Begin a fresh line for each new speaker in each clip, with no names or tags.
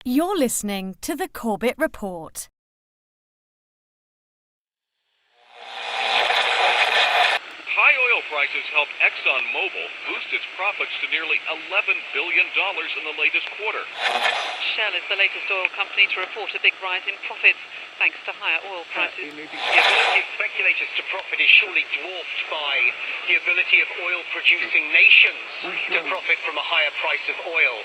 You're listening to the Corbett Report.
High oil prices helped ExxonMobil boost its profits to nearly $11 billion in the latest quarter.
Shell is the latest oil company to report a big rise in profits, thanks to higher oil prices.
The ability of speculators to profit is surely dwarfed by the ability of oil-producing nations to profit from a higher price of oil.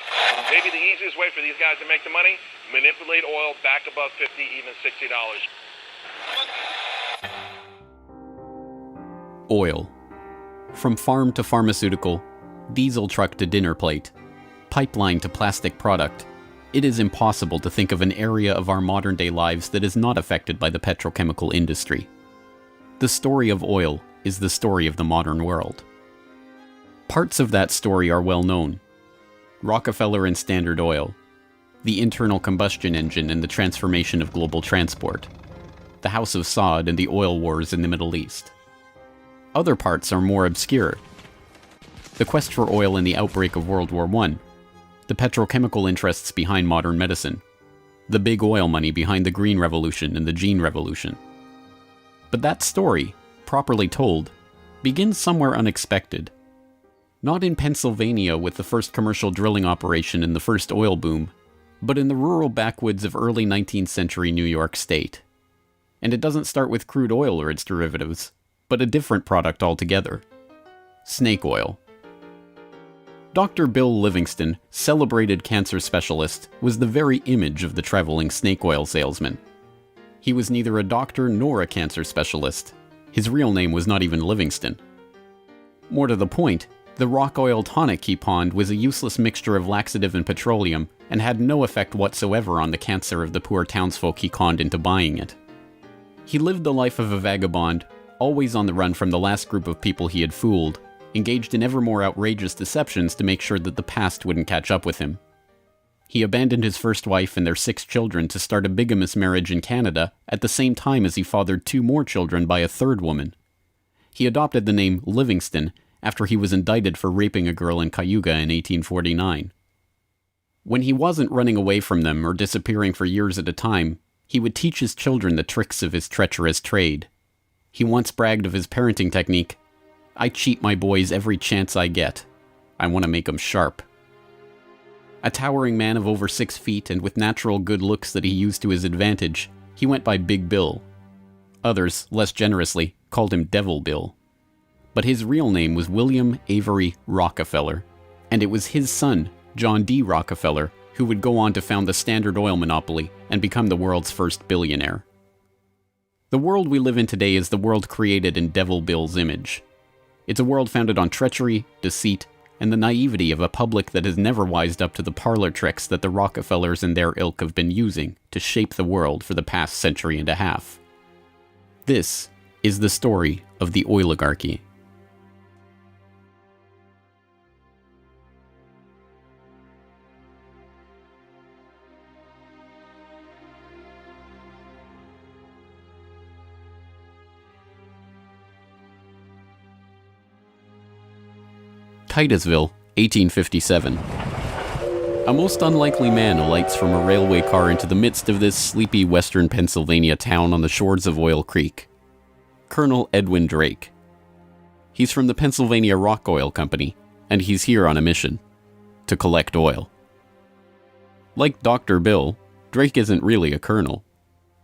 Maybe the easiest way for these guys to make the money? Manipulate oil back above $50, even $60.
Oil. From farm to pharmaceutical, diesel truck to dinner plate, pipeline to plastic product, it is impossible to think of an area of our modern-day lives that is not affected by the petrochemical industry. The story of oil is the story of the modern world. Parts of that story are well known. Rockefeller and Standard Oil, the internal combustion engine and the transformation of global transport, the House of Saud and the oil wars in the Middle East. Other parts are more obscure. The quest for oil in the outbreak of World War I, the petrochemical interests behind modern medicine, the big oil money behind the Green Revolution and the Gene Revolution. But that story, properly told, begins somewhere unexpected. Not in Pennsylvania with the first commercial drilling operation and the first oil boom, but in the rural backwoods of early 19th century New York State. And it doesn't start with crude oil or its derivatives, but a different product altogether. Snake oil. Dr. Bill Livingston, celebrated cancer specialist, was the very image of the traveling snake oil salesman. He was neither a doctor nor a cancer specialist. His real name was not even Livingston. More to the point, the rock oil tonic he pawned was a useless mixture of laxative and petroleum and had no effect whatsoever on the cancer of the poor townsfolk he conned into buying it. He lived the life of a vagabond, always on the run from the last group of people he had fooled, engaged in ever more outrageous deceptions to make sure that the past wouldn't catch up with him. He abandoned his first wife and their 6 children to start a bigamous marriage in Canada at the same time as he fathered 2 more children by a 3rd woman. He adopted the name Livingston after he was indicted for raping a girl in Cayuga in 1849. When he wasn't running away from them or disappearing for years at a time, he would teach his children the tricks of his treacherous trade. He once bragged of his parenting technique. "I cheat my boys every chance I get. I want to make 'em sharp." A towering man of over 6 feet and with natural good looks that he used to his advantage, he went by Big Bill. Others, less generously, called him Devil Bill. But his real name was William Avery Rockefeller, and it was his son, John D. Rockefeller, who would go on to found the Standard Oil monopoly and become the world's first billionaire. The world we live in today is the world created in Devil Bill's image. It's a world founded on treachery, deceit, and the naivety of a public that has never wised up to the parlor tricks that the Rockefellers and their ilk have been using to shape the world for the past century and a half. This is the story of the oil-igarchy. Titusville, 1857. A most unlikely man alights from a railway car into the midst of this sleepy western Pennsylvania town on the shores of Oil Creek. Colonel Edwin Drake. He's from the Pennsylvania Rock Oil Company, and he's here on a mission to collect oil. Like Dr. Bill, Drake isn't really a colonel.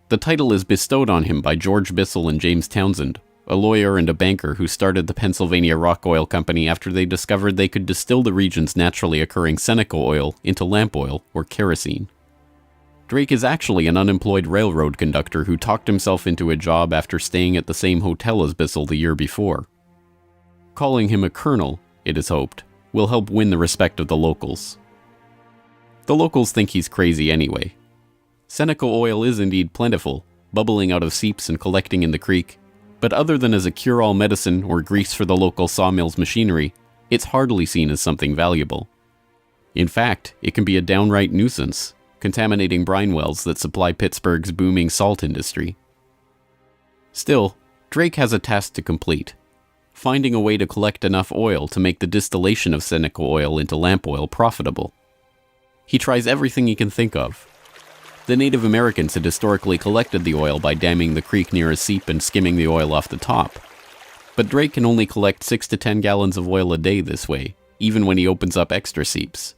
The title is bestowed on him by George Bissell and James Townsend, a lawyer and a banker who started the Pennsylvania Rock Oil Company after they discovered they could distill the region's naturally occurring Seneca oil into lamp oil or kerosene. Drake is actually an unemployed railroad conductor who talked himself into a job after staying at the same hotel as Bissell the year before. Calling him a colonel, it is hoped, will help win the respect of the locals. The locals think he's crazy anyway. Seneca oil is indeed plentiful, bubbling out of seeps and collecting in the creek, but other than as a cure-all medicine or grease for the local sawmill's machinery, it's hardly seen as something valuable. In fact, it can be a downright nuisance, contaminating brine wells that supply Pittsburgh's booming salt industry. Still, Drake has a task to complete: finding a way to collect enough oil to make the distillation of Seneca oil into lamp oil profitable. He tries everything he can think of. The Native Americans had historically collected the oil by damming the creek near a seep and skimming the oil off the top. But Drake can only collect 6 to 10 gallons of oil a day this way, even when he opens up extra seeps.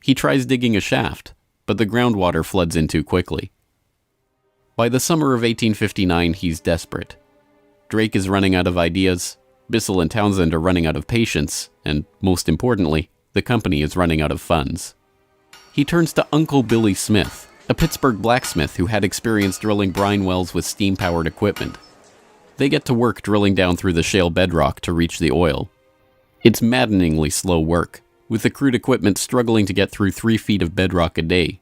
He tries digging a shaft, but the groundwater floods in too quickly. By the summer of 1859, he's desperate. Drake is running out of ideas, Bissell and Townsend are running out of patience, and, most importantly, the company is running out of funds. He turns to Uncle Billy Smith, a Pittsburgh blacksmith who had experience drilling brine wells with steam-powered equipment. They get to work drilling down through the shale bedrock to reach the oil. It's maddeningly slow work, with the crude equipment struggling to get through 3 feet of bedrock a day.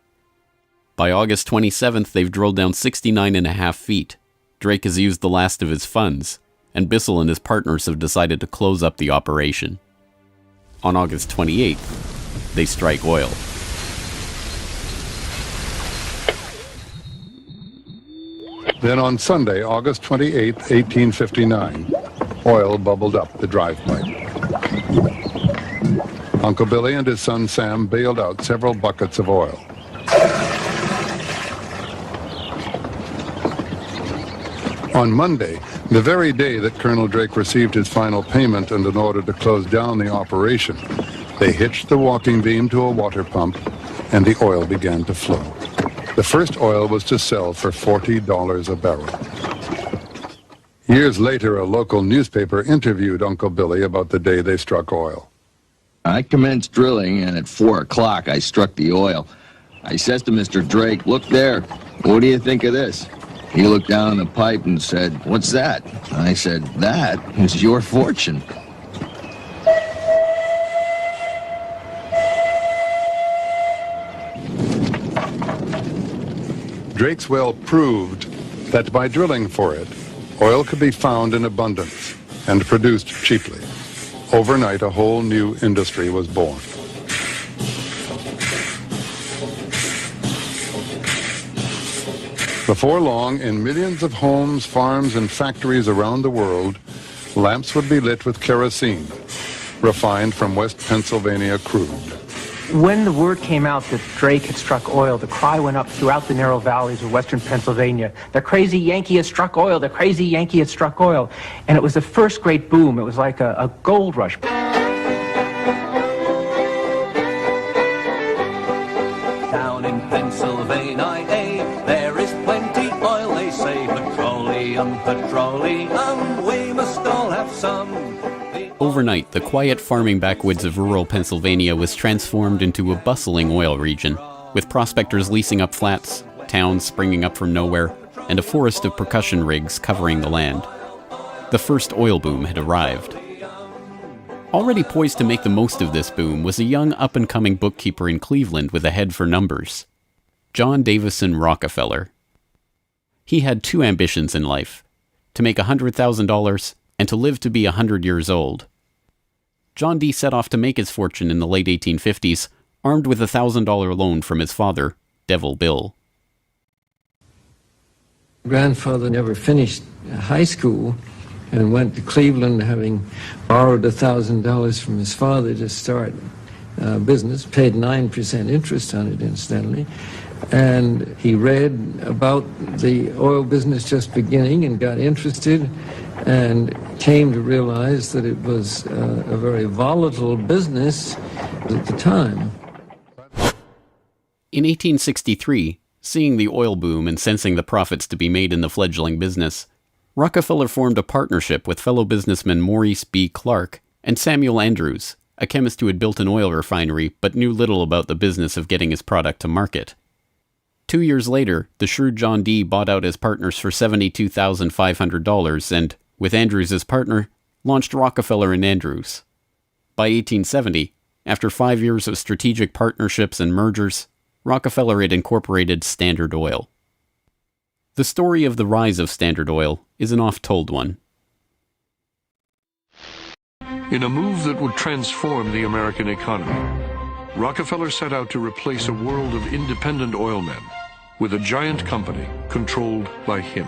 By August 27th, they've drilled down 69.5 feet. Drake has used the last of his funds, and Bissell and his partners have decided to close up the operation. On August 28th, they strike oil.
Then on Sunday, August 28, 1859, oil bubbled up the drive pipe. Uncle Billy and his son Sam bailed out several buckets of oil. On Monday, the very day that Colonel Drake received his final payment and an order to close down the operation, they hitched the walking beam to a water pump, and the oil began to flow. The first oil was to sell for $40 a barrel. Years later, a local newspaper interviewed Uncle Billy about the day they struck oil.
I commenced drilling, and at 4 o'clock I struck the oil. I says to Mr. Drake, "Look there, what do you think of this?" He looked down the pipe and said, "What's that?" I said, "That is your fortune."
Drake's well proved that by drilling for it, oil could be found in abundance and produced cheaply. Overnight, a whole new industry was born. Before long, in millions of homes, farms, and factories around the world, lamps would be lit with kerosene, refined from West Pennsylvania crude.
When the word came out that Drake had struck oil, the cry went up throughout the narrow valleys of western Pennsylvania. The crazy Yankee has struck oil, the crazy Yankee has struck oil. And it was the first great boom. It was like a gold rush.
Down in Pennsylvania, there is plenty oil, they say. Petroleum, petroleum, we must all have some.
Overnight, the quiet farming backwoods of rural Pennsylvania was transformed into a bustling oil region, with prospectors leasing up flats, towns springing up from nowhere, and a forest of percussion rigs covering the land. The first oil boom had arrived. Already poised to make the most of this boom was a young up-and-coming bookkeeper in Cleveland with a head for numbers, John Davison Rockefeller. He had 2 ambitions in life, to make $100,000 and to live to be 100 years old. John D. set off to make his fortune in the late 1850s, armed with a $1,000 loan from his father, Devil Bill.
Grandfather never finished high school and went to Cleveland, having borrowed $1,000 from his father to start business, paid 9% interest on it, incidentally. And he read about the oil business just beginning and got interested and came to realize that it was a very volatile business at the time.
In 1863, seeing the oil boom and sensing the profits to be made in the fledgling business, Rockefeller formed a partnership with fellow businessmen Maurice B. Clark and Samuel Andrews, a chemist who had built an oil refinery but knew little about the business of getting his product to market. 2 years later, the shrewd John D. bought out his partners for $72,500 and, with Andrews as partner, launched Rockefeller and Andrews. By 1870, after 5 years of strategic partnerships and mergers, Rockefeller had incorporated Standard Oil. The story of the rise of Standard Oil is an oft-told one.
In a move that would transform the American economy, Rockefeller set out to replace a world of independent oilmen with a giant company controlled by him.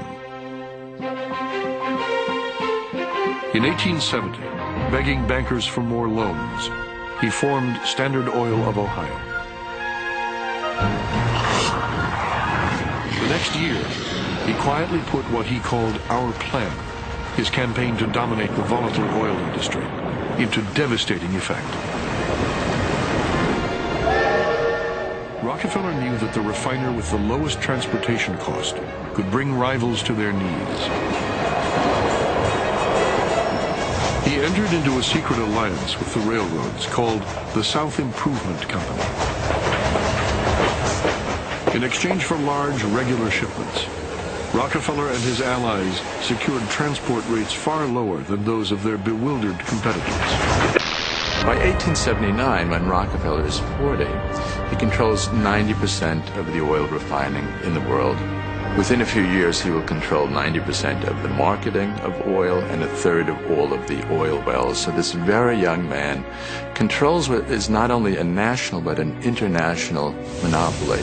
In 1870, begging bankers for more loans, he formed Standard Oil of Ohio. The next year, he quietly put what he called Our Plan, his campaign to dominate the volatile oil industry, into devastating effect. Rockefeller knew that the refiner with the lowest transportation cost could bring rivals to their knees. He entered into a secret alliance with the railroads called the South Improvement Company. In exchange for large, regular shipments, Rockefeller and his allies secured transport rates far lower than those of their bewildered competitors.
By 1879, when Rockefeller is 40, he controls 90% of the oil refining in the world. Within a few years, he will control 90% of the marketing of oil and a third of all of the oil wells. So this very young man controls what is not only a national but an international monopoly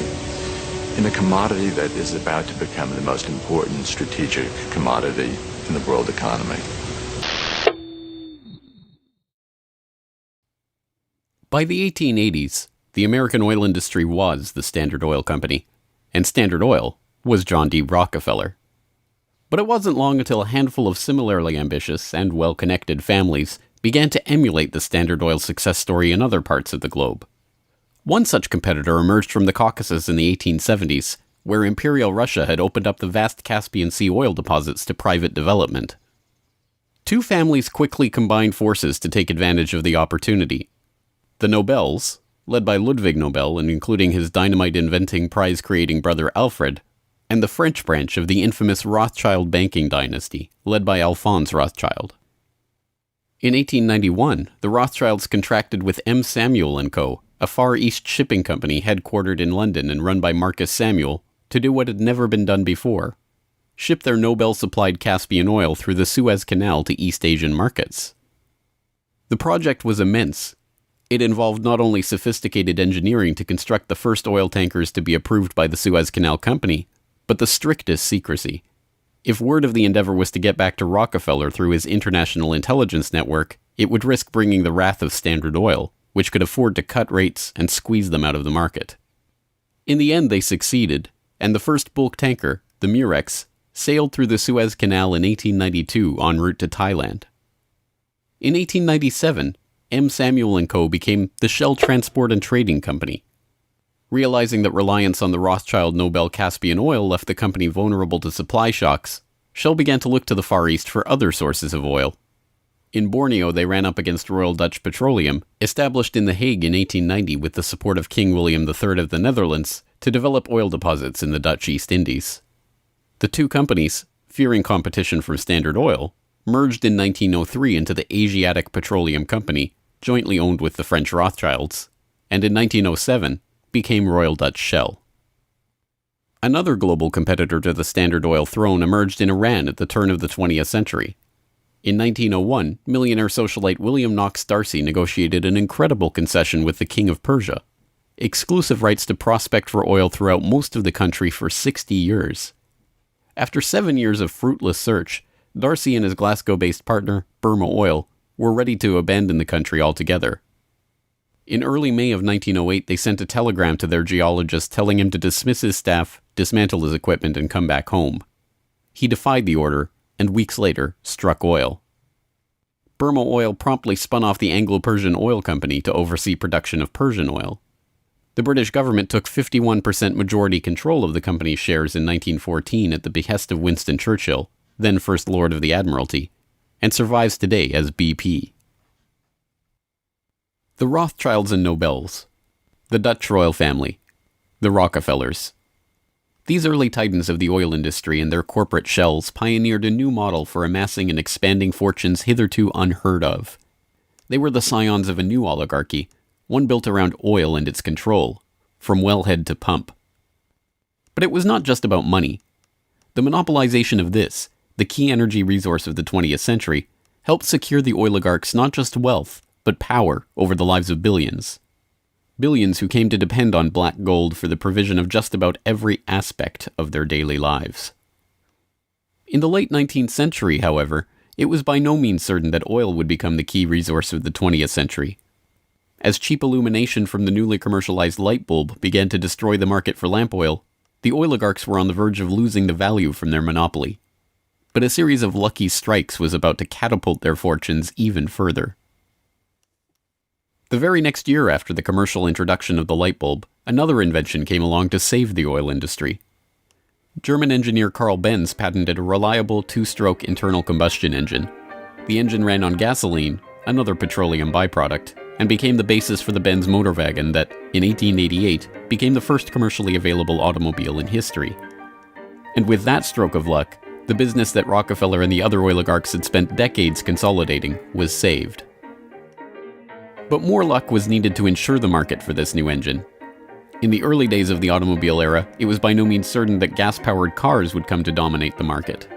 in a commodity that is about to become the most important strategic commodity in the world economy.
By the 1880s, the American oil industry was the Standard Oil Company, and Standard Oil was John D. Rockefeller. But it wasn't long until a handful of similarly ambitious and well-connected families began to emulate the Standard Oil success story in other parts of the globe. One such competitor emerged from the Caucasus in the 1870s, where Imperial Russia had opened up the vast Caspian Sea oil deposits to private development. Two families quickly combined forces to take advantage of the opportunity. The Nobels, led by Ludwig Nobel and including his dynamite-inventing, prize-creating brother Alfred, and the French branch of the infamous Rothschild banking dynasty, led by Alphonse Rothschild. In 1891, the Rothschilds contracted with M. Samuel & Co., a Far East shipping company headquartered in London and run by Marcus Samuel, to do what had never been done before: ship their Nobel-supplied Caspian oil through the Suez Canal to East Asian markets. The project was immense. It involved not only sophisticated engineering to construct the first oil tankers to be approved by the Suez Canal Company, but the strictest secrecy. If word of the endeavor was to get back to Rockefeller through his international intelligence network, it would risk bringing the wrath of Standard Oil, which could afford to cut rates and squeeze them out of the market. In the end, they succeeded, and the first bulk tanker, the Murex, sailed through the Suez Canal in 1892 en route to Thailand. In 1897, M. Samuel & Co. became the Shell Transport and Trading Company. Realizing that reliance on the Rothschild Nobel Caspian oil left the company vulnerable to supply shocks, Shell began to look to the Far East for other sources of oil. In Borneo, they ran up against Royal Dutch Petroleum, established in The Hague in 1890 with the support of King William III of the Netherlands, to develop oil deposits in the Dutch East Indies. The two companies, fearing competition from Standard Oil, merged in 1903 into the Asiatic Petroleum Company, jointly owned with the French Rothschilds, and in 1907 became Royal Dutch Shell. Another global competitor to the Standard Oil throne emerged in Iran at the turn of the 20th century. In 1901, millionaire socialite William Knox D'Arcy negotiated an incredible concession with the King of Persia: exclusive rights to prospect for oil throughout most of the country for 60 years. After 7 years of fruitless search, D'Arcy and his Glasgow-based partner, Burma Oil, were ready to abandon the country altogether. In early May of 1908, they sent a telegram to their geologist telling him to dismiss his staff, dismantle his equipment, and come back home. He defied the order, and weeks later, struck oil. Burma Oil promptly spun off the Anglo-Persian Oil Company to oversee production of Persian oil. The British government took 51% majority control of the company's shares in 1914 at the behest of Winston Churchill, then First Lord of the Admiralty, and survives today as BP. The Rothschilds and Nobels, the Dutch royal family, the Rockefellers. These early titans of the oil industry and their corporate shells pioneered a new model for amassing and expanding fortunes hitherto unheard of. They were the scions of a new oligarchy, one built around oil and its control, from wellhead to pump. But it was not just about money. The monopolization of this, the key energy resource of the 20th century, helped secure the oligarchs not just wealth, but power over the lives of billions. Billions who came to depend on black gold for the provision of just about every aspect of their daily lives. In the late 19th century, however, it was by no means certain that oil would become the key resource of the 20th century. As cheap illumination from the newly commercialized light bulb began to destroy the market for lamp oil, the oligarchs were on the verge of losing the value from their monopoly. But a series of lucky strikes was about to catapult their fortunes even further. The very next year after the commercial introduction of the light bulb, another invention came along to save the oil industry. German engineer Carl Benz patented a reliable two-stroke internal combustion engine. The engine ran on gasoline, another petroleum byproduct, and became the basis for the Benz motor wagon that, in 1888, became the first commercially available automobile in history. And with that stroke of luck, the business that Rockefeller and the other oligarchs had spent decades consolidating was saved. But more luck was needed to ensure the market for this new engine. In the early days of the automobile era, it was by no means certain that gas-powered cars would come to dominate the market.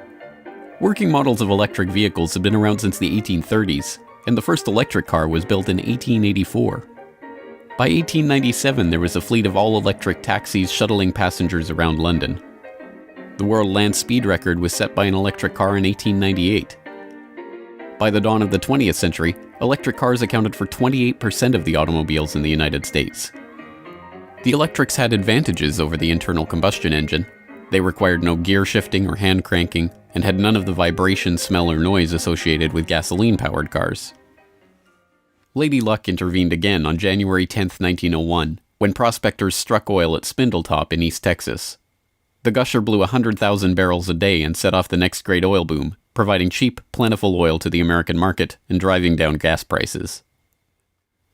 Working models of electric vehicles had been around since the 1830s, and the first electric car was built in 1884. By 1897, there was a fleet of all-electric taxis shuttling passengers around London. The world land speed record was set by an electric car in 1898. By the dawn of the 20th century, electric cars accounted for 28% of the automobiles in the United States. The electrics had advantages over the internal combustion engine. They required no gear shifting or hand cranking, and had none of the vibration, smell, or noise associated with gasoline-powered cars. Lady Luck intervened again on January 10, 1901, when prospectors struck oil at Spindletop in East Texas. The gusher blew 100,000 barrels a day and set off the next great oil boom, providing cheap, plentiful oil to the American market and driving down gas prices.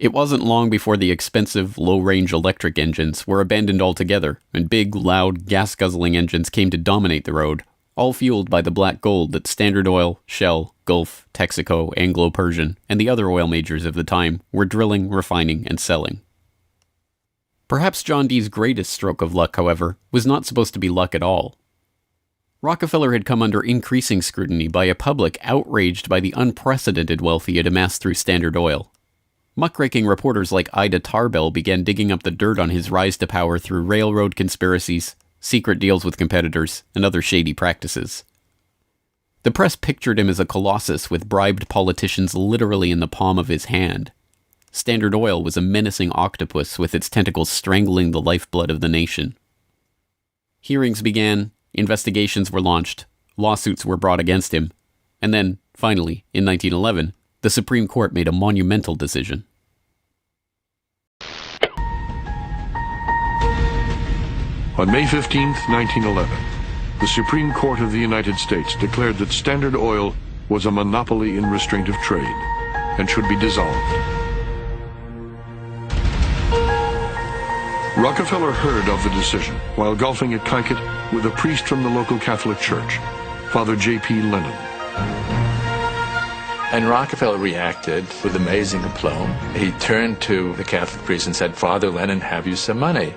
It wasn't long before the expensive, low-range electric engines were abandoned altogether, and big, loud, gas-guzzling engines came to dominate the road, all fueled by the black gold that Standard Oil, Shell, Gulf, Texaco, Anglo-Persian, and the other oil majors of the time were drilling, refining, and selling. Perhaps John D's greatest stroke of luck, however, was not supposed to be luck at all. Rockefeller had come under increasing scrutiny by a public outraged by the unprecedented wealth he had amassed through Standard Oil. Muckraking reporters like Ida Tarbell began digging up the dirt on his rise to power through railroad conspiracies, secret deals with competitors, and other shady practices. The press pictured him as a colossus with bribed politicians literally in the palm of his hand. Standard Oil was a menacing octopus with its tentacles strangling the lifeblood of the nation. Hearings began, investigations were launched, lawsuits were brought against him, and then, finally, in 1911, the Supreme Court made a monumental decision.
On May 15, 1911, the Supreme Court of the United States declared that Standard Oil was a monopoly in restraint of trade and should be dissolved. Rockefeller heard of the decision while golfing at Conquered with a priest from the local Catholic Church, Father J.P. Lennon.
And Rockefeller reacted with amazing aplomb. He turned to the Catholic priest and said, "Father Lennon, have you some money?"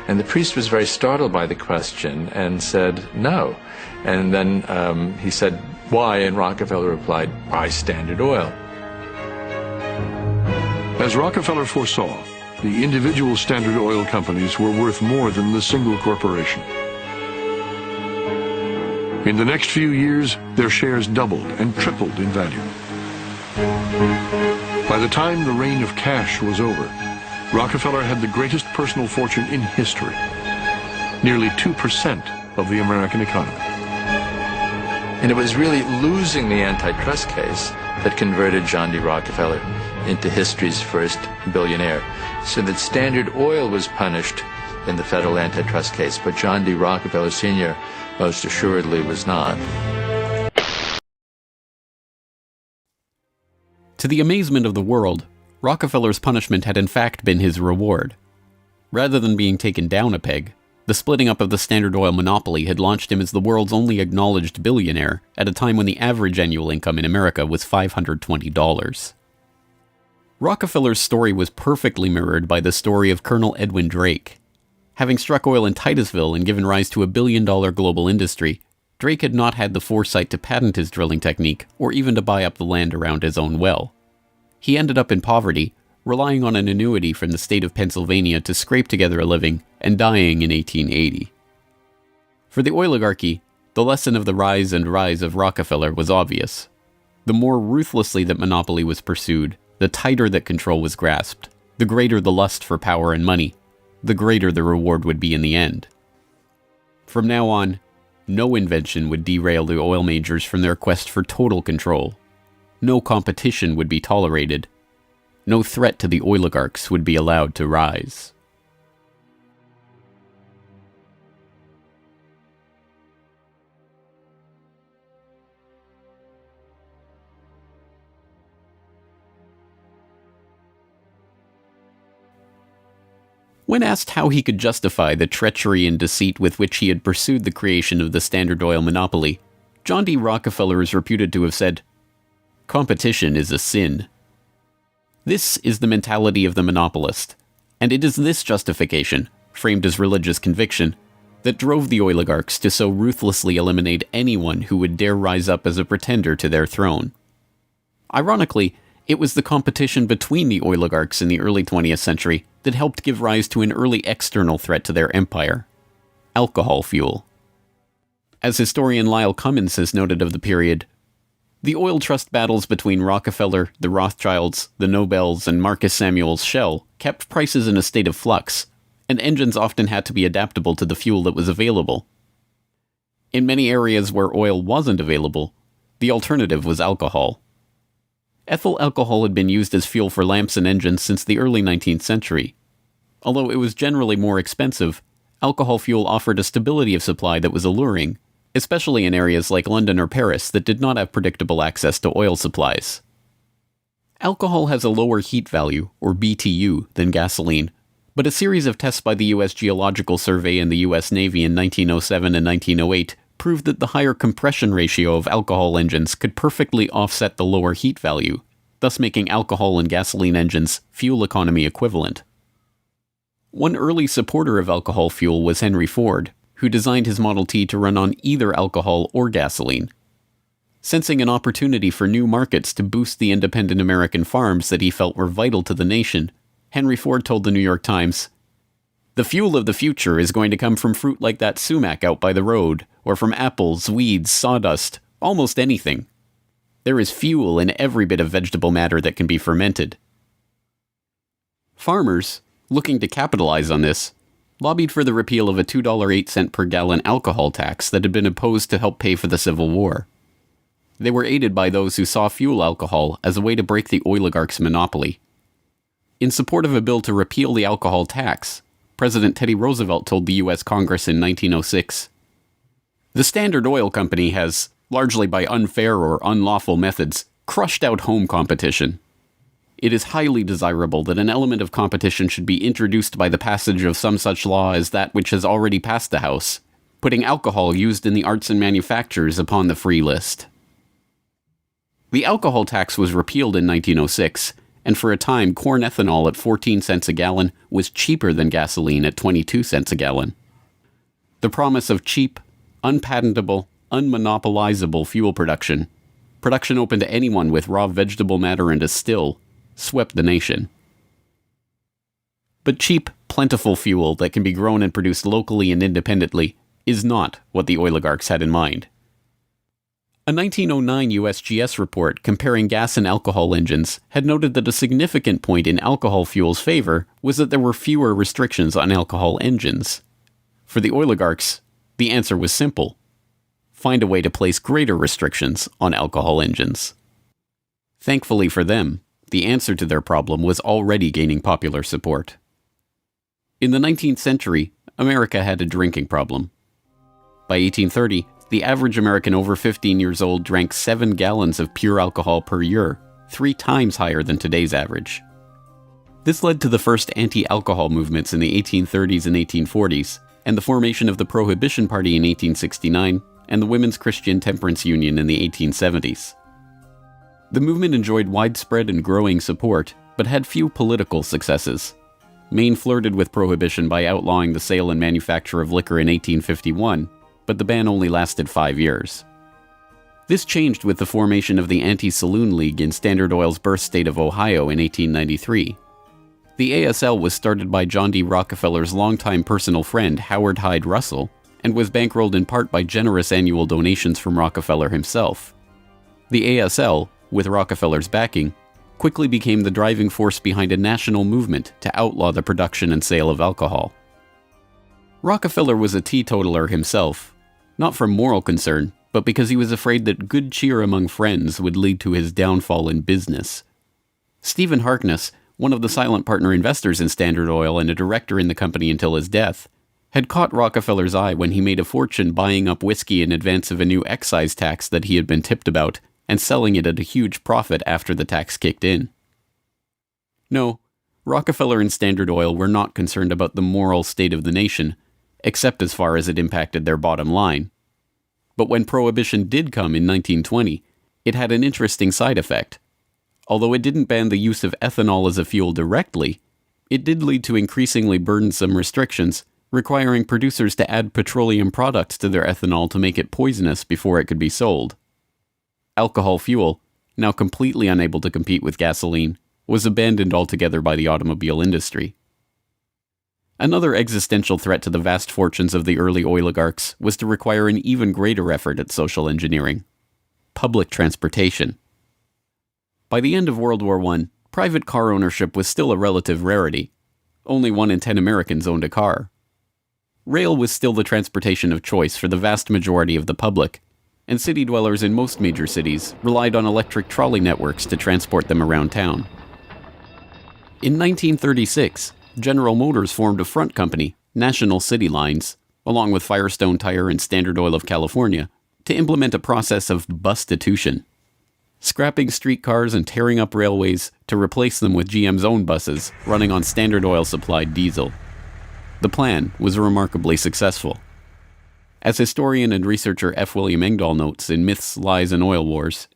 And the priest was very startled by the question and said, "No." And then he said, "Why?" And Rockefeller replied, "Buy Standard Oil."
As Rockefeller foresaw, the individual Standard Oil companies were worth more than the single corporation. In the next few years, their shares doubled and tripled in value. By the time the reign of cash was over, Rockefeller had the greatest personal fortune in history, nearly 2% of the American economy.
And it was really losing the antitrust case that converted John D. Rockefeller into history's first billionaire. So that Standard Oil was punished in the federal antitrust case, but John D. Rockefeller Sr. most assuredly was not.
To the amazement of the world, Rockefeller's punishment had in fact been his reward. Rather than being taken down a peg, the splitting up of the Standard Oil monopoly had launched him as the world's only acknowledged billionaire at a time when the average annual income in America was $520. Rockefeller's story was perfectly mirrored by the story of Colonel Edwin Drake. Having struck oil in Titusville and given rise to a billion-dollar global industry, Drake had not had the foresight to patent his drilling technique or even to buy up the land around his own well. He ended up in poverty, relying on an annuity from the state of Pennsylvania to scrape together a living, and dying in 1880. For the oligarchy, the lesson of the rise of Rockefeller was obvious. The more ruthlessly that monopoly was pursued, the tighter that control was grasped, The greater the lust for power and money, the greater the reward would be in the end. From now on, no invention would derail the oil majors from their quest for total control. No competition would be tolerated. No threat to the oligarchs would be allowed to rise. When asked how he could justify the treachery and deceit with which he had pursued the creation of the Standard Oil monopoly, John D. Rockefeller is reputed to have said, "Competition is a sin." This is the mentality of the monopolist, and it is this justification, framed as religious conviction, that drove the oligarchs to so ruthlessly eliminate anyone who would dare rise up as a pretender to their throne. Ironically, it was the competition between the oligarchs in the early 20th century that helped give rise to an early external threat to their empire: alcohol fuel. As historian Lyle Cummins has noted of the period, the oil trust battles between Rockefeller, the Rothschilds, the Nobels, and Marcus Samuel's Shell kept prices in a state of flux, and engines often had to be adaptable to the fuel that was available. In many areas where oil wasn't available, the alternative was alcohol. Ethyl alcohol had been used as fuel for lamps and engines since the early 19th century. Although it was generally more expensive, alcohol fuel offered a stability of supply that was alluring, especially in areas like London or Paris that did not have predictable access to oil supplies. Alcohol has a lower heat value, or BTU, than gasoline, but a series of tests by the U.S. Geological Survey and the U.S. Navy in 1907 and 1908 proved that the higher compression ratio of alcohol engines could perfectly offset the lower heat value, thus making alcohol and gasoline engines fuel economy equivalent. One early supporter of alcohol fuel was Henry Ford, who designed his Model T to run on either alcohol or gasoline. Sensing an opportunity for new markets to boost the independent American farms that he felt were vital to the nation, Henry Ford told the New York Times, "The fuel of the future is going to come from fruit like that sumac out by the road, or from apples, weeds, sawdust, almost anything. There is fuel in every bit of vegetable matter that can be fermented." Farmers, looking to capitalize on this, lobbied for the repeal of a $2.08 per gallon alcohol tax that had been imposed to help pay for the Civil War. They were aided by those who saw fuel alcohol as a way to break the oligarchs' monopoly. In support of a bill to repeal the alcohol tax, President Teddy Roosevelt told the U.S. Congress in 1906, "The Standard Oil Company has, largely by unfair or unlawful methods, crushed out home competition. It is highly desirable that an element of competition should be introduced by the passage of some such law as that which has already passed the House, putting alcohol used in the arts and manufactures upon the free list." The alcohol tax was repealed in 1906, and for a time corn ethanol at 14 cents a gallon was cheaper than gasoline at 22 cents a gallon. The promise of cheap, unpatentable, unmonopolizable fuel production open to anyone with raw vegetable matter and a still, swept the nation. But cheap, plentiful fuel that can be grown and produced locally and independently is not what the oligarchs had in mind. A 1909 USGS report comparing gas and alcohol engines had noted that a significant point in alcohol fuel's favor was that there were fewer restrictions on alcohol engines. For the oligarchs, the answer was simple: find a way to place greater restrictions on alcohol engines. Thankfully for them, the answer to their problem was already gaining popular support. In the 19th century, America had a drinking problem. By 1830, the average American over 15 years old drank 7 gallons of pure alcohol per year, 3 times higher than today's average. This led to the first anti-alcohol movements in the 1830s and 1840s, and the formation of the Prohibition Party in 1869, and the Women's Christian Temperance Union in the 1870s. The movement enjoyed widespread and growing support, but had few political successes. Maine flirted with prohibition by outlawing the sale and manufacture of liquor in 1851, but the ban only lasted 5 years. This changed with the formation of the Anti-Saloon League in Standard Oil's birth state of Ohio in 1893. The ASL was started by John D. Rockefeller's longtime personal friend Howard Hyde Russell, and was bankrolled in part by generous annual donations from Rockefeller himself. The ASL, with Rockefeller's backing, quickly became the driving force behind a national movement to outlaw the production and sale of alcohol. Rockefeller was a teetotaler himself, not from moral concern, but because he was afraid that good cheer among friends would lead to his downfall in business. Stephen Harkness, one of the silent partner investors in Standard Oil and a director in the company until his death, had caught Rockefeller's eye when he made a fortune buying up whiskey in advance of a new excise tax that he had been tipped about and selling it at a huge profit after the tax kicked in. No, Rockefeller and Standard Oil were not concerned about the moral state of the nation, except as far as it impacted their bottom line. But when Prohibition did come in 1920, it had an interesting side effect. Although it didn't ban the use of ethanol as a fuel directly, it did lead to increasingly burdensome restrictions, requiring producers to add petroleum products to their ethanol to make it poisonous before it could be sold. Alcohol fuel, now completely unable to compete with gasoline, was abandoned altogether by the automobile industry. Another existential threat to the vast fortunes of the early oligarchs was to require an even greater effort at social engineering: public transportation. By the end of World War I, private car ownership was still a relative rarity. Only 1 in 10 Americans owned a car. Rail was still the transportation of choice for the vast majority of the public, and city dwellers in most major cities relied on electric trolley networks to transport them around town. In 1936, General Motors formed a front company, National City Lines, along with Firestone Tire and Standard Oil of California, to implement a process of bustitution, scrapping streetcars and tearing up railways to replace them with GM's own buses running on Standard Oil-supplied diesel. The plan was remarkably successful. As historian and researcher F. William Engdahl notes in Myths, Lies, and Oil Wars,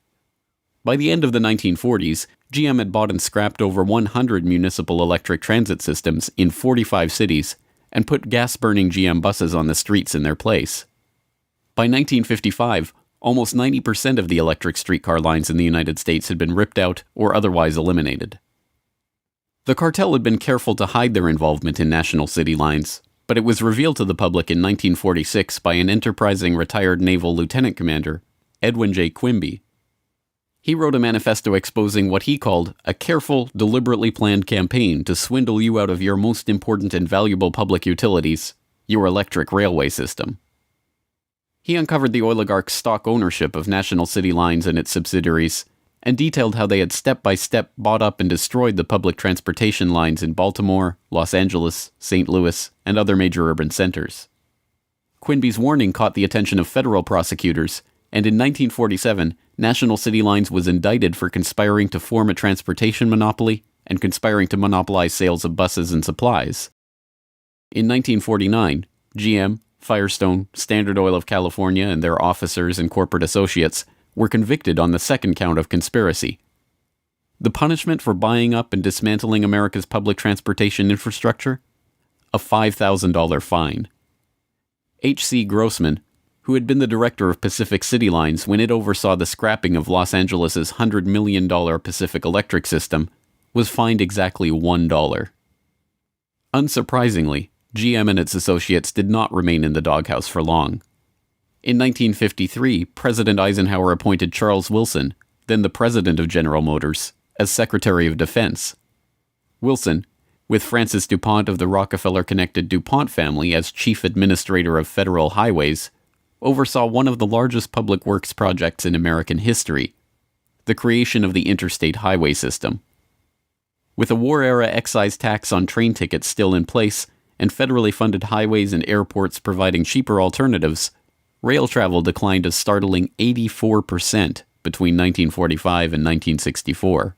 by the end of the 1940s, GM had bought and scrapped over 100 municipal electric transit systems in 45 cities and put gas-burning GM buses on the streets in their place. By 1955, almost 90% of the electric streetcar lines in the United States had been ripped out or otherwise eliminated. The cartel had been careful to hide their involvement in National City Lines, but it was revealed to the public in 1946 by an enterprising retired naval lieutenant commander, Edwin J. Quimby. He wrote a manifesto exposing what he called a careful, deliberately planned campaign to swindle you out of your most important and valuable public utilities, your electric railway system. He uncovered the oligarchs' stock ownership of National City Lines and its subsidiaries, and detailed how they had step-by-step bought up and destroyed the public transportation lines in Baltimore, Los Angeles, St. Louis, and other major urban centers. Quimby's warning caught the attention of federal prosecutors, and in 1947, National City Lines was indicted for conspiring to form a transportation monopoly and conspiring to monopolize sales of buses and supplies. In 1949, GM, Firestone, Standard Oil of California, and their officers and corporate associates were convicted on the second count of conspiracy. The punishment for buying up and dismantling America's public transportation infrastructure? A $5,000 fine. H.C. Grossman, who had been the director of Pacific City Lines when it oversaw the scrapping of Los Angeles' $100 million Pacific Electric system, was fined exactly $1. Unsurprisingly, GM and its associates did not remain in the doghouse for long. In 1953, President Eisenhower appointed Charles Wilson, then the president of General Motors, as Secretary of Defense. Wilson, with Francis DuPont of the Rockefeller-connected DuPont family as chief administrator of federal highways, oversaw one of the largest public works projects in American history, the creation of the interstate highway system. With a war-era excise tax on train tickets still in place, and federally funded highways and airports providing cheaper alternatives, rail travel declined a startling 84% between 1945 and 1964.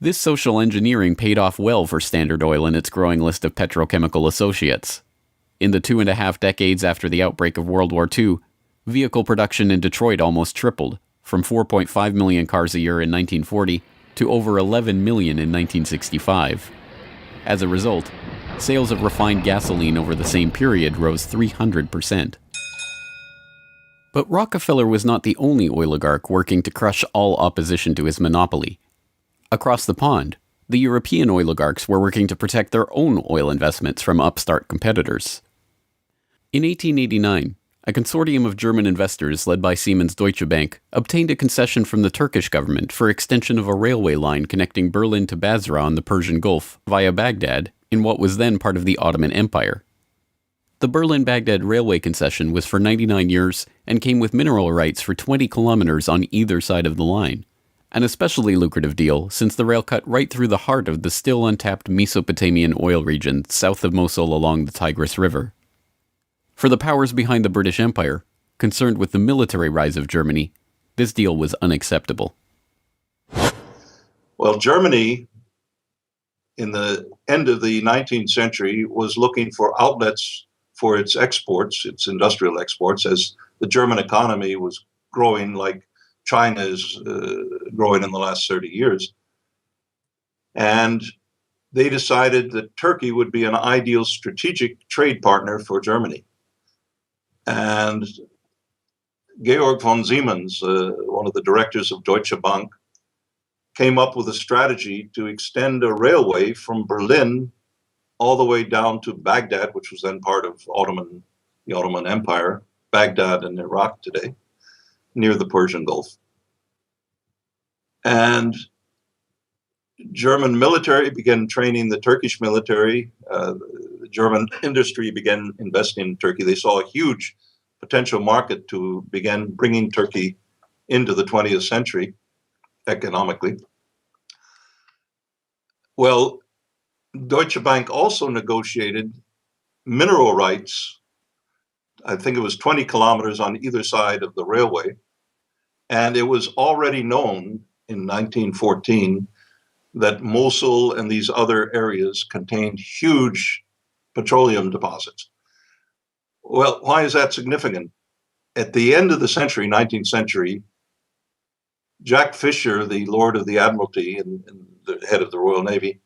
This social engineering paid off well for Standard Oil and its growing list of petrochemical associates. In the 2.5 decades after the outbreak of World War II, vehicle production in Detroit almost tripled, from 4.5 million cars a year in 1940 to over 11 million in 1965. As a result, sales of refined gasoline over the same period rose 300%. But Rockefeller was not the only oligarch working to crush all opposition to his monopoly. Across the pond, the European oligarchs were working to protect their own oil investments from upstart competitors. In 1889, a consortium of German investors led by Siemens Deutsche Bank obtained a concession from the Turkish government for extension of a railway line connecting Berlin to Basra on the Persian Gulf via Baghdad in what was then part of the Ottoman Empire. The Berlin-Baghdad railway concession was for 99 years and came with mineral rights for 20 kilometers on either side of the line, an especially lucrative deal since the rail cut right through the heart of the still untapped Mesopotamian oil region south of Mosul along the Tigris River. For the powers behind the British Empire, concerned with the military rise of Germany, this deal was unacceptable.
Well, Germany, in the end of the 19th century, was looking for outlets for its exports, its industrial exports, as the German economy was growing like China is growing in the last 30 years. And they decided that Turkey would be an ideal strategic trade partner for Germany. And Georg von Siemens, one of the directors of Deutsche Bank, came up with a strategy to extend a railway from Berlin all the way down to Baghdad, which was then part of the Ottoman Empire, Baghdad in Iraq today, near the Persian Gulf. And German military began training the Turkish military. The German industry began investing in Turkey. They saw a huge potential market to begin bringing Turkey into the 20th century economically. Well, Deutsche Bank also negotiated mineral rights. I think it was 20 kilometers on either side of the railway. And it was already known in 1914 that Mosul and these other areas contained huge petroleum deposits. Well, why is that significant? At the end of the century, 19th century, Jack Fisher, the Lord of the Admiralty and the head of the Royal Navy,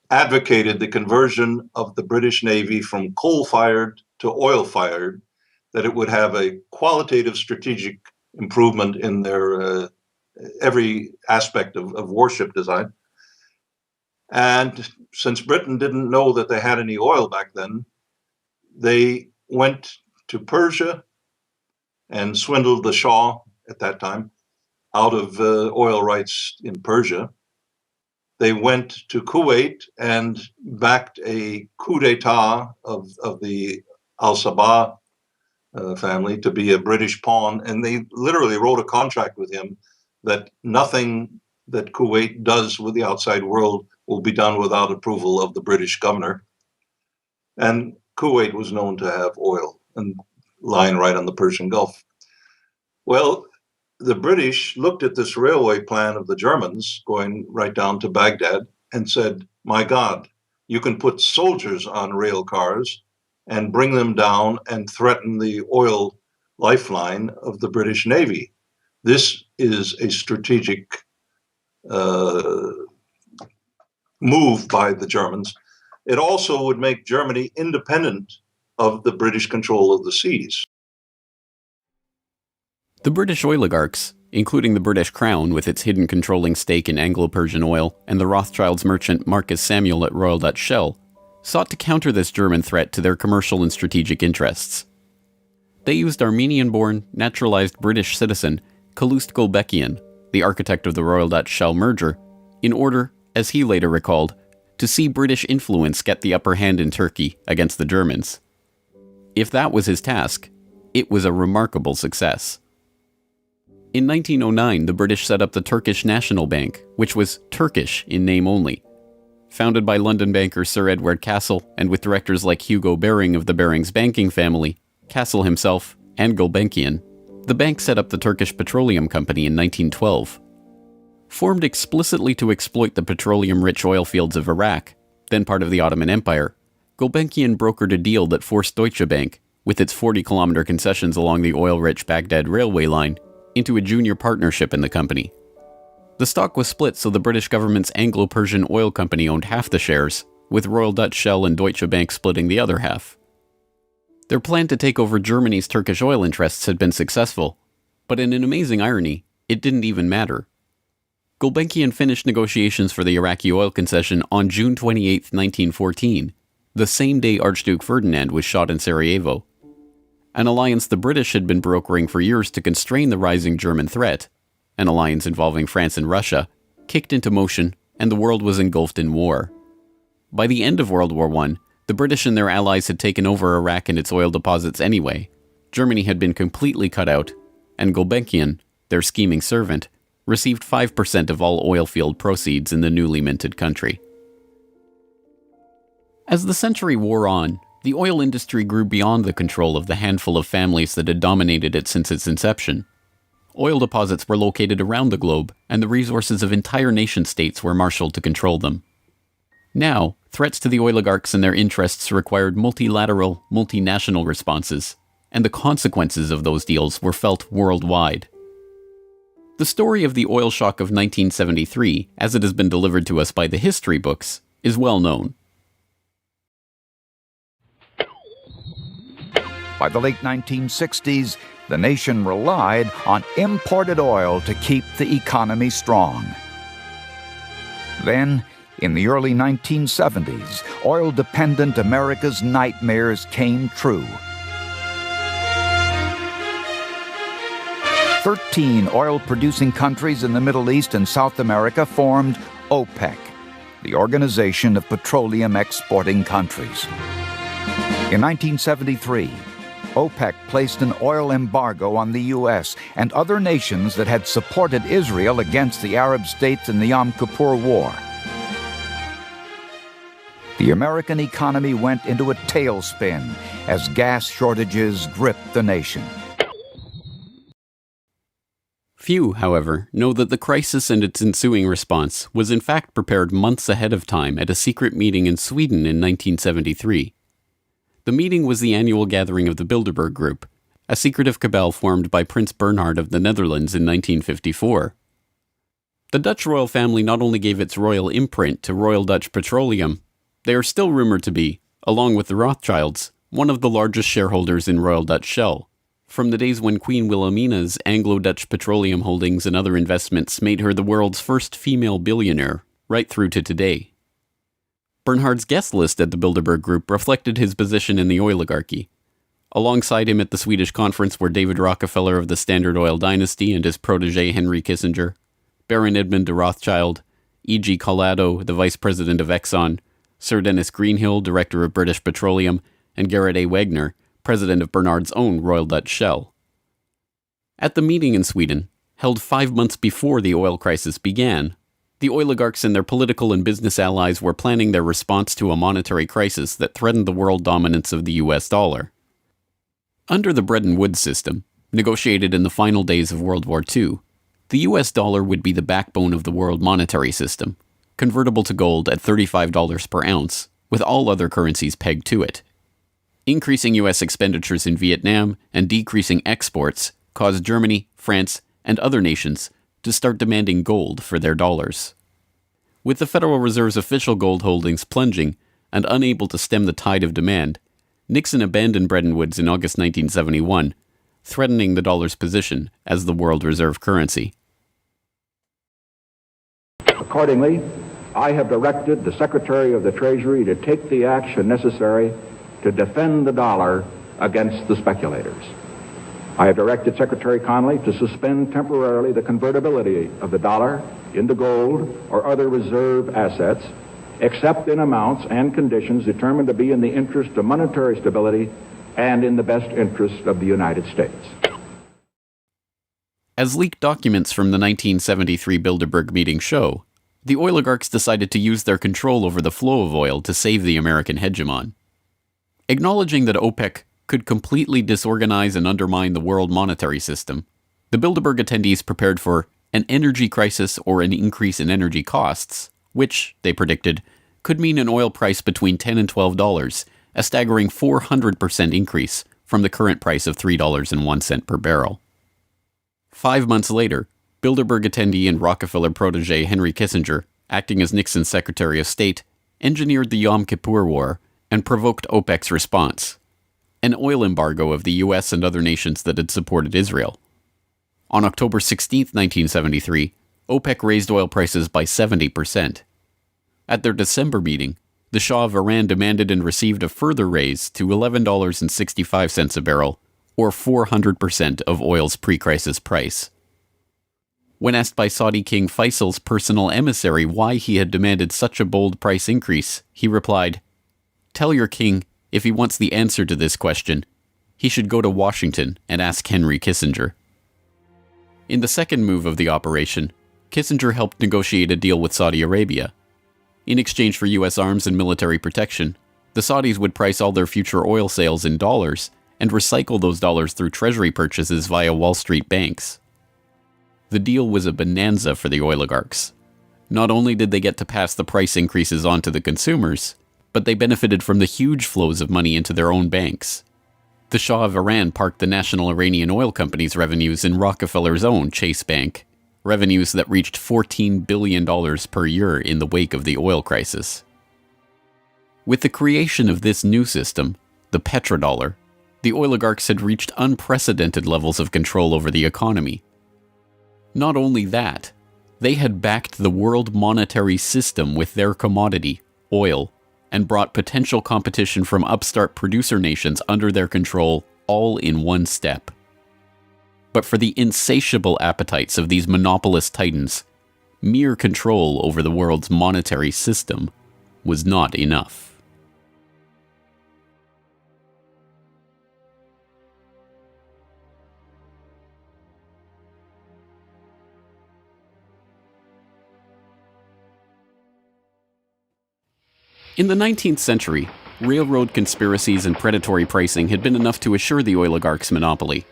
advocated the conversion of the British Navy from coal-fired to oil-fired, that it would have a qualitative strategic improvement in their every aspect of warship design. And since Britain didn't know that they had any oil back then, they went to Persia and swindled the Shah at that time out of oil rights in Persia. They went to Kuwait and backed a coup d'etat of the Al-Sabah family to be a British pawn. And they literally wrote a contract with him that nothing that Kuwait does with the outside world will be done without approval of the British governor. And Kuwait was known to have oil and lying right on the Persian Gulf. Well, the British looked at this railway plan of the Germans going right down to Baghdad and said, my God, you can put soldiers on rail cars and bring them down and threaten the oil lifeline of the British Navy. This is a strategic move by the Germans. It also would make Germany independent of the British control of the seas.
The British oligarchs, including the British Crown with its hidden controlling stake in Anglo-Persian oil and the Rothschilds merchant Marcus Samuel at Royal Dutch Shell, sought to counter this German threat to their commercial and strategic interests. They used Armenian-born, naturalized British citizen Calouste Gulbenkian, the architect of the Royal Dutch Shell merger, in order, as he later recalled, to see British influence get the upper hand in Turkey against the Germans. If that was his task, it was a remarkable success. In 1909, the British set up the Turkish National Bank, which was Turkish in name only. Founded by London banker Sir Edward Castle and with directors like Hugo Baring of the Barings banking family, Castle himself, and Gulbenkian, the bank set up the Turkish Petroleum Company in 1912. Formed explicitly to exploit the petroleum-rich oil fields of Iraq, then part of the Ottoman Empire, Gulbenkian brokered a deal that forced Deutsche Bank, with its 40-kilometer concessions along the oil-rich Baghdad railway line, into a junior partnership in the company. The stock was split so the British government's Anglo-Persian Oil Company owned half the shares, with Royal Dutch Shell and Deutsche Bank splitting the other half. Their plan to take over Germany's Turkish oil interests had been successful, but in an amazing irony, it didn't even matter. Gulbenkian finished negotiations for the Iraqi oil concession on June 28, 1914, the same day Archduke Ferdinand was shot in Sarajevo. An alliance the British had been brokering for years to constrain the rising German threat, an alliance involving France and Russia, kicked into motion, and the world was engulfed in war. By the end of World War I, the British and their allies had taken over Iraq and its oil deposits anyway. Germany had been completely cut out, and Gulbenkian, their scheming servant, received 5% of all oil field proceeds in the newly minted country. As the century wore on, the oil industry grew beyond the control of the handful of families that had dominated it since its inception. Oil deposits were located around the globe, and the resources of entire nation-states were marshaled to control them. Now, threats to the oligarchs and their interests required multilateral, multinational responses, and the consequences of those deals were felt worldwide. The story of the oil shock of 1973, as it has been delivered to us by the history books, is well known.
By the late 1960s, the nation relied on imported oil to keep the economy strong. Then, in the early 1970s, oil-dependent America's nightmares came true. 13 oil-producing countries in the Middle East and South America formed OPEC, the Organization of Petroleum Exporting Countries. In 1973, OPEC placed an oil embargo on the U.S. and other nations that had supported Israel against the Arab states in the Yom Kippur War. The American economy went into a tailspin as gas shortages gripped the nation.
Few, however, know that the crisis and its ensuing response was in fact prepared months ahead of time at a secret meeting in Sweden in 1973. The meeting was the annual gathering of the Bilderberg Group, a secretive cabal formed by Prince Bernhard of the Netherlands in 1954. The Dutch royal family not only gave its royal imprint to Royal Dutch Petroleum, they are still rumored to be, along with the Rothschilds, one of the largest shareholders in Royal Dutch Shell, from the days when Queen Wilhelmina's Anglo-Dutch petroleum holdings and other investments made her the world's first female billionaire, right through to today. Bernhard's guest list at the Bilderberg Group reflected his position in the oil-igarchy. Alongside him at the Swedish conference were David Rockefeller of the Standard Oil dynasty and his protege Henry Kissinger, Baron Edmund de Rothschild, E.G. Collado, the vice president of Exxon, Sir Dennis Greenhill, director of British Petroleum, and Gerrit A. Wagner, president of Bernhard's own Royal Dutch Shell. At the meeting in Sweden, held 5 months before the oil crisis began, the oligarchs and their political and business allies were planning their response to a monetary crisis that threatened the world dominance of the US dollar. Under the Bretton Woods system, negotiated in the final days of World War II, the US dollar would be the backbone of the world monetary system, convertible to gold at $35 per ounce, with all other currencies pegged to it. Increasing US expenditures in Vietnam and decreasing exports caused Germany, France, and other nations to start demanding gold for their dollars. With the Federal Reserve's official gold holdings plunging and unable to stem the tide of demand, Nixon abandoned Bretton Woods in August 1971, threatening the dollar's position as the world reserve currency.
Accordingly, I have directed the Secretary of the Treasury to take the action necessary to defend the dollar against the speculators. I have directed Secretary Connally to suspend temporarily the convertibility of the dollar into gold or other reserve assets, except in amounts and conditions determined to be in the interest of monetary stability and in the best interest of the United States.
As leaked documents from the 1973 Bilderberg meeting show, the oligarchs decided to use their control over the flow of oil to save the American hegemon. Acknowledging that OPEC could completely disorganize and undermine the world monetary system, the Bilderberg attendees prepared for an energy crisis or an increase in energy costs, which, they predicted, could mean an oil price between $10 and $12, a staggering 400% increase from the current price of $3.01 per barrel. 5 months later, Bilderberg attendee and Rockefeller protege Henry Kissinger, acting as Nixon's Secretary of State, engineered the Yom Kippur War and provoked OPEC's response, an oil embargo of the US and other nations that had supported Israel. On October 16, 1973, OPEC raised oil prices by 70%. At their December meeting, the Shah of Iran demanded and received a further raise to $11.65 a barrel, or 400% of oil's pre-crisis price. When asked by Saudi King Faisal's personal emissary why he had demanded such a bold price increase, he replied, "Tell your king, if he wants the answer to this question, he should go to Washington and ask Henry Kissinger." In the second move of the operation, Kissinger helped negotiate a deal with Saudi Arabia. In exchange for U.S. arms and military protection, the Saudis would price all their future oil sales in dollars and recycle those dollars through treasury purchases via Wall Street banks. The deal was a bonanza for the oligarchs. Not only did they get to pass the price increases on to the consumers, but they benefited from the huge flows of money into their own banks. The Shah of Iran parked the National Iranian Oil Company's revenues in Rockefeller's own Chase Bank, revenues that reached $14 billion per year in the wake of the oil crisis. With the creation of this new system, the petrodollar, the oligarchs had reached unprecedented levels of control over the economy. Not only that, they had backed the world monetary system with their commodity, oil, and brought potential competition from upstart producer nations under their control all in one step. But for the insatiable appetites of these monopolist titans, mere control over the world's monetary system was not enough. In the 19th century, railroad conspiracies and predatory pricing had been enough to assure the oligarchs' monopoly.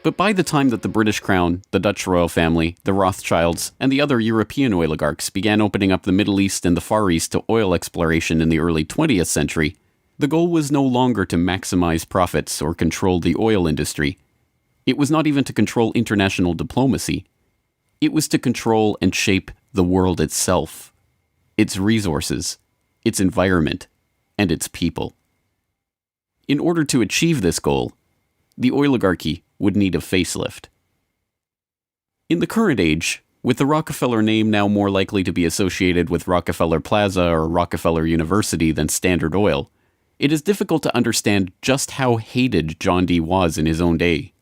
But by the time that the British Crown, the Dutch royal family, the Rothschilds, and the other European oligarchs began opening up the Middle East and the Far East to oil exploration in the early 20th century, the goal was no longer to maximize profits or control the oil industry. It was not even to control international diplomacy. It was to control and shape the world itself, its resources, its environment, and its people. In order to achieve this goal, the oligarchy would need a facelift. In the current age, with the Rockefeller name now more likely to be associated with Rockefeller Plaza or Rockefeller University than Standard Oil, it is difficult to understand just how hated John D. was in his own day.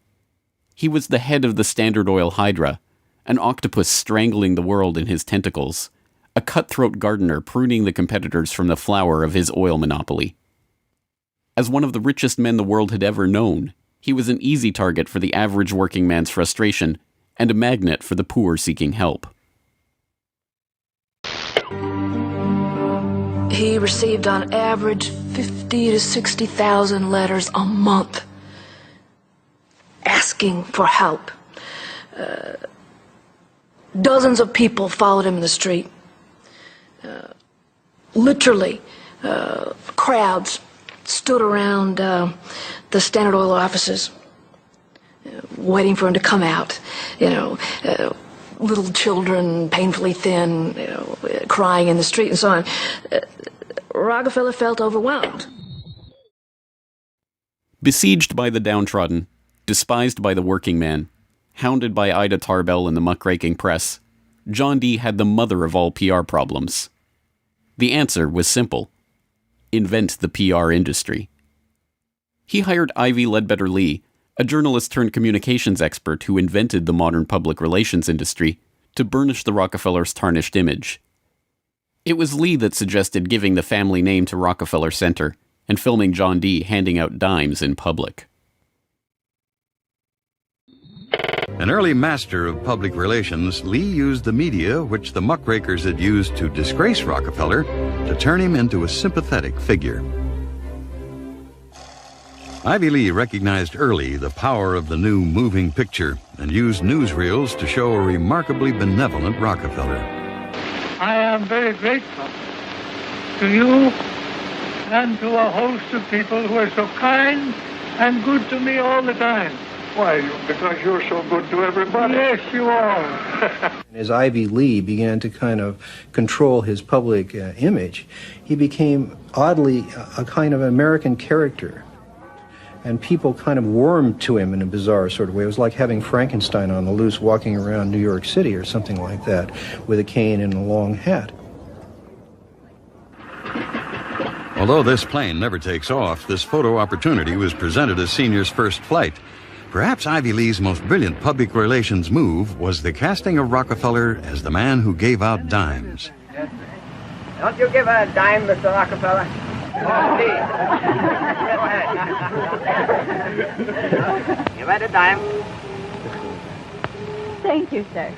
He was the head of the Standard Oil Hydra, an octopus strangling the world in his tentacles, a cutthroat gardener pruning the competitors from the flower of his oil monopoly. As one of the richest men the world had ever known, he was an easy target for the average working man's frustration and a magnet for the poor seeking help.
He received on average 50 to 60,000 letters a month asking for help. Dozens of people followed him in the street. Literally, crowds stood around the Standard Oil offices, waiting for him to come out. Little children, painfully thin, crying in the street and so on. Rockefeller felt overwhelmed.
Besieged by the downtrodden, despised by the working man, hounded by Ida Tarbell and the muckraking press, John D. had the mother of all PR problems. The answer was simple: invent the PR industry. He hired Ivy Ledbetter Lee, a journalist turned communications expert who invented the modern public relations industry, to burnish the Rockefellers' tarnished image. It was Lee that suggested giving the family name to Rockefeller Center and filming John D. handing out dimes in public.
An early master of public relations, Lee used the media which the muckrakers had used to disgrace Rockefeller to turn him into a sympathetic figure. Ivy Lee recognized early the power of the new moving picture and used newsreels to show a remarkably benevolent Rockefeller.
I am very grateful to you and to a host of people who are so kind and good to me all the time.
Why? Because you're so good to everybody.
Yes, you are.
As Ivy Lee began to kind of control his public image, he became oddly a kind of American character. And people kind of warmed to him in a bizarre sort of way. It was like having Frankenstein on the loose walking around New York City or something like that, with a cane and a long hat.
Although this plane never takes off, this photo opportunity was presented as Senior's first flight. Perhaps Ivy Lee's most brilliant public relations move was the casting of Rockefeller as the man who gave out dimes.
Don't you give a dime, Mr. Rockefeller? You read a dime?
Thank you, sir.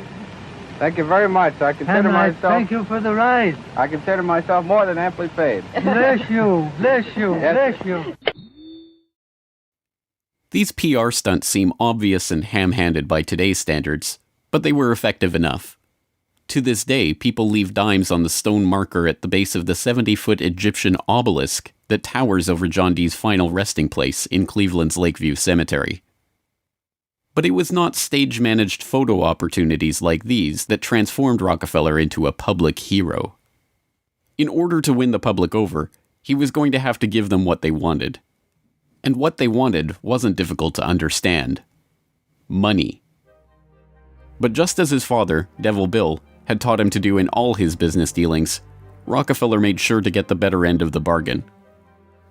Thank you very much. I consider
And
myself...
thank you for the ride.
I consider myself more than amply paid.
Bless you, bless you,
Yes.
bless you.
These PR stunts seem obvious and ham-handed by today's standards, but they were effective enough. To this day, people leave dimes on the stone marker at the base of the 70-foot Egyptian obelisk that towers over John Dee's final resting place in Cleveland's Lakeview Cemetery. But it was not stage-managed photo opportunities like these that transformed Rockefeller into a public hero. In order to win the public over, he was going to have to give them what they wanted. And what they wanted wasn't difficult to understand. Money. But just as his father, Devil Bill, had taught him to do in all his business dealings, Rockefeller made sure to get the better end of the bargain.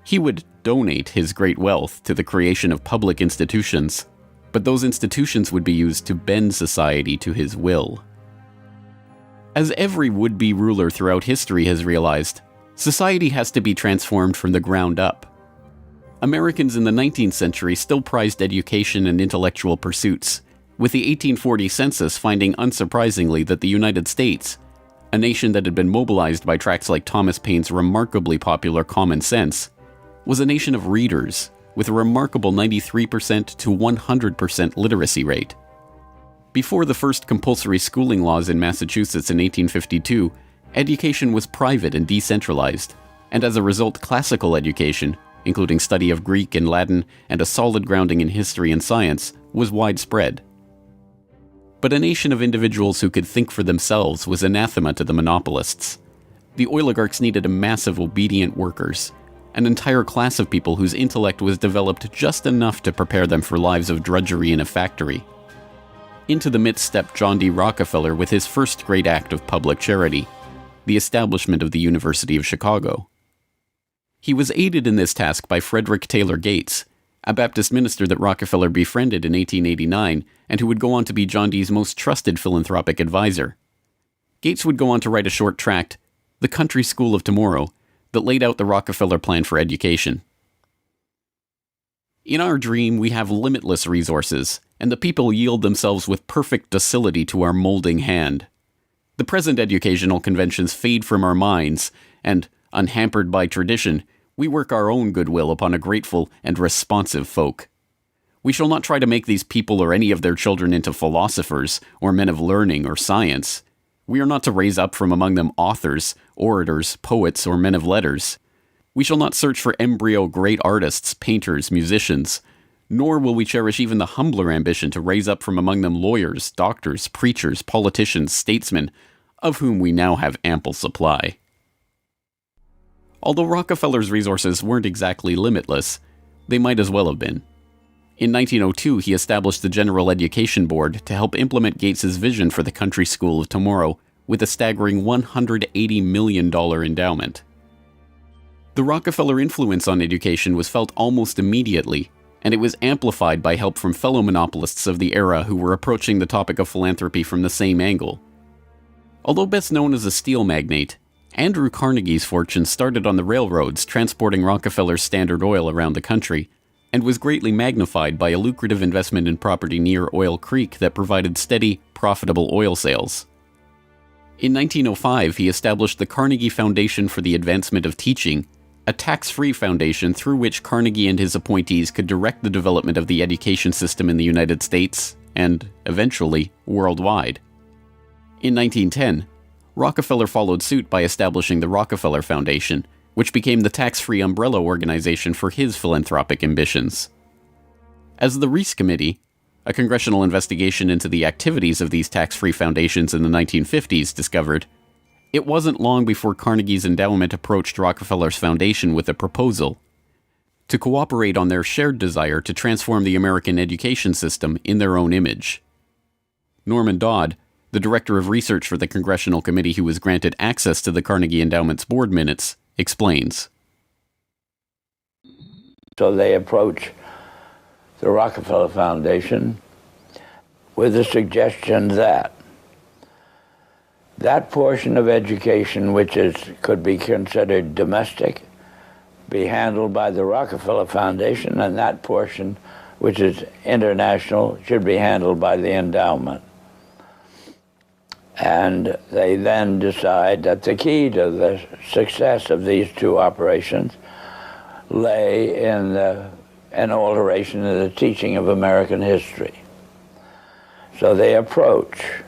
He would donate his great wealth to the creation of public institutions, but those institutions would be used to bend society to his will. As every would-be ruler throughout history has realized, society has to be transformed from the ground up. Americans in the 19th century still prized education and intellectual pursuits, with the 1840 census finding unsurprisingly that the United States, a nation that had been mobilized by tracts like Thomas Paine's remarkably popular Common Sense, was a nation of readers with a remarkable 93% to 100% literacy rate. Before the first compulsory schooling laws in Massachusetts in 1852, education was private and decentralized, and as a result classical education, including study of Greek and Latin and a solid grounding in history and science, was widespread. But a nation of individuals who could think for themselves was anathema to the monopolists. The oligarchs needed a mass of obedient workers, an entire class of people whose intellect was developed just enough to prepare them for lives of drudgery in a factory. Into the midst stepped John D. Rockefeller with his first great act of public charity, the establishment of the University of Chicago. He was aided in this task by Frederick Taylor Gates, a Baptist minister that Rockefeller befriended in 1889 and who would go on to be John Dee's most trusted philanthropic advisor. Gates would go on to write a short tract, The Country School of Tomorrow, that laid out the Rockefeller plan for education. In our dream, we have limitless resources, and the people yield themselves with perfect docility to our molding hand. The present educational conventions fade from our minds, and, unhampered by tradition, we work our own goodwill upon a grateful and responsive folk. We shall not try to make these people or any of their children into philosophers, or men of learning or science. We are not to raise up from among them authors, orators, poets, or men of letters. We shall not search for embryo great artists, painters, musicians, nor will we cherish even the humbler ambition to raise up from among them lawyers, doctors, preachers, politicians, statesmen, of whom we now have ample supply. Although Rockefeller's resources weren't exactly limitless, they might as well have been. In 1902, he established the General Education Board to help implement Gates's vision for the Country School of Tomorrow with a staggering $180 million endowment. The Rockefeller influence on education was felt almost immediately, and it was amplified by help from fellow monopolists of the era who were approaching the topic of philanthropy from the same angle. Although best known as a steel magnate, Andrew Carnegie's fortune started on the railroads transporting Rockefeller's Standard Oil around the country, and was greatly magnified by a lucrative investment in property near Oil Creek that provided steady, profitable oil sales. In 1905, he established the Carnegie Foundation for the Advancement of Teaching, a tax-free foundation through which Carnegie and his appointees could direct the development of the education system in the United States, and, eventually, worldwide. In 1910, Rockefeller followed suit by establishing the Rockefeller Foundation, which became the tax-free umbrella organization for his philanthropic ambitions. As the Reese Committee, a congressional investigation into the activities of these tax-free foundations in the 1950s, discovered, it wasn't long before Carnegie's endowment approached Rockefeller's foundation with a proposal to cooperate on their shared desire to transform the American education system in their own image. Norman Dodd, the director of research for the congressional committee who was granted access to the Carnegie Endowment's board minutes, explains.
So they approach the Rockefeller Foundation with the suggestion that that portion of education which could be considered domestic be handled by the Rockefeller Foundation, and that portion which is international should be handled by the endowment. And they then decide that the key to the success of these two operations lay in an alteration in the teaching of American history. So they approach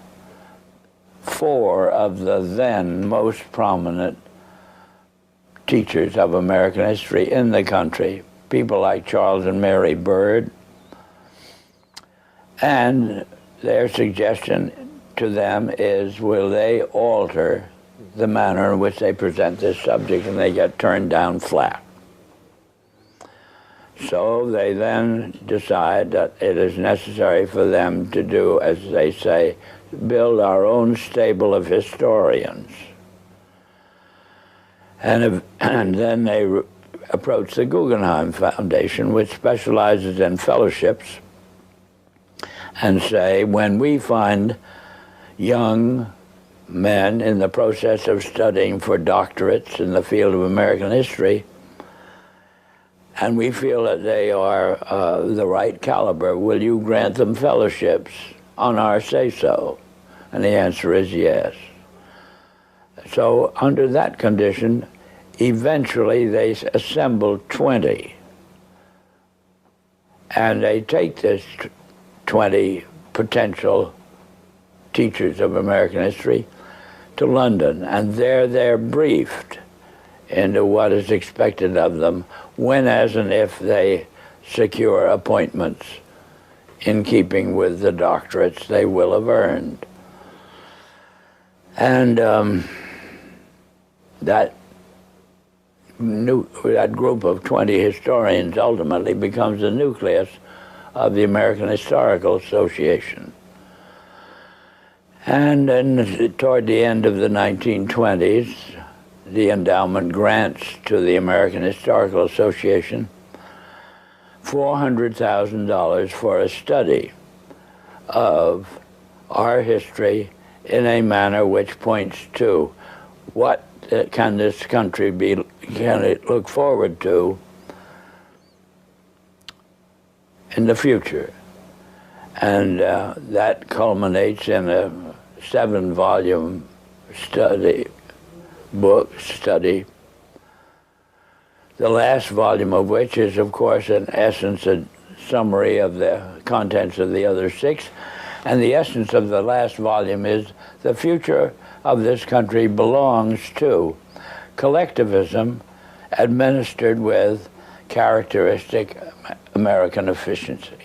4 of the then most prominent teachers of American history in the country, people like Charles and Mary Bird, and their suggestion to them is, will they alter the manner in which they present this subject, and they get turned down flat. So they then decide that it is necessary for them to do, as they say, build our own stable of historians. And then they approach the Guggenheim Foundation, which specializes in fellowships, and say, when we find young men in the process of studying for doctorates in the field of American history, and we feel that they are the right caliber, will you grant them fellowships on our say-so? And the answer is yes. So under that condition, eventually they assemble 20. And they take this 20 potential teachers of American history to London, and there they're briefed into what is expected of them when, as and if they secure appointments in keeping with the doctorates they will have earned. And that group of 20 historians ultimately becomes the nucleus of the American Historical Association. And then toward the end of the 1920s, the endowment grants to the American Historical Association $400,000 for a study of our history in a manner which points to what can this country can it look forward to in the future. And that culminates in a 7-volume study, the last volume of which is, of course, in essence, a summary of the contents of the other 6. And the essence of the last volume is the future of this country belongs to collectivism administered with characteristic American efficiency.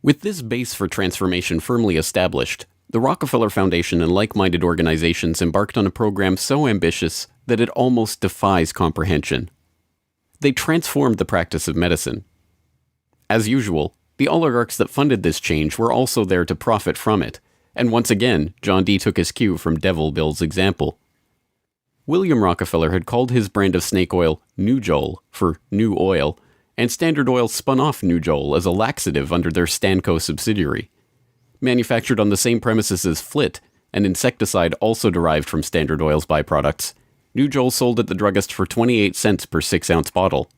With this base for transformation firmly established, the Rockefeller Foundation and like-minded organizations embarked on a program so ambitious that it almost defies comprehension. They transformed the practice of medicine. As usual, the oligarchs that funded this change were also there to profit from it, and once again, John D. took his cue from Devil Bill's example. William Rockefeller had called his brand of snake oil New Joel for New Oil, and Standard Oil spun off New Joel as a laxative under their Stanco subsidiary. Manufactured on the same premises as Flit, an insecticide also derived from Standard Oil's byproducts, New Joel sold at the druggist for 28 cents per 6-ounce bottle.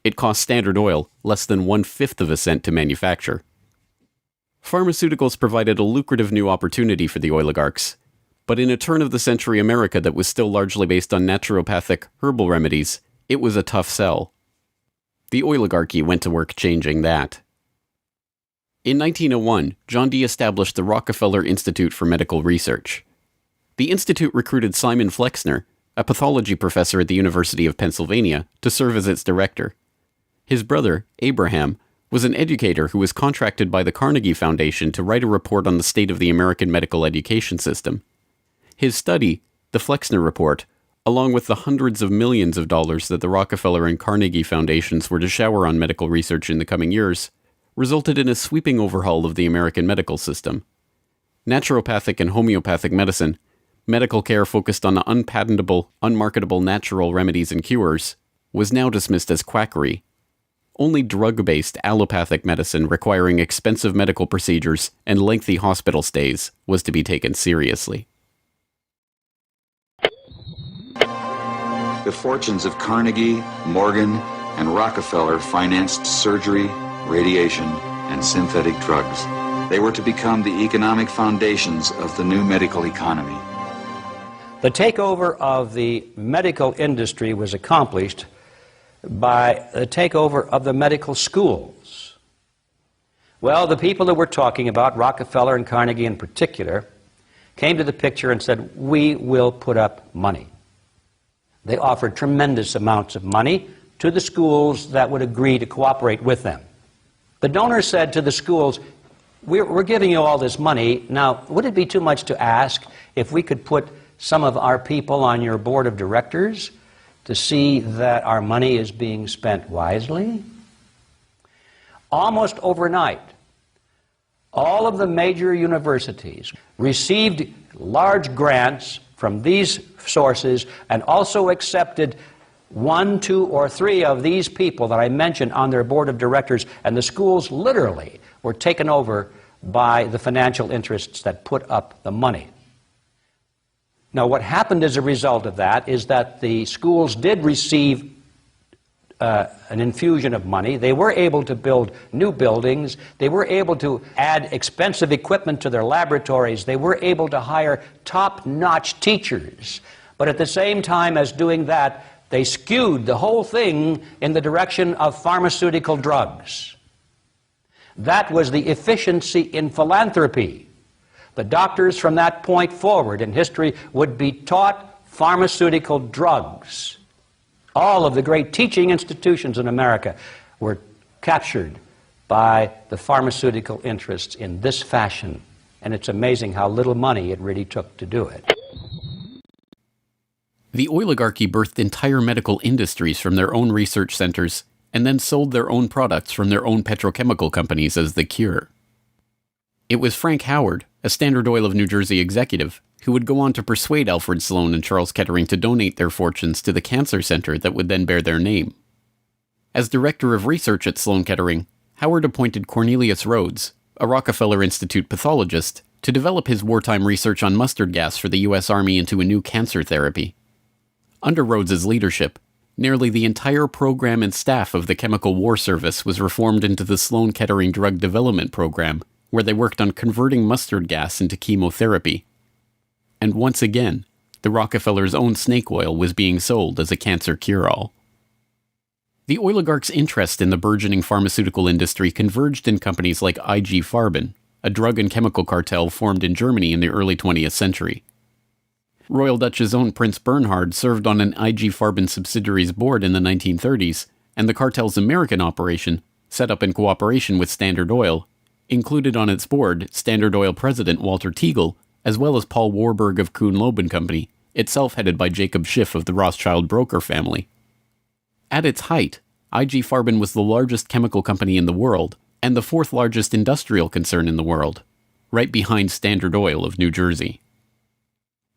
It cost Standard Oil less than 1/5 of a cent to manufacture. Pharmaceuticals provided a lucrative new opportunity for the oligarchs, but in a turn-of-the-century America that was still largely based on naturopathic, herbal remedies, it was a tough sell. The oligarchy went to work changing that. In 1901, John D. established the Rockefeller Institute for Medical Research. The institute recruited Simon Flexner, a pathology professor at the University of Pennsylvania, to serve as its director. His brother, Abraham, was an educator who was contracted by the Carnegie Foundation to write a report on the state of the American medical education system. His study, the Flexner Report, along with the hundreds of millions of dollars that the Rockefeller and Carnegie Foundations were to shower on medical research in the coming years, resulted in a sweeping overhaul of the American medical system. Naturopathic and homeopathic medicine, medical care focused on unpatentable, unmarketable natural remedies and cures, was now dismissed as quackery. Only drug-based allopathic medicine requiring expensive medical procedures and lengthy hospital stays was to be taken seriously.
The fortunes of Carnegie, Morgan, and Rockefeller financed surgery, radiation, and synthetic drugs. They were to become the economic foundations of the new medical economy.
The takeover of the medical industry was accomplished by the takeover of the medical schools. Well, the people that we're talking about, Rockefeller and Carnegie in particular, came to the picture and said, we will put up money. They offered tremendous amounts of money to the schools that would agree to cooperate with them. The donors said to the schools, we're giving you all this money. Now, would it be too much to ask if we could put some of our people on your board of directors to see that our money is being spent wisely? Almost overnight, all of the major universities received large grants from these sources and also accepted 1, 2, or 3 of these people that I mentioned on their board of directors, and the schools literally were taken over by the financial interests that put up the money. Now, what happened as a result of that is that the schools did receive an infusion of money. They were able to build new buildings. They were able to add expensive equipment to their laboratories. They were able to hire top-notch teachers. But at the same time as doing that, they skewed the whole thing in the direction of pharmaceutical drugs. That was the efficiency in philanthropy. The doctors from that point forward in history would be taught pharmaceutical drugs. All of the great teaching institutions in America were captured by the pharmaceutical interests in this fashion. And it's amazing how little money it really took to do it.
The oil-igarchy birthed entire medical industries from their own research centers and then sold their own products from their own petrochemical companies as the cure. It was Frank Howard, a Standard Oil of New Jersey executive, who would go on to persuade Alfred Sloan and Charles Kettering to donate their fortunes to the cancer center that would then bear their name. As director of research at Sloan Kettering, Howard appointed Cornelius Rhodes, a Rockefeller Institute pathologist, to develop his wartime research on mustard gas for the U.S. Army into a new cancer therapy. Under Rhodes's leadership, nearly the entire program and staff of the Chemical War Service was reformed into the Sloan Kettering Drug Development Program, where they worked on converting mustard gas into chemotherapy. And once again, the Rockefellers' own snake oil was being sold as a cancer cure-all. The oligarchs' interest in the burgeoning pharmaceutical industry converged in companies like IG Farben, a drug and chemical cartel formed in Germany in the early 20th century. Royal Dutch's own Prince Bernhard served on an IG Farben subsidiary's board in the 1930s, and the cartel's American operation, set up in cooperation with Standard Oil, included on its board Standard Oil president Walter Teagle, as well as Paul Warburg of Kuhn-Loeb and Company, itself headed by Jacob Schiff of the Rothschild broker family. At its height, IG Farben was the largest chemical company in the world, and the 4th largest industrial concern in the world, right behind Standard Oil of New Jersey.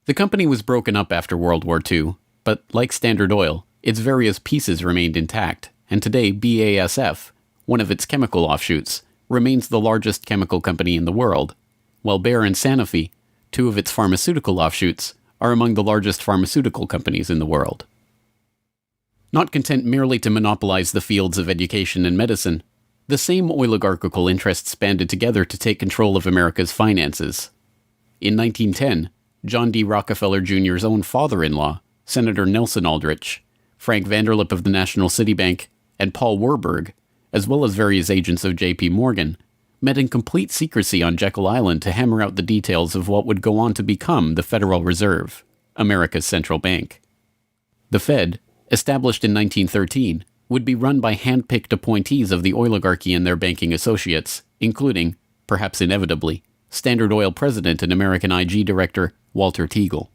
The company was broken up after World War II, but like Standard Oil, its various pieces remained intact, and today BASF, one of its chemical offshoots, remains the largest chemical company in the world, while Bayer and Sanofi, 2 of its pharmaceutical offshoots, are among the largest pharmaceutical companies in the world. Not content merely to monopolize the fields of education and medicine, the same oligarchical interests banded together to take control of America's finances. In 1910, John D. Rockefeller Jr.'s own father-in-law, Senator Nelson Aldrich, Frank Vanderlip of the National City Bank, and Paul Warburg, as well as various agents of J.P. Morgan, met in complete secrecy on Jekyll Island to hammer out the details of what would go on to become the Federal Reserve, America's central bank. The Fed, established in 1913, would be run by hand-picked appointees of the oligarchy and their banking associates, including, perhaps inevitably, Standard Oil president and American IG director Walter Teagle.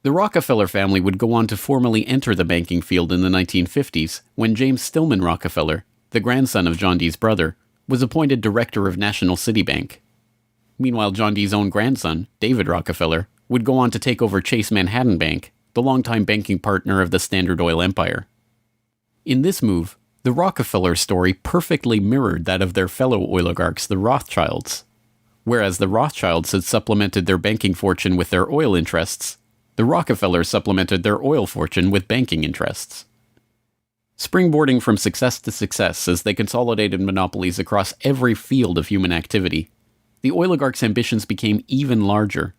The Rockefeller family would go on to formally enter the banking field in the 1950s when James Stillman Rockefeller, the grandson of John D's brother, was appointed director of National City Bank. Meanwhile, John D's own grandson, David Rockefeller, would go on to take over Chase Manhattan Bank, the longtime banking partner of the Standard Oil empire. In this move, the Rockefeller story perfectly mirrored that of their fellow oligarchs, the Rothschilds. Whereas the Rothschilds had supplemented their banking fortune with their oil interests, the Rockefellers supplemented their oil fortune with banking interests. Springboarding from success to success as they consolidated monopolies across every field of human activity, the oligarchs' ambitions became even larger.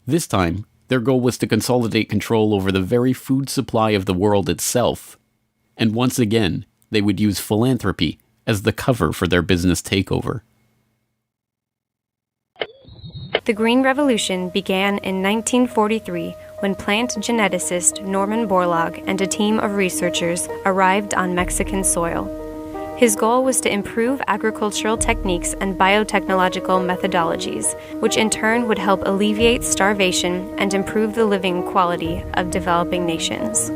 This time, their goal was to consolidate control over the very food supply of the world itself. And once again, they would use philanthropy as the cover for their business takeover.
The Green Revolution began in 1943 when plant geneticist Norman Borlaug and a team of researchers arrived on Mexican soil. His goal was to improve agricultural techniques and biotechnological methodologies, which in turn would help alleviate starvation and improve the living quality of developing nations.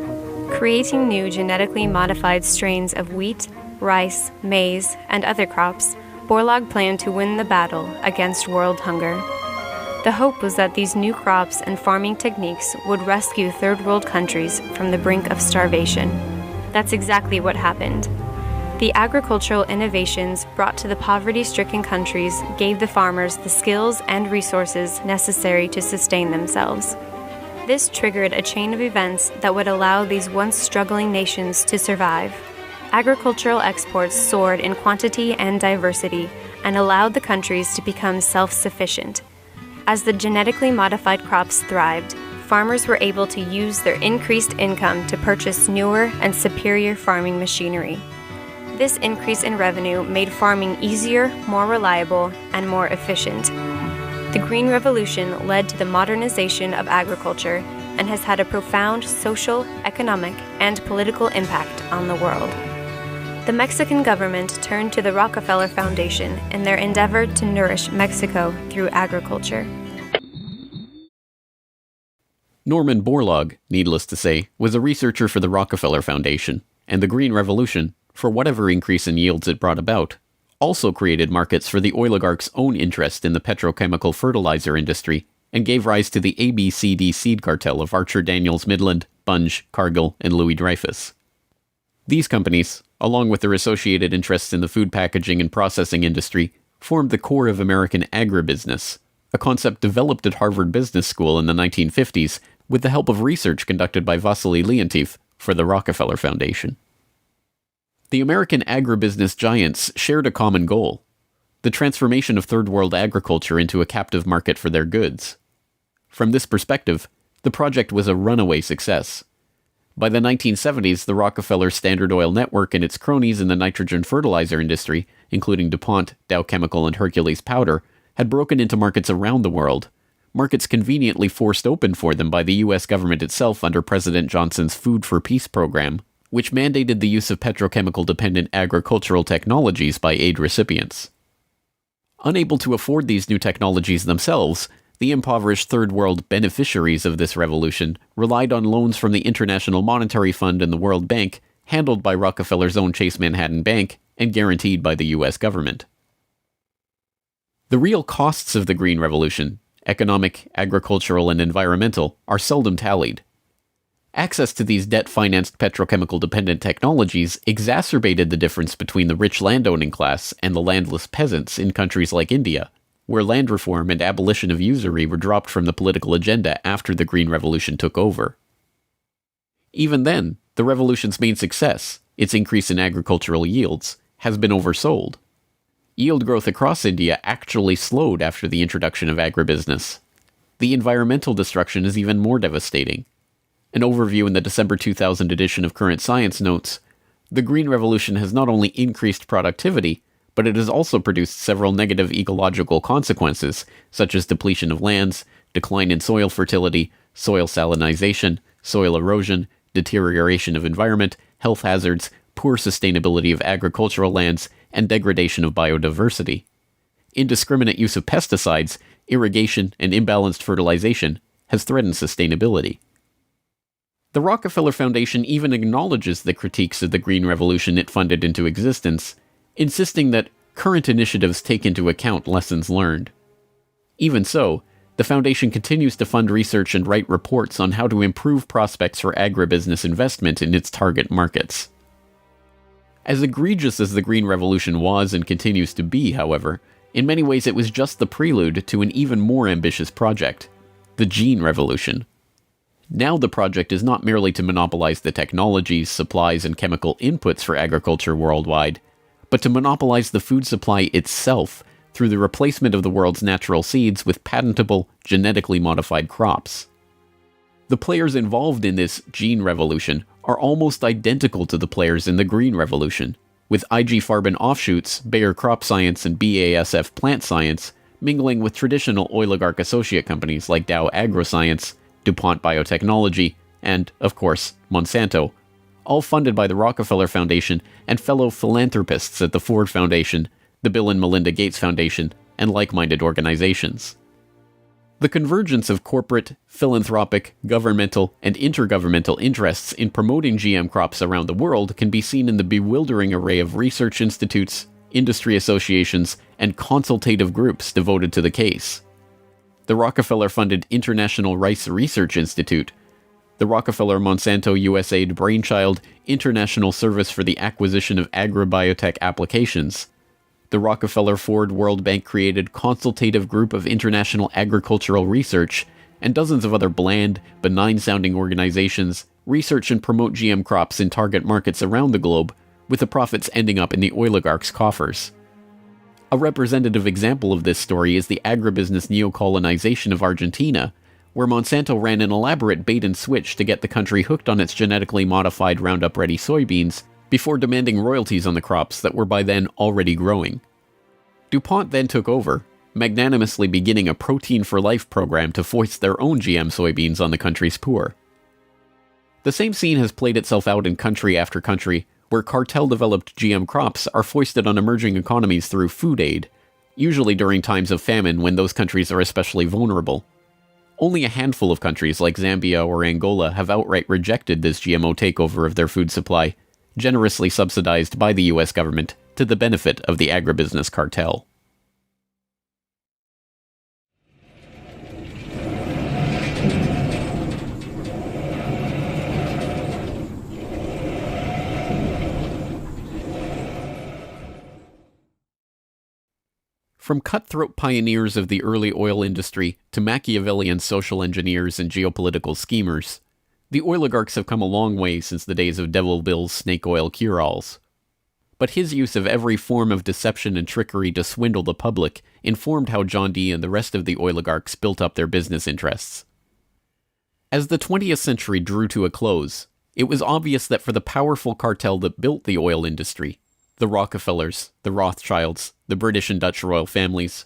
Creating new genetically modified strains of wheat, rice, maize, and other crops, Borlaug planned to win the battle against world hunger. The hope was that these new crops and farming techniques would rescue third world countries from the brink of starvation. That's exactly what happened. The agricultural innovations brought to the poverty-stricken countries gave the farmers the skills and resources necessary to sustain themselves. This triggered a chain of events that would allow these once struggling nations to survive. Agricultural exports soared in quantity and diversity and allowed the countries to become self-sufficient. As the genetically modified crops thrived, farmers were able to use their increased income to purchase newer and superior farming machinery. This increase in revenue made farming easier, more reliable, and more efficient. The Green Revolution led to the modernization of agriculture and has had a profound social, economic, and political impact on the world. The Mexican government turned to the Rockefeller Foundation in their endeavor to nourish Mexico through agriculture.
Norman Borlaug, needless to say, was a researcher for the Rockefeller Foundation, and the Green Revolution, for whatever increase in yields it brought about, also created markets for the oligarchs' own interest in the petrochemical fertilizer industry and gave rise to the ABCD seed cartel of Archer Daniels Midland, Bunge, Cargill, and Louis Dreyfus. These companies, along with their associated interests in the food packaging and processing industry, formed the core of American agribusiness, a concept developed at Harvard Business School in the 1950s with the help of research conducted by Vasily Leontief for the Rockefeller Foundation. The American agribusiness giants shared a common goal: the transformation of third world agriculture into a captive market for their goods. From this perspective, the project was a runaway success. By the 1970s, the Rockefeller Standard Oil network and its cronies in the nitrogen fertilizer industry, including DuPont, Dow Chemical, and Hercules Powder, had broken into markets around the world, markets conveniently forced open for them by the U.S. government itself under President Johnson's Food for Peace program, which mandated the use of petrochemical-dependent agricultural technologies by aid recipients. Unable to afford these new technologies themselves, the impoverished Third World beneficiaries of this revolution relied on loans from the International Monetary Fund and the World Bank, handled by Rockefeller's own Chase Manhattan Bank and guaranteed by the U.S. government. The real costs of the Green Revolution, economic, agricultural, and environmental, are seldom tallied. Access to these debt-financed petrochemical-dependent technologies exacerbated the difference between the rich landowning class and the landless peasants in countries like India, where land reform and abolition of usury were dropped from the political agenda after the Green Revolution took over. Even then, the revolution's main success, its increase in agricultural yields, has been oversold. Yield growth across India actually slowed after the introduction of agribusiness. The environmental destruction is even more devastating. An overview in the December 2000 edition of Current Science notes, the Green Revolution has not only increased productivity, but it has also produced several negative ecological consequences, such as depletion of lands, decline in soil fertility, soil salinization, soil erosion, deterioration of environment, health hazards, poor sustainability of agricultural lands, and degradation of biodiversity. Indiscriminate use of pesticides, irrigation, and imbalanced fertilization has threatened sustainability. The Rockefeller Foundation even acknowledges the critiques of the Green Revolution it funded into existence, insisting that current initiatives take into account lessons learned. Even so, The foundation continues to fund research and write reports on how to improve prospects for agribusiness investment in its target markets. As egregious as the Green Revolution was and continues to be, however, in many ways it was just the prelude to an even more ambitious project, the Gene Revolution. Now the project is not merely to monopolize the technologies, supplies, and chemical inputs for agriculture worldwide, but to monopolize the food supply itself through the replacement of the world's natural seeds with patentable, genetically modified crops. The players involved in this Gene Revolution are almost identical to the players in the Green Revolution, with IG Farben offshoots, Bayer Crop Science and BASF Plant Science, mingling with traditional oligarch associate companies like Dow AgroScience, DuPont Biotechnology, and, of course, Monsanto, all funded by the Rockefeller Foundation and fellow philanthropists at the Ford Foundation, the Bill and Melinda Gates Foundation, and like-minded organizations. The convergence of corporate, philanthropic, governmental, and intergovernmental interests in promoting GM crops around the world can be seen in the bewildering array of research institutes, industry associations, and consultative groups devoted to the case. The Rockefeller-funded International Rice Research Institute, the Rockefeller-Monsanto USAID brainchild International Service for the Acquisition of Agribiotech Applications, the Rockefeller-Ford World Bank-created Consultative Group of International Agricultural Research, and dozens of other bland, benign-sounding organizations research and promote GM crops in target markets around the globe, with the profits ending up in the oligarchs' coffers. A representative example of this story is the agribusiness neocolonization of Argentina, where Monsanto ran an elaborate bait-and-switch to get the country hooked on its genetically modified Roundup-ready soybeans before demanding royalties on the crops that were by then already growing. DuPont then took over, magnanimously beginning a Protein for Life program to foist their own GM soybeans on the country's poor. The same scene has played itself out in country after country, where cartel-developed GM crops are foisted on emerging economies through food aid, usually during times of famine when those countries are especially vulnerable. Only a handful of countries like Zambia or Angola have outright rejected this GMO takeover of their food supply, generously subsidized by the US government to the benefit of the agribusiness cartel. From cutthroat pioneers of the early oil industry to Machiavellian social engineers and geopolitical schemers, the oligarchs have come a long way since the days of Devil Bill's snake oil cure-alls. But his use of every form of deception and trickery to swindle the public informed how John D. and the rest of the oligarchs built up their business interests. As the 20th century drew to a close, it was obvious that for the powerful cartel that built the oil industry, the Rockefellers, the Rothschilds, the British and Dutch royal families,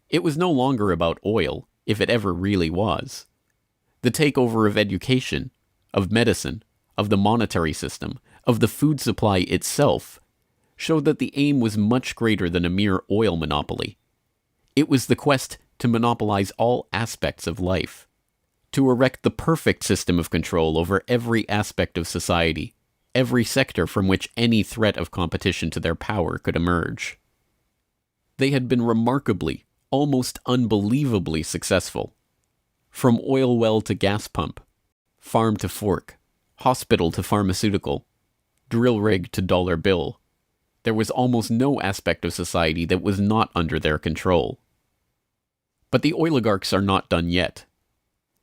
it was no longer about oil, if it ever really was. The takeover of education, of medicine, of the monetary system, of the food supply itself, showed that the aim was much greater than a mere oil monopoly. It was the quest to monopolize all aspects of life, to erect the perfect system of control over every aspect of society, every sector from which any threat of competition to their power could emerge. They had been remarkably, almost unbelievably successful. From oil well to gas pump, farm to fork, hospital to pharmaceutical, drill rig to dollar bill, there was almost no aspect of society that was not under their control. But the oligarchs are not done yet.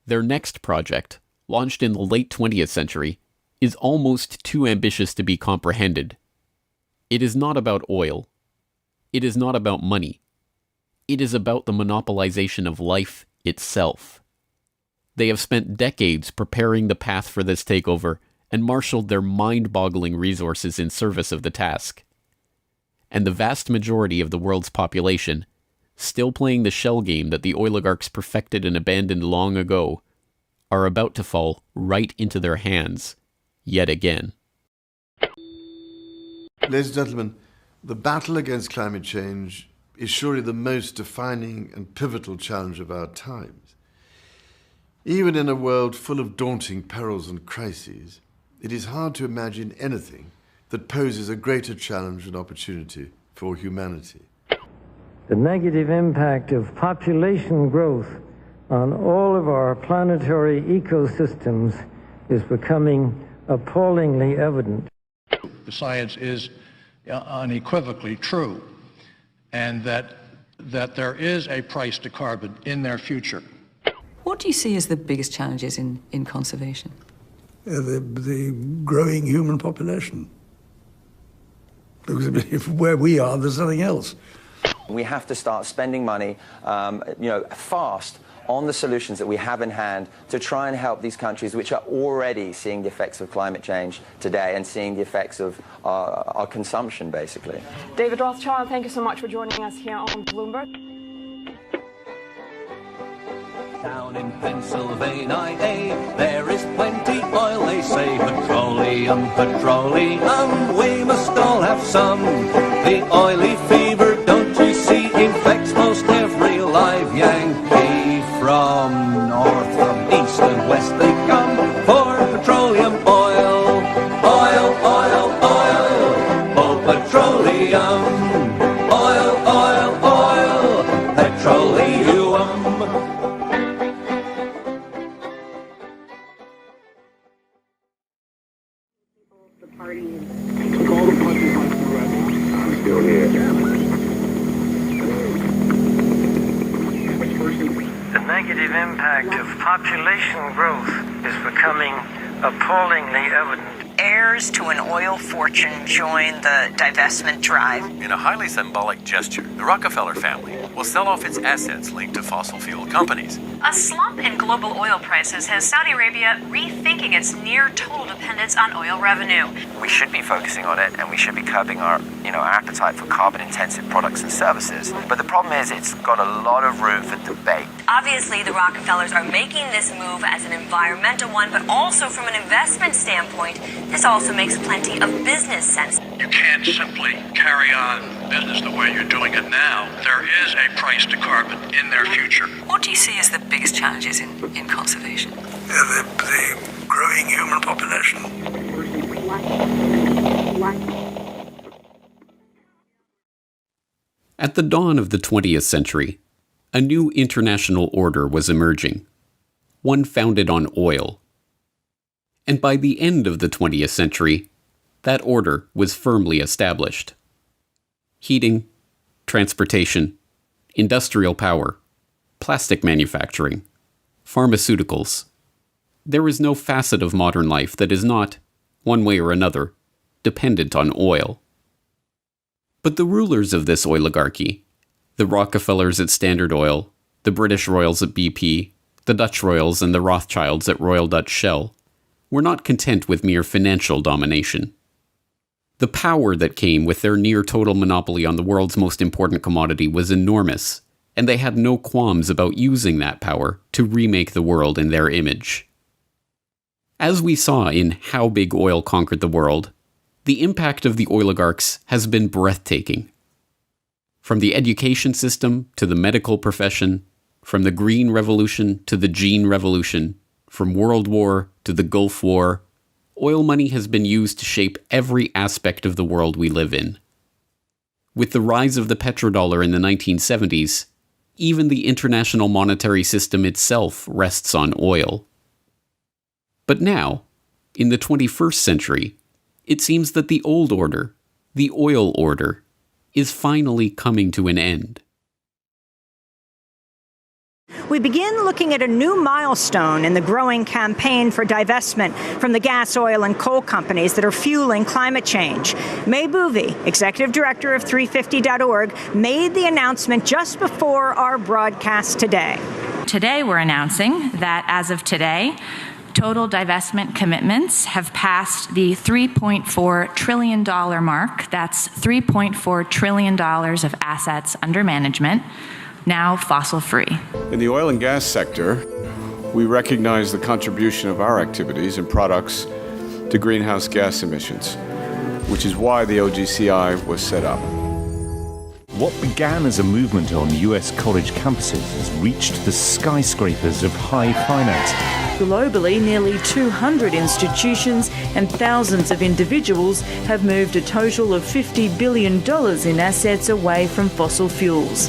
Their next project, launched in the late 20th century, is almost too ambitious to be comprehended. It is not about oil. It is not about money. It is about the monopolization of life itself. They have spent decades preparing the path for this takeover and marshaled their mind-boggling resources in service of the task. And the vast majority of the world's population, still playing the shell game that the oligarchs perfected and abandoned long ago, are about to fall right into their hands yet again.
Ladies and gentlemen, the battle against climate change is surely the most defining and pivotal challenge of our times. Even in a world full of daunting perils and crises, it is hard to imagine anything that poses a greater challenge and opportunity for humanity.
The negative impact of population growth on all of our planetary ecosystems is becoming appallingly evident.
The science is unequivocally true, and that there is a price to carbon in their future.
What do you see as the biggest challenges in conservation?
The growing human population. Because if where we are, there's nothing else.
We have to start spending money, fast on the solutions that we have in hand to try and help these countries which are already seeing the effects of climate change today and seeing the effects of our consumption, basically.
David Rothschild, thank you so much for joining us here on Bloomberg.
Down in Pennsylvania, there is plenty oil, they say. Petroleum, petroleum, we must all have some. The oily fever, don't you see, infects most every live Yankee. From north, from east and west they come for petroleum oil. Oil, oil, oil, oh petroleum. Oil, oil, oil, petroleum.
The party took all the punches like the rest. I'm still here.
The negative impact of population growth is becoming appallingly evident.
Heirs to an oil fortune join the divestment drive.
In a highly symbolic gesture, the Rockefeller family will sell off its assets linked to fossil fuel companies.
A slump in global oil prices has Saudi Arabia rethinking its near total dependence on oil revenue.
We should be focusing on it, and we should be curbing our appetite for carbon-intensive products and services. But the problem is it's got a lot of room for debate.
Obviously, the Rockefellers are making this move as an environmental one, but also from an investment standpoint, this also makes plenty of business sense.
You can't simply carry on business the way you're doing it now. There is a price to carbon in their future.
What do you see as the biggest challenges in conservation?
The growing human population.
At the dawn of the 20th century, a new international order was emerging, one founded on oil. And by the end of the 20th century, that order was firmly established. Heating, transportation, industrial power, plastic manufacturing, pharmaceuticals. There is no facet of modern life that is not, one way or another, dependent on oil. But the rulers of this oligarchy, the Rockefellers at Standard Oil, the British royals at BP, the Dutch royals and the Rothschilds at Royal Dutch Shell, were not content with mere financial domination. The power that came with their near-total monopoly on the world's most important commodity was enormous, and they had no qualms about using that power to remake the world in their image. As we saw in How Big Oil Conquered the World, the impact of the oligarchs has been breathtaking. From the education system to the medical profession, from the Green Revolution to the Gene Revolution, from World War to the Gulf War, oil money has been used to shape every aspect of the world we live in. With the rise of the petrodollar in the 1970s, even the international monetary system itself rests on oil. But now, in the 21st century, it seems that the old order, the oil order, is finally coming to an end.
We begin looking at a new milestone in the growing campaign for divestment from the gas, oil, and coal companies that are fueling climate change. May Boovy, executive director of 350.org, made the announcement just before our broadcast today.
Today we're announcing that as of today, total divestment commitments have passed the $3.4 trillion mark. That's $3.4 trillion of assets under management, now fossil-free.
In the oil and gas sector, we recognize the contribution of our activities and products to greenhouse gas emissions, which is why the OGCI was set up.
What began as a movement on US college campuses has reached the skyscrapers of high finance.
Globally, nearly 200 institutions and thousands of individuals have moved a total of $50 billion in assets away from fossil fuels.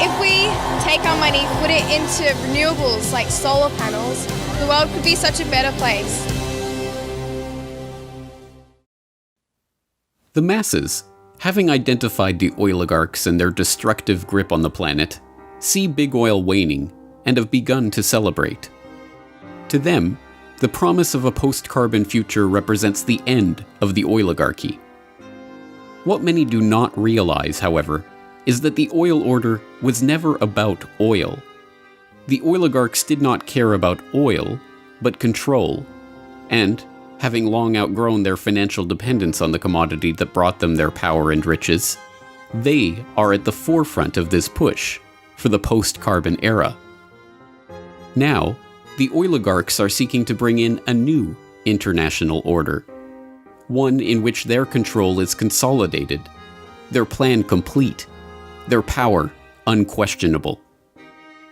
If we
take our money, put it into renewables like solar panels, the world could be such a better place.
The masses, having identified the oligarchs and their destructive grip on the planet, see big oil waning and have begun to celebrate. To them, the promise of a post-carbon future represents the end of the oligarchy. What many do not realize, however, is that the oil order was never about oil. The oligarchs did not care about oil, but control, and, having long outgrown their financial dependence on the commodity that brought them their power and riches, they are at the forefront of this push for the post-carbon era. Now, the oligarchs are seeking to bring in a new international order, one in which their control is consolidated, their plan complete, their power unquestionable.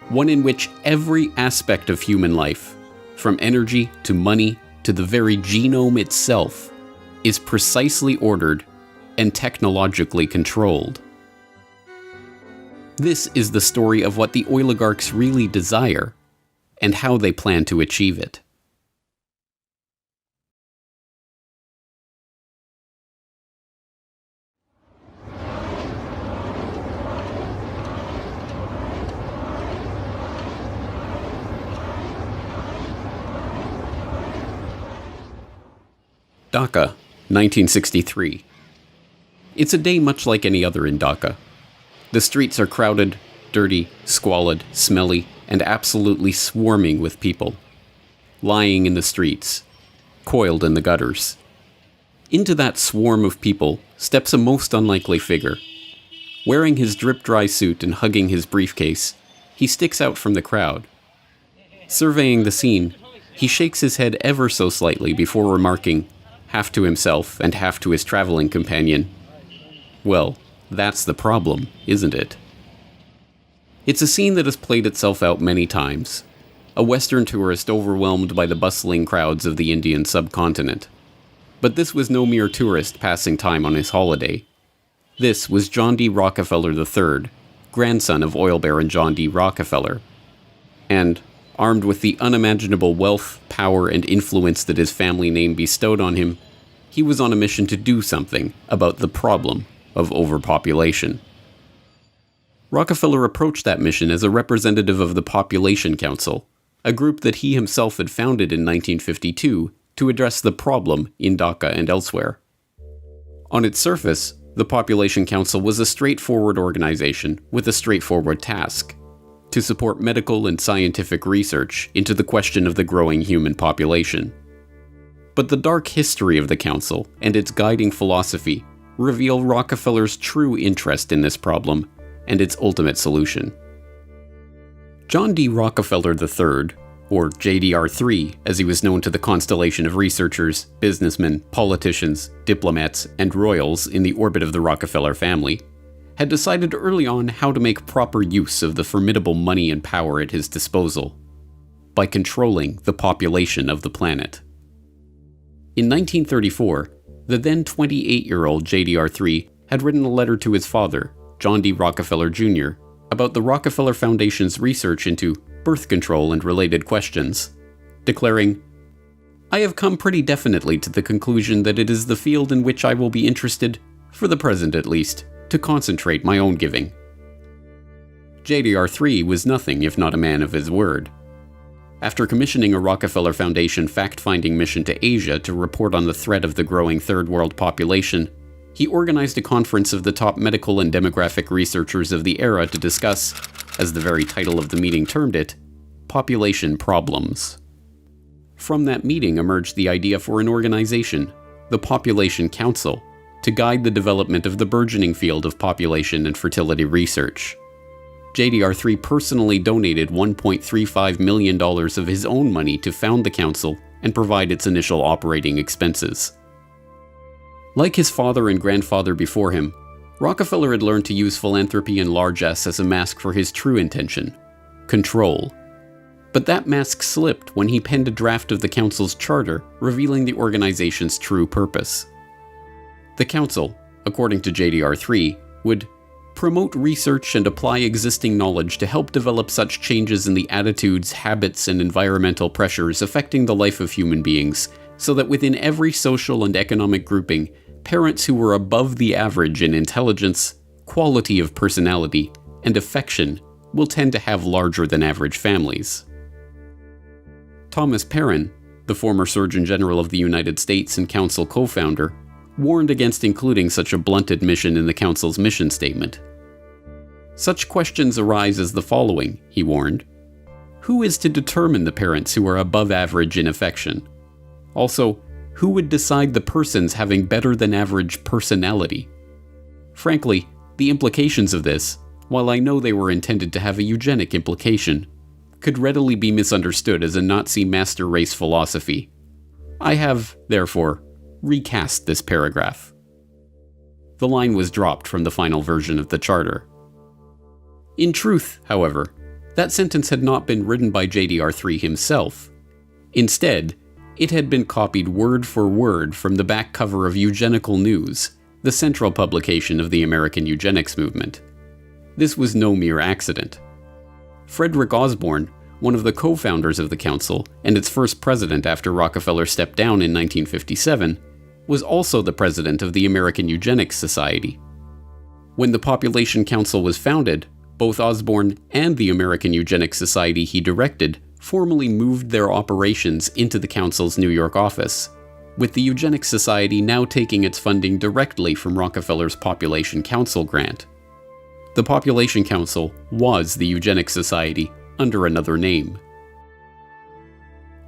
One in which every aspect of human life, from energy to money to the very genome itself, is precisely ordered and technologically controlled. This is the story of what the oligarchs really desire and how they plan to achieve it. Dhaka, 1963. It's a day much like any other in Dhaka. The streets are crowded, dirty, squalid, smelly, and absolutely swarming with people. Lying in the streets, coiled in the gutters. Into that swarm of people steps a most unlikely figure. Wearing his drip-dry suit and hugging his briefcase, he sticks out from the crowd. Surveying the scene, he shakes his head ever so slightly before remarking, half to himself and half to his traveling companion, "Well, that's the problem, isn't it?" It's a scene that has played itself out many times. A Western tourist overwhelmed by the bustling crowds of the Indian subcontinent. But this was no mere tourist passing time on his holiday. This was John D. Rockefeller III, grandson of oil baron John D. Rockefeller. And, armed with the unimaginable wealth, power, and influence that his family name bestowed on him, he was on a mission to do something about the problem of overpopulation. Rockefeller approached that mission as a representative of the Population Council, a group that he himself had founded in 1952 to address the problem in Dhaka and elsewhere. On its surface, the Population Council was a straightforward organization with a straightforward task: to support medical and scientific research into the question of the growing human population. But the dark history of the council and its guiding philosophy reveal Rockefeller's true interest in this problem and its ultimate solution. John D. Rockefeller III, or JDR3 as he was known to the constellation of researchers, businessmen, politicians, diplomats, and royals in the orbit of the Rockefeller family, had decided early on how to make proper use of the formidable money and power at his disposal, by controlling the population of the planet. In 1934, the then 28-year-old JDR3 had written a letter to his father, John D. Rockefeller Jr., about the Rockefeller Foundation's research into birth control and related questions, declaring, "I have come pretty definitely to the conclusion that it is the field in which I will be interested, for the present at least, to concentrate my own giving." JDR3 was nothing if not a man of his word. After commissioning a Rockefeller Foundation fact-finding mission to Asia to report on the threat of the growing Third World population, he organized a conference of the top medical and demographic researchers of the era to discuss, as the very title of the meeting termed it, population problems. From that meeting emerged the idea for an organization, the Population Council, to guide the development of the burgeoning field of population and fertility research. JDR3 personally donated $1.35 million of his own money to found the council and provide its initial operating expenses. Like his father and grandfather before him, Rockefeller had learned to use philanthropy and largesse as a mask for his true intention: control. But that mask slipped when he penned a draft of the council's charter revealing the organization's true purpose. The council, according to JDR3, would promote research and apply existing knowledge to help develop such changes in the attitudes, habits, and environmental pressures affecting the life of human beings, so that within every social and economic grouping, parents who were above the average in intelligence, quality of personality, and affection will tend to have larger than average families. Thomas Perrin, the former Surgeon General of the United States and Council co-founder, warned against including such a blunt admission in the Council's mission statement. Such questions arise as the following, he warned. Who is to determine the parents who are above average in affection? Also, who would decide the persons having better than average personality? Frankly, the implications of this, while I know they were intended to have a eugenic implication, could readily be misunderstood as a Nazi master race philosophy. I have, therefore, recast this paragraph. The line was dropped from the final version of the charter. In truth, however, that sentence had not been written by JDR3 himself. Instead, it had been copied word for word from the back cover of Eugenical News, the central publication of the American eugenics movement. This was no mere accident. Frederick Osborne, one of the co-founders of the Council and its first president after Rockefeller stepped down in 1957, was also the president of the American Eugenics Society. When the Population Council was founded, both Osborne and the American Eugenics Society he directed formally moved their operations into the Council's New York office, with the Eugenics Society now taking its funding directly from Rockefeller's Population Council grant. The Population Council was the Eugenics Society under another name.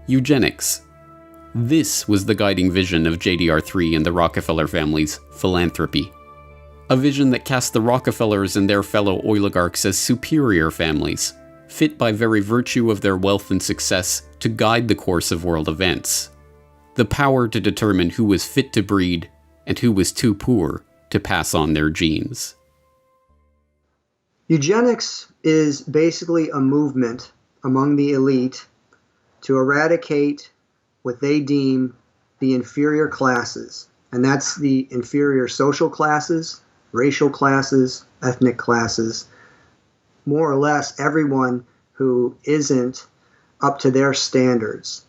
Eugenics. This was the guiding vision of JDR3 and the Rockefeller family's philanthropy. A vision that cast the Rockefellers and their fellow oligarchs as superior families, fit by very virtue of their wealth and success to guide the course of world events. The power to determine who was fit to breed and who was too poor to pass on their genes.
Eugenics is basically a movement among the elite to eradicate what they deem the inferior classes, and that's the inferior social classes, racial classes, ethnic classes, more or less everyone who isn't up to their standards.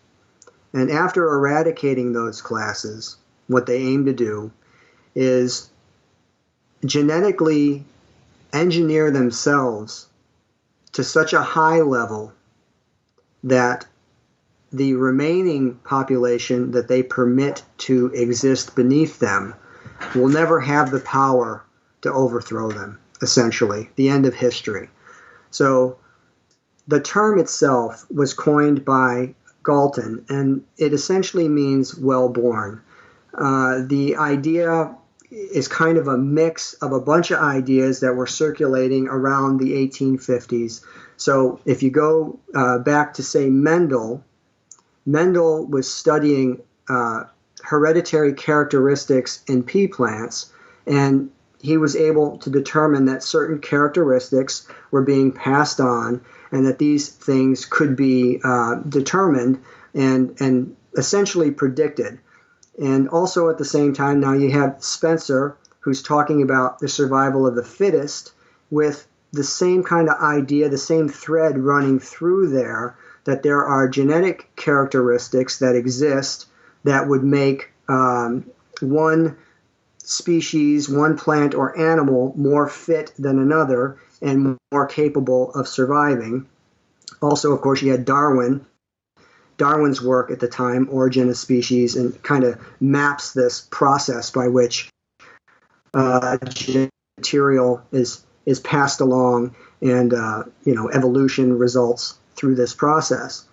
And after eradicating those classes, what they aim to do is genetically engineer themselves to such a high level that the remaining population that they permit to exist beneath them will never have the power to overthrow them, essentially, the end of history. So the term itself was coined by Galton, and it essentially means well-born. The idea is kind of a mix of a bunch of ideas that were circulating around the 1850s. So if you go back to, say, Mendel was studying hereditary characteristics in pea plants, and he was able to determine that certain characteristics were being passed on and that these things could be determined and essentially predicted. And also at the same time, now you have Spencer, who's talking about the survival of the fittest, with the same kind of idea, the same thread running through there, that there are genetic characteristics that exist that would make one species, one plant or animal more fit than another and more capable of surviving. Also, of course, you had Darwin's work at the time, Origin of Species, and kind of maps this process by which genetic material is passed along and evolution results through this process.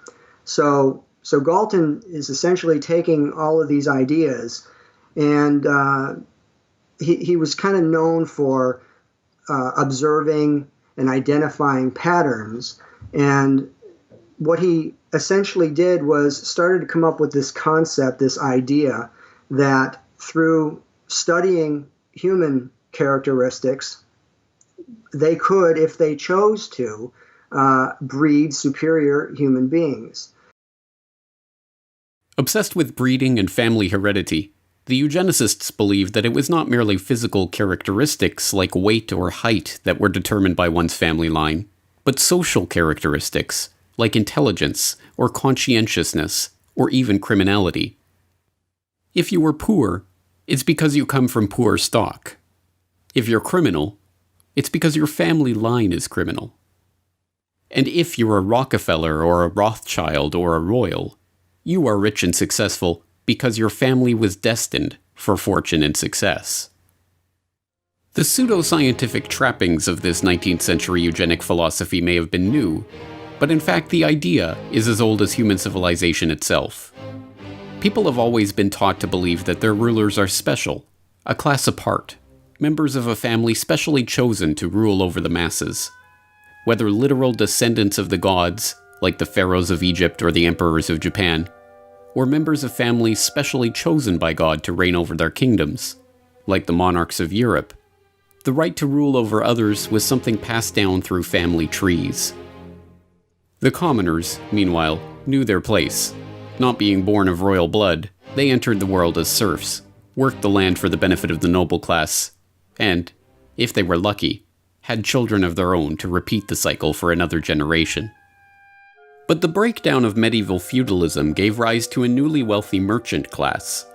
So Galton is essentially taking all of these ideas, and he was kind of known for observing and identifying patterns. And what he essentially did was started to come up with this concept, this idea that through studying human characteristics, they could, if they chose to, breed superior human beings.
Obsessed with breeding and family heredity, The eugenicists believed that it was not merely physical characteristics like weight or height that were determined by one's family line, but social characteristics like intelligence or conscientiousness or even criminality. If you were poor, it's because you come from poor stock. If you're criminal, it's because your family line is criminal. And if you're a Rockefeller or a Rothschild or a royal, you are rich and successful because your family was destined for fortune and success. The pseudoscientific trappings of this 19th century eugenic philosophy may have been new, but in fact the idea is as old as human civilization itself. People have always been taught to believe that their rulers are special, a class apart, members of a family specially chosen to rule over the masses. Whether literal descendants of the gods, like the pharaohs of Egypt or the emperors of Japan, or members of families specially chosen by God to reign over their kingdoms, like the monarchs of Europe. The right to rule over others was something passed down through family trees. The commoners, meanwhile, knew their place. Not being born of royal blood, they entered the world as serfs, worked the land for the benefit of the noble class, and, if they were lucky, had children of their own to repeat the cycle for another generation. But the breakdown of medieval feudalism gave rise to a newly wealthy merchant class.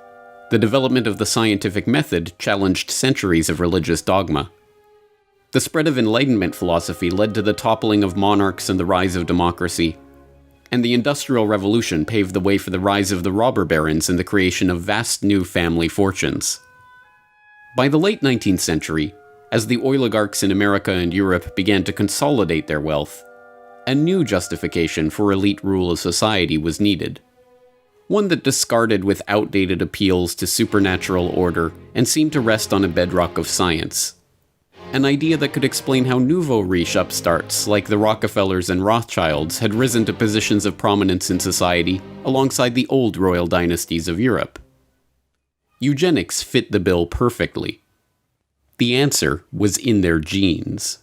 The development of the scientific method challenged centuries of religious dogma. The spread of Enlightenment philosophy led to the toppling of monarchs and the rise of democracy, and the Industrial Revolution paved the way for the rise of the robber barons and the creation of vast new family fortunes. By the late 19th century, as the oligarchs in America and Europe began to consolidate their wealth, a new justification for elite rule of society was needed. One that discarded with outdated appeals to supernatural order and seemed to rest on a bedrock of science. An idea that could explain how nouveau riche upstarts like the Rockefellers and Rothschilds had risen to positions of prominence in society alongside the old royal dynasties of Europe. Eugenics fit the bill perfectly. The answer was in their genes.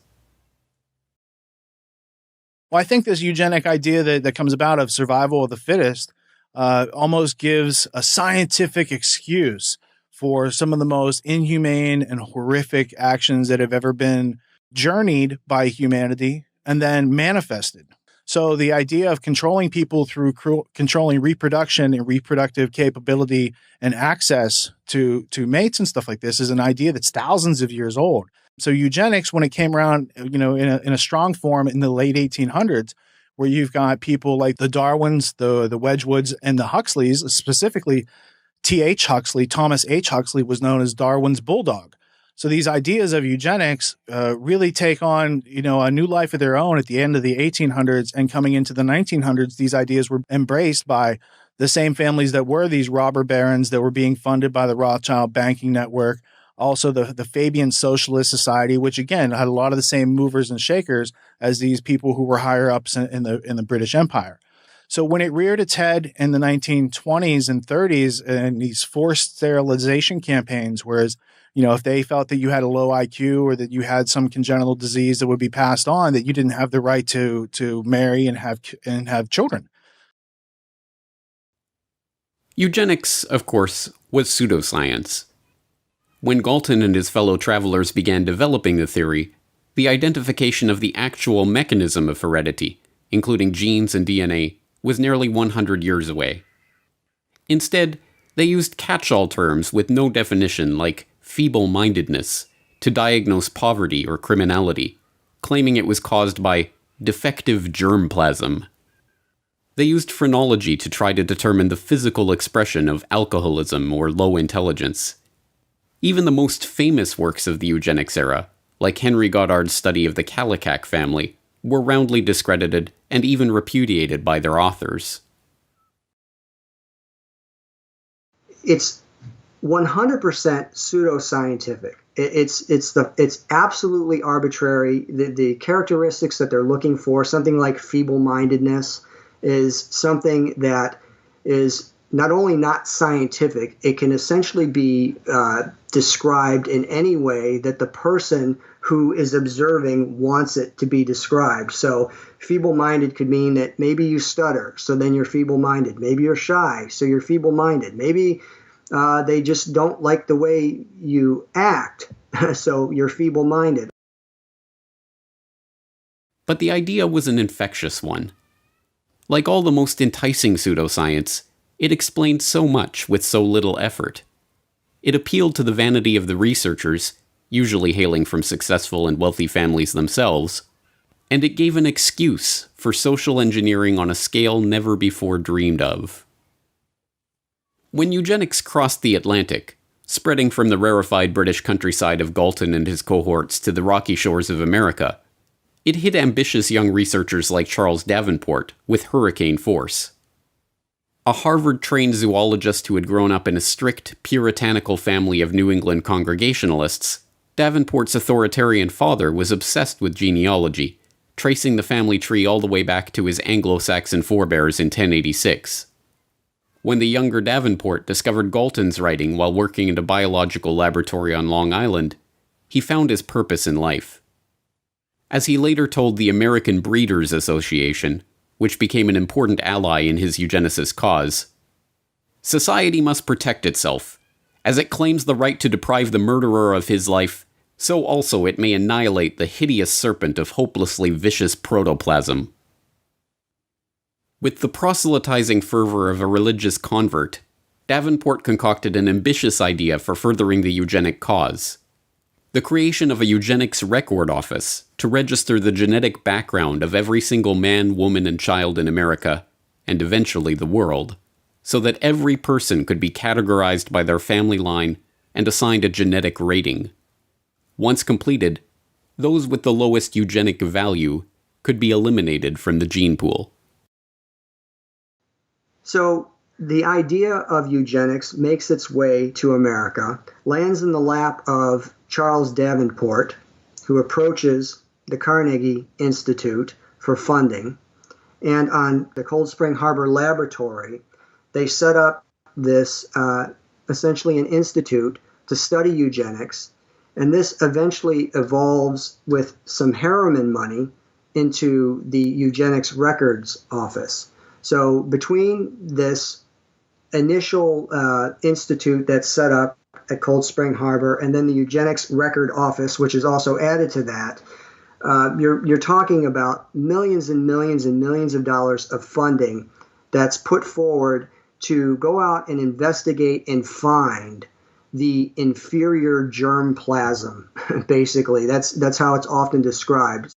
Well, I think this eugenic idea that comes about of survival of the fittest almost gives a scientific excuse for some of the most inhumane and horrific actions that have ever been journeyed by humanity and then manifested. So the idea of controlling people through controlling reproduction and reproductive capability and access to mates and stuff like this is an idea that's thousands of years old. So eugenics, when it came around, in a strong form in the late 1800s, where you've got people like the Darwins, the Wedgwoods, and the Huxleys, specifically T.H. Huxley, Thomas H. Huxley was known as Darwin's bulldog. So these ideas of eugenics really take on, a new life of their own at the end of the 1800s, and coming into the 1900s, these ideas were embraced by the same families that were these robber barons that were being funded by the Rothschild banking network. Also, the Fabian Socialist Society, which again had a lot of the same movers and shakers as these people who were higher ups in the British Empire. So when it reared its head in the 1920s and 30s, and these forced sterilization campaigns, whereas if they felt that you had a low IQ or that you had some congenital disease that would be passed on, that you didn't have the right to marry and have children.
Eugenics, of course, was pseudoscience. When Galton and his fellow travelers began developing the theory, the identification of the actual mechanism of heredity, including genes and DNA, was nearly 100 years away. Instead, they used catch-all terms with no definition like feeble-mindedness to diagnose poverty or criminality, claiming it was caused by defective germplasm. They used phrenology to try to determine the physical expression of alcoholism or low intelligence. Even the most famous works of the eugenics era, like Henry Goddard's study of the Kallikak family, were roundly discredited and even repudiated by their authors.
It's 100% pseudoscientific. It's absolutely arbitrary. The characteristics that they're looking for, something like feeble-mindedness, is something that is not only not scientific, it can essentially be described in any way that the person who is observing wants it to be described. So feeble-minded could mean that maybe you stutter, so then you're feeble-minded. Maybe you're shy, so you're feeble-minded. Maybe They just don't like the way you act, so you're feeble-minded.
But the idea was an infectious one. Like all the most enticing pseudoscience, it explained so much with so little effort. It appealed to the vanity of the researchers, usually hailing from successful and wealthy families themselves, and it gave an excuse for social engineering on a scale never before dreamed of. When eugenics crossed the Atlantic, spreading from the rarefied British countryside of Galton and his cohorts to the rocky shores of America, it hit ambitious young researchers like Charles Davenport with hurricane force. A Harvard-trained zoologist who had grown up in a strict, puritanical family of New England Congregationalists, Davenport's authoritarian father was obsessed with genealogy, tracing the family tree all the way back to his Anglo-Saxon forebears in 1086. When the younger Davenport discovered Galton's writing while working in a biological laboratory on Long Island, he found his purpose in life. As he later told the American Breeders Association, which became an important ally in his eugenicist cause, "Society must protect itself. As it claims the right to deprive the murderer of his life, so also it may annihilate the hideous serpent of hopelessly vicious protoplasm." With the proselytizing fervor of a religious convert, Davenport concocted an ambitious idea for furthering the eugenic cause: the creation of a eugenics record office to register the genetic background of every single man, woman, and child in America, and eventually the world, so that every person could be categorized by their family line and assigned a genetic rating. Once completed, those with the lowest eugenic value could be eliminated from the gene pool.
So the idea of eugenics makes its way to America, lands in the lap of Charles Davenport, who approaches the Carnegie Institute for funding. And on the Cold Spring Harbor Laboratory, they set up this, essentially an institute to study eugenics. And this eventually evolves with some Harriman money into the Eugenics Records Office. So between this initial institute that's set up at Cold Spring Harbor and then the Eugenics Record Office, which is also added to that, you're talking about millions and millions and millions of dollars of funding that's put forward to go out and investigate and find the inferior germplasm. Basically, that's how it's often described.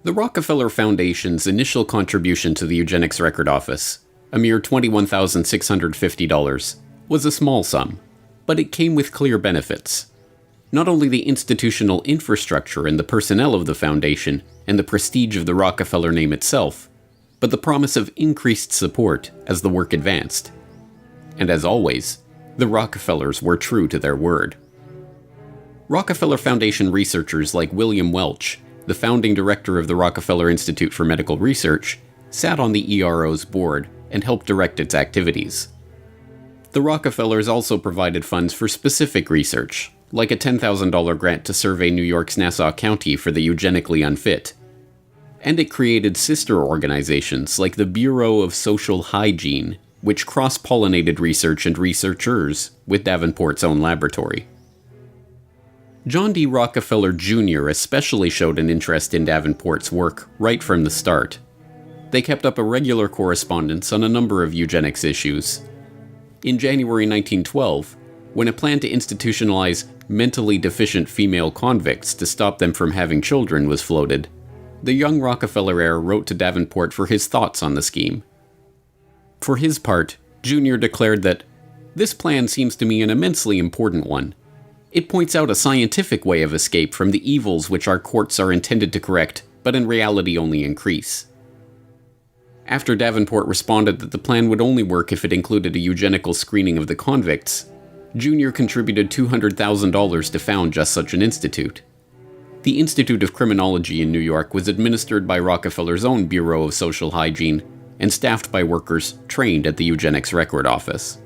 The Rockefeller Foundation's initial contribution to the Eugenics Record Office, a mere $21,650, was a small sum, but it came with clear benefits. Not only the institutional infrastructure and the personnel of the foundation and the prestige of the Rockefeller name itself, but the promise of increased support as the work advanced. And as always, the Rockefellers were true to their word. Rockefeller Foundation researchers like William Welch, the founding director of the Rockefeller Institute for Medical Research, sat on the ERO's board and helped direct its activities. The Rockefellers also provided funds for specific research, like a $10,000 grant to survey New York's Nassau County for the eugenically unfit. And it created sister organizations like the Bureau of Social Hygiene, which cross-pollinated research and researchers with Davenport's own laboratory. John D. Rockefeller Jr. especially showed an interest in Davenport's work right from the start. They kept up a regular correspondence on a number of eugenics issues. In January 1912, when a plan to institutionalize mentally deficient female convicts to stop them from having children was floated, the young Rockefeller heir wrote to Davenport for his thoughts on the scheme. For his part, Jr. declared that, "This plan seems to me an immensely important one. It points out a scientific way of escape from the evils which our courts are intended to correct, but in reality only increase." After Davenport responded that the plan would only work if it included a eugenical screening of the convicts, Jr. contributed $200,000 to found just such an institute. The Institute of Criminology in New York was administered by Rockefeller's own Bureau of Social Hygiene and staffed by workers trained at the Eugenics Record Office.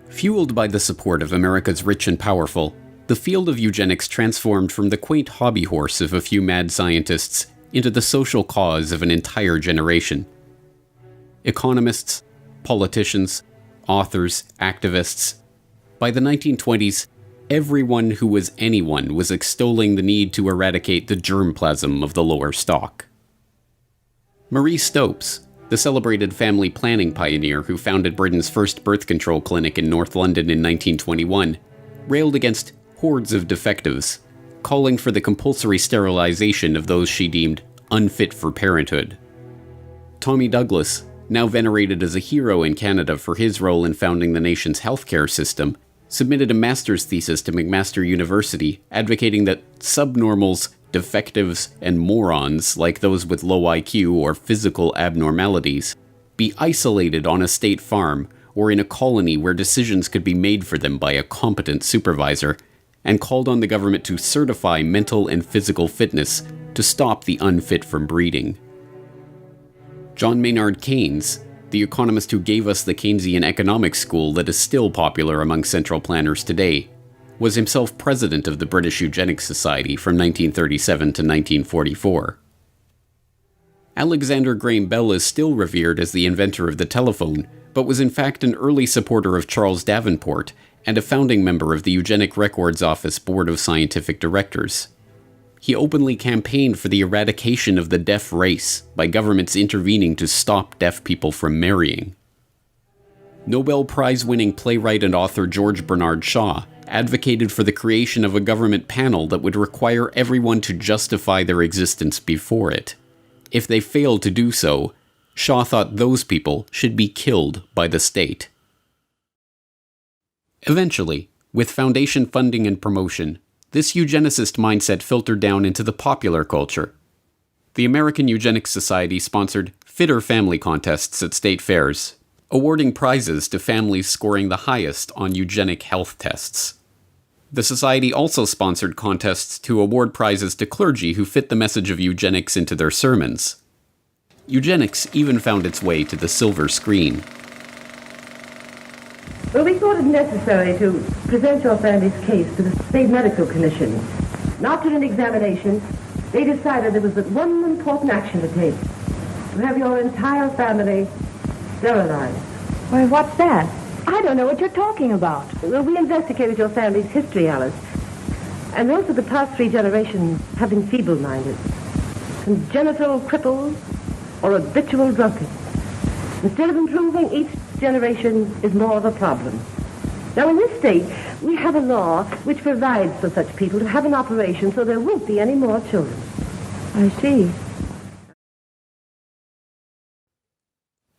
Fueled by the support of America's rich and powerful, the field of eugenics transformed from the quaint hobby horse of a few mad scientists into the social cause of an entire generation. Economists, politicians, authors, activists. By the 1920s, everyone who was anyone was extolling the need to eradicate the germplasm of the lower stalk. Marie Stopes, the celebrated family planning pioneer who founded Britain's first birth control clinic in North London in 1921, railed against hordes of defectives, calling for the compulsory sterilization of those she deemed unfit for parenthood. Tommy Douglas, now venerated as a hero in Canada for his role in founding the nation's healthcare system, submitted a master's thesis to McMaster University advocating that subnormals, defectives, and morons, like those with low IQ or physical abnormalities, be isolated on a state farm or in a colony where decisions could be made for them by a competent supervisor, and called on the government to certify mental and physical fitness to stop the unfit from breeding. John Maynard Keynes, the economist who gave us the Keynesian economics school that is still popular among central planners today, was himself president of the British Eugenics Society from 1937 to 1944. Alexander Graham Bell is still revered as the inventor of the telephone, but was in fact an early supporter of Charles Davenport and a founding member of the Eugenic Records Office Board of Scientific Directors. He openly campaigned for the eradication of the deaf race by governments intervening to stop deaf people from marrying. Nobel Prize-winning playwright and author George Bernard Shaw advocated for the creation of a government panel that would require everyone to justify their existence before it. If they failed to do so, Shaw thought those people should be killed by the state. Eventually, with foundation funding and promotion, this eugenicist mindset filtered down into the popular culture. The American Eugenics Society sponsored fitter family contests at state fairs, awarding prizes to families scoring the highest on eugenic health tests. The society also sponsored contests to award prizes to clergy who fit the message of eugenics into their sermons. Eugenics even found its way to the silver screen.
Well, we thought it necessary to present your family's case to the State Medical Commission. And after an examination, they decided there was but one important action to take: to have your entire family sterilized.
Why, what's that?
I don't know what you're talking about. Well, we investigated your family's history, Alice. And most of the past 3 generations have been feeble-minded, congenital cripples, or habitual drunkards. Instead of improving, each generation is more of a problem. Now, in this state, we have a law which provides for such people to have an operation so there won't be any more children.
I see.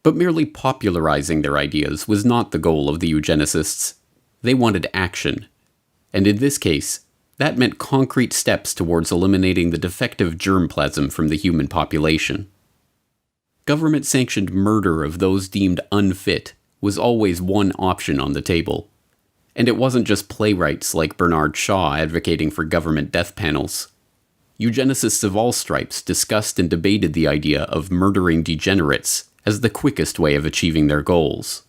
But merely popularizing their ideas was not the goal of the eugenicists. They wanted action. And in this case, that meant concrete steps towards eliminating the defective germplasm from the human population. Government-sanctioned murder of those deemed unfit was always one option on the table. And it wasn't just playwrights like Bernard Shaw advocating for government death panels. Eugenicists of all stripes discussed and debated the idea of murdering degenerates as the quickest way of achieving their goals.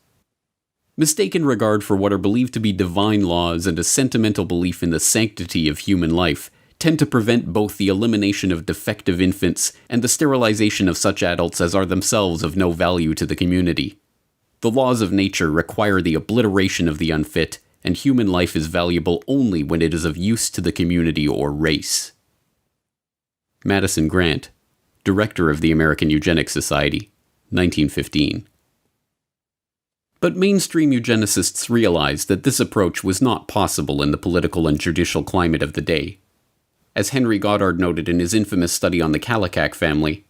Mistaken regard for what are believed to be divine laws and a sentimental belief in the sanctity of human life tend to prevent both the elimination of defective infants and the sterilization of such adults as are themselves of no value to the community. The laws of nature require the obliteration of the unfit, and human life is valuable only when it is of use to the community or race. Madison Grant, director of the American Eugenics Society, 1915. But mainstream eugenicists realized that this approach was not possible in the political and judicial climate of the day. As Henry Goddard noted in his infamous study on the Kallikak family,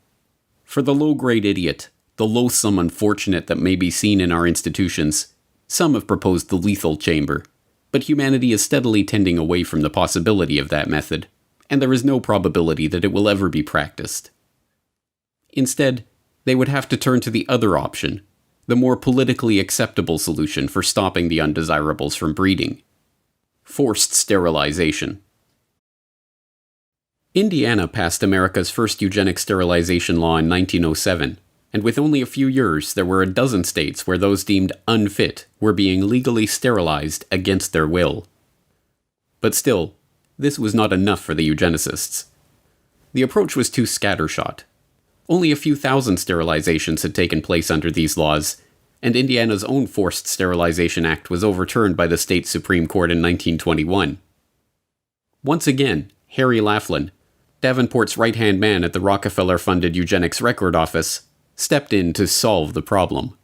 "For the low-grade idiot, the loathsome unfortunate that may be seen in our institutions, some have proposed the lethal chamber, but humanity is steadily tending away from the possibility of that method, and there is no probability that it will ever be practiced. Instead, they would have to turn to the other option, the more politically acceptable solution for stopping the undesirables from breeding: forced sterilization." Indiana passed America's first eugenic sterilization law in 1907, and with only a few years, there were a dozen states where those deemed unfit were being legally sterilized against their will. But still, this was not enough for the eugenicists. The approach was too scattershot. Only a few thousand sterilizations had taken place under these laws, and Indiana's own Forced Sterilization Act was overturned by the state Supreme Court in 1921. Once again, Harry Laughlin, Davenport's right-hand man at the Rockefeller-funded Eugenics Record Office, stepped in to solve the problem.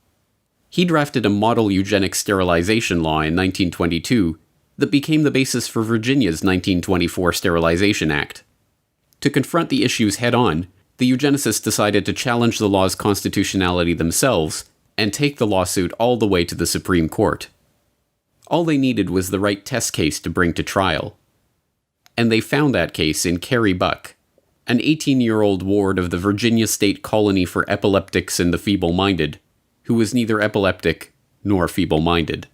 He drafted a model eugenics sterilization law in 1922 that became the basis for Virginia's 1924 Sterilization Act. To confront the issues head-on, the eugenicists decided to challenge the law's constitutionality themselves and take the lawsuit all the way to the Supreme Court. All they needed was the right test case to bring to trial. And they found that case in Carrie Buck, an 18-year-old ward of the Virginia State Colony for Epileptics and the Feeble-Minded, who was neither epileptic nor feeble-minded.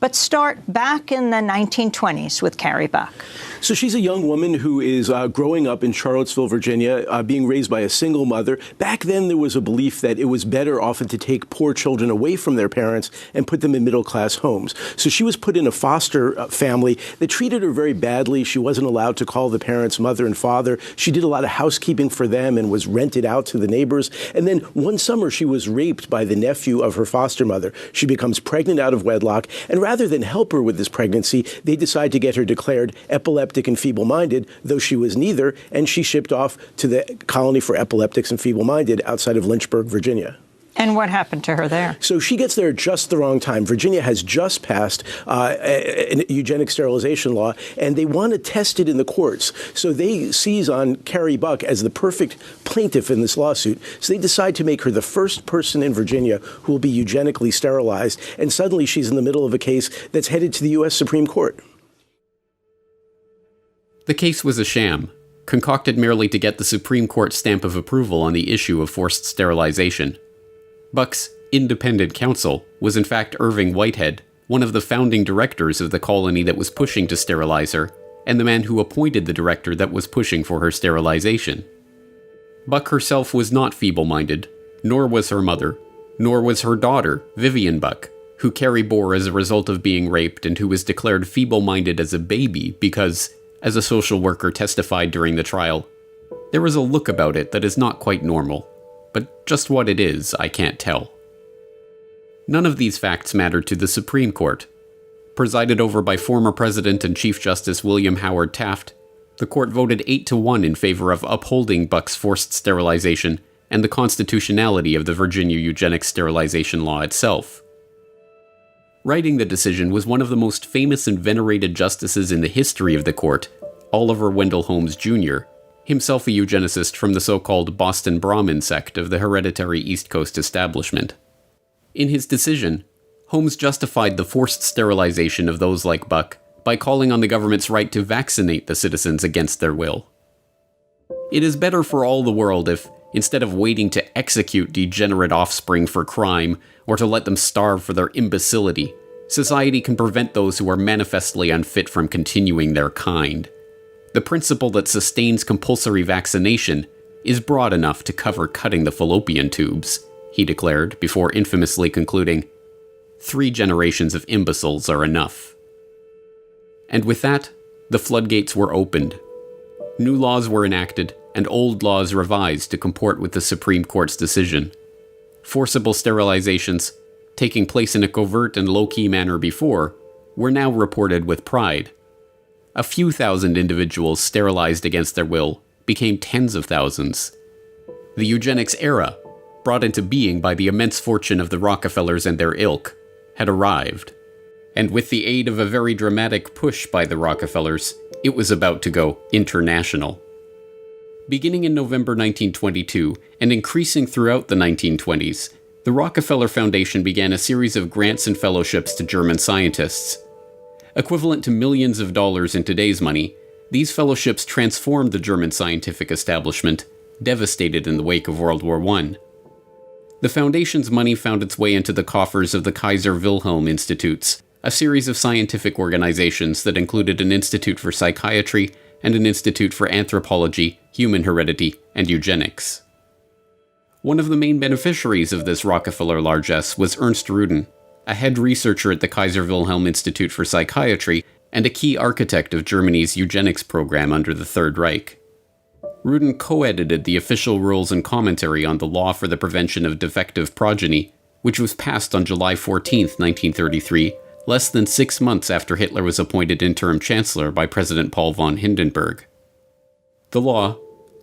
But start back in the 1920s with Carrie Buck.
So she's a young woman who is growing up in Charlottesville, Virginia, being raised by a single mother. Back then, there was a belief that it was better often to take poor children away from their parents and put them in middle-class homes. So she was put in a foster family that treated her very badly. She wasn't allowed to call the parents mother and father. She did a lot of housekeeping for them and was rented out to the neighbors. And then one summer, she was raped by the nephew of her foster mother. She becomes pregnant out of wedlock, and rather than help her with this pregnancy, they decide to get her declared epileptic and feeble-minded, though she was neither, and she shipped off to the Colony for Epileptics and Feeble-Minded outside of Lynchburg, Virginia.
And what happened to her there?
So she gets there just the wrong time. Virginia has just passed a eugenic sterilization law, and they want to test it in the courts. So they seize on Carrie Buck as the perfect plaintiff in this lawsuit. So they decide to make her the first person in Virginia who will be eugenically sterilized. And suddenly she's in the middle of a case that's headed to the U.S. Supreme Court.
The case was a sham, concocted merely to get the Supreme Court stamp of approval on the issue of forced sterilization. Buck's independent counsel was in fact Irving Whitehead, one of the founding directors of the colony that was pushing to sterilize her, and the man who appointed the director that was pushing for her sterilization. Buck herself was not feeble-minded, nor was her mother, nor was her daughter, Vivian Buck, who Carrie bore as a result of being raped and who was declared feeble-minded as a baby because, as a social worker testified during the trial, there was a look about it that is not quite normal, but just what it is, I can't tell. None of these facts mattered to the Supreme Court. Presided over by former President and Chief Justice William Howard Taft, the court voted 8-1 in favor of upholding Buck's forced sterilization and the constitutionality of the Virginia eugenics sterilization law itself. Writing the decision was one of the most famous and venerated justices in the history of the court, Oliver Wendell Holmes Jr., himself a eugenicist from the so-called Boston Brahmin sect of the hereditary East Coast establishment. In his decision, Holmes justified the forced sterilization of those like Buck by calling on the government's right to vaccinate the citizens against their will. It is better for all the world if, instead of waiting to execute degenerate offspring for crime or to let them starve for their imbecility, society can prevent those who are manifestly unfit from continuing their kind. The principle that sustains compulsory vaccination is broad enough to cover cutting the fallopian tubes, he declared before infamously concluding, 3 generations of imbeciles are enough. And with that, the floodgates were opened. New laws were enacted, and old laws revised to comport with the Supreme Court's decision. Forcible sterilizations, taking place in a covert and low-key manner before, were now reported with pride. A few thousand individuals sterilized against their will became tens of thousands. The eugenics era, brought into being by the immense fortune of the Rockefellers and their ilk, had arrived. And with the aid of a very dramatic push by the Rockefellers, it was about to go international. Beginning in November 1922 and increasing throughout the 1920s, the Rockefeller Foundation began a series of grants and fellowships to German scientists. Equivalent to millions of dollars in today's money, these fellowships transformed the German scientific establishment, devastated in the wake of World War I. The Foundation's money found its way into the coffers of the Kaiser Wilhelm Institutes, a series of scientific organizations that included an institute for psychiatry and an institute for anthropology, human heredity, and eugenics. One of the main beneficiaries of this Rockefeller largesse was Ernst Rudin, a head researcher at the Kaiser Wilhelm Institute for Psychiatry and a key architect of Germany's eugenics program under the Third Reich. Rudin co-edited the official rules and commentary on the Law for the Prevention of Defective Progeny, which was passed on July 14, 1933, less than 6 months after Hitler was appointed interim chancellor by President Paul von Hindenburg. The law,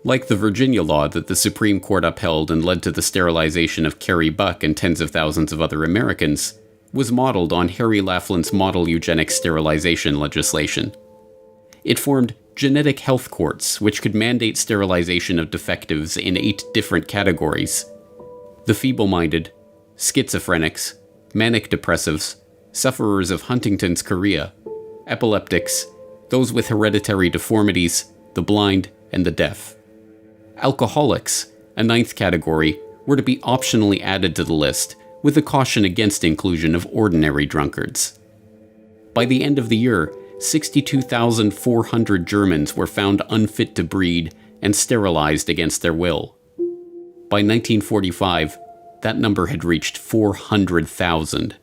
like the Virginia law that the Supreme Court upheld and led to the sterilization of Carrie Buck and tens of thousands of other Americans, was modeled on Harry Laughlин's model eugenics sterilization legislation. It formed genetic health courts, which could mandate sterilization of defectives in 8 different categories: the feeble-minded, schizophrenics, manic depressives, sufferers of Huntington's chorea, epileptics, those with hereditary deformities, the blind, and the deaf. Alcoholics, a 9th category, were to be optionally added to the list, with a caution against inclusion of ordinary drunkards. By the end of the year, 62,400 Germans were found unfit to breed and sterilized against their will. By 1945, that number had reached 400,000.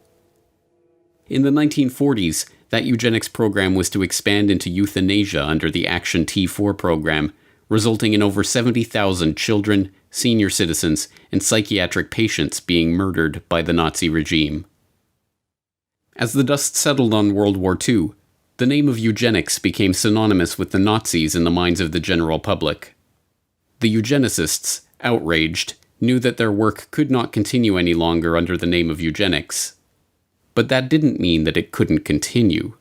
In the 1940s, that eugenics program was to expand into euthanasia under the Action T4 program, resulting in over 70,000 children, senior citizens, and psychiatric patients being murdered by the Nazi regime. As the dust settled on World War II, the name of eugenics became synonymous with the Nazis in the minds of the general public. The eugenicists, outraged, knew that their work could not continue any longer under the name of eugenics. But that didn't mean that it couldn't continue.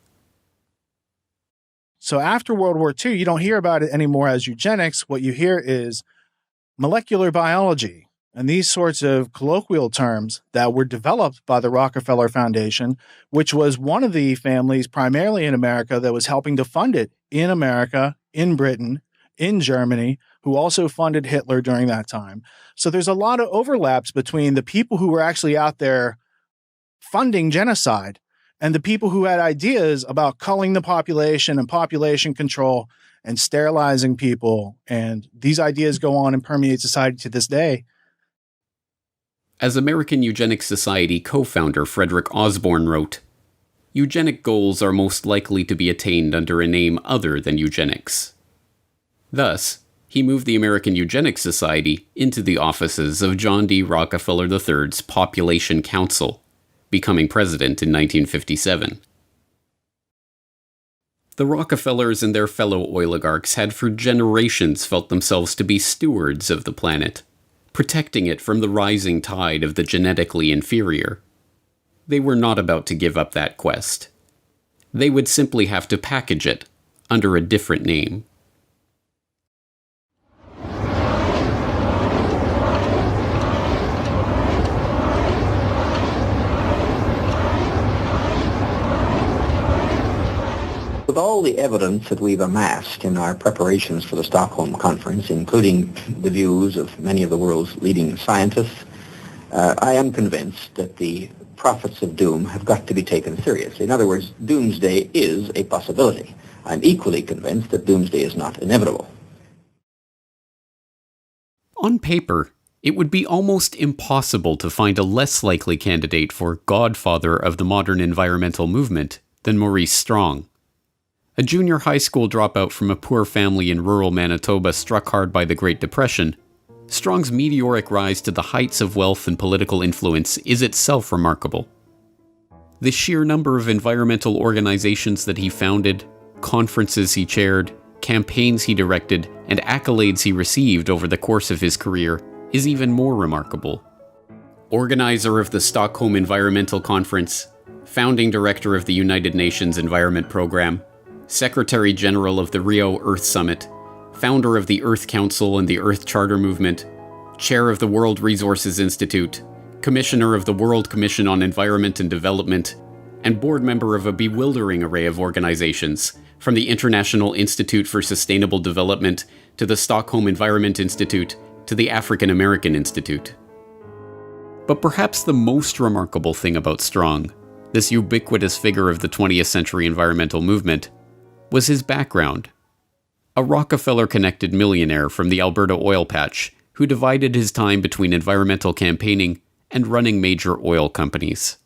So after World War II, you don't hear about it anymore as eugenics. What you hear is molecular biology and these sorts of colloquial terms that were developed by the Rockefeller Foundation, which was one of the families primarily in America that was helping to fund it in America, in Britain, in Germany, who also funded Hitler during that time. So there's a lot of overlaps between the people who were actually out there funding genocide and the people who had ideas about culling the population and population control and sterilizing people. And these ideas go on and permeate society to this day.
As American Eugenics Society co-founder Frederick Osborne wrote, "Eugenic goals are most likely to be attained under a name other than eugenics." Thus, he moved the American Eugenics Society into the offices of John D. Rockefeller III's Population Council, becoming president in 1957. The Rockefellers and their fellow oligarchs had for generations felt themselves to be stewards of the planet, protecting it from the rising tide of the genetically inferior. They were not about to give up that quest. They would simply have to package it under a different name.
With all the evidence that we've amassed in our preparations for the Stockholm Conference, including the views of many of the world's leading scientists, I am convinced that the prophets of doom have got to be taken seriously. In other words, doomsday is a possibility. I'm equally convinced that doomsday is not inevitable.
On paper, it would be almost impossible to find a less likely candidate for godfather of the modern environmental movement than Maurice Strong. A junior high school dropout from a poor family in rural Manitoba struck hard by the Great Depression, Strong's meteoric rise to the heights of wealth and political influence is itself remarkable. The sheer number of environmental organizations that he founded, conferences he chaired, campaigns he directed, and accolades he received over the course of his career is even more remarkable. Organizer of the Stockholm Environmental Conference, founding director of the United Nations Environment Program, Secretary General of the Rio Earth Summit, founder of the Earth Council and the Earth Charter Movement, chair of the World Resources Institute, commissioner of the World Commission on Environment and Development, and board member of a bewildering array of organizations, from the International Institute for Sustainable Development to the Stockholm Environment Institute to the African American Institute. But perhaps the most remarkable thing about Strong, this ubiquitous figure of the 20th century environmental movement, was his background. A Rockefeller-connected millionaire from the Alberta oil patch who divided his time between environmental campaigning and running major oil companies.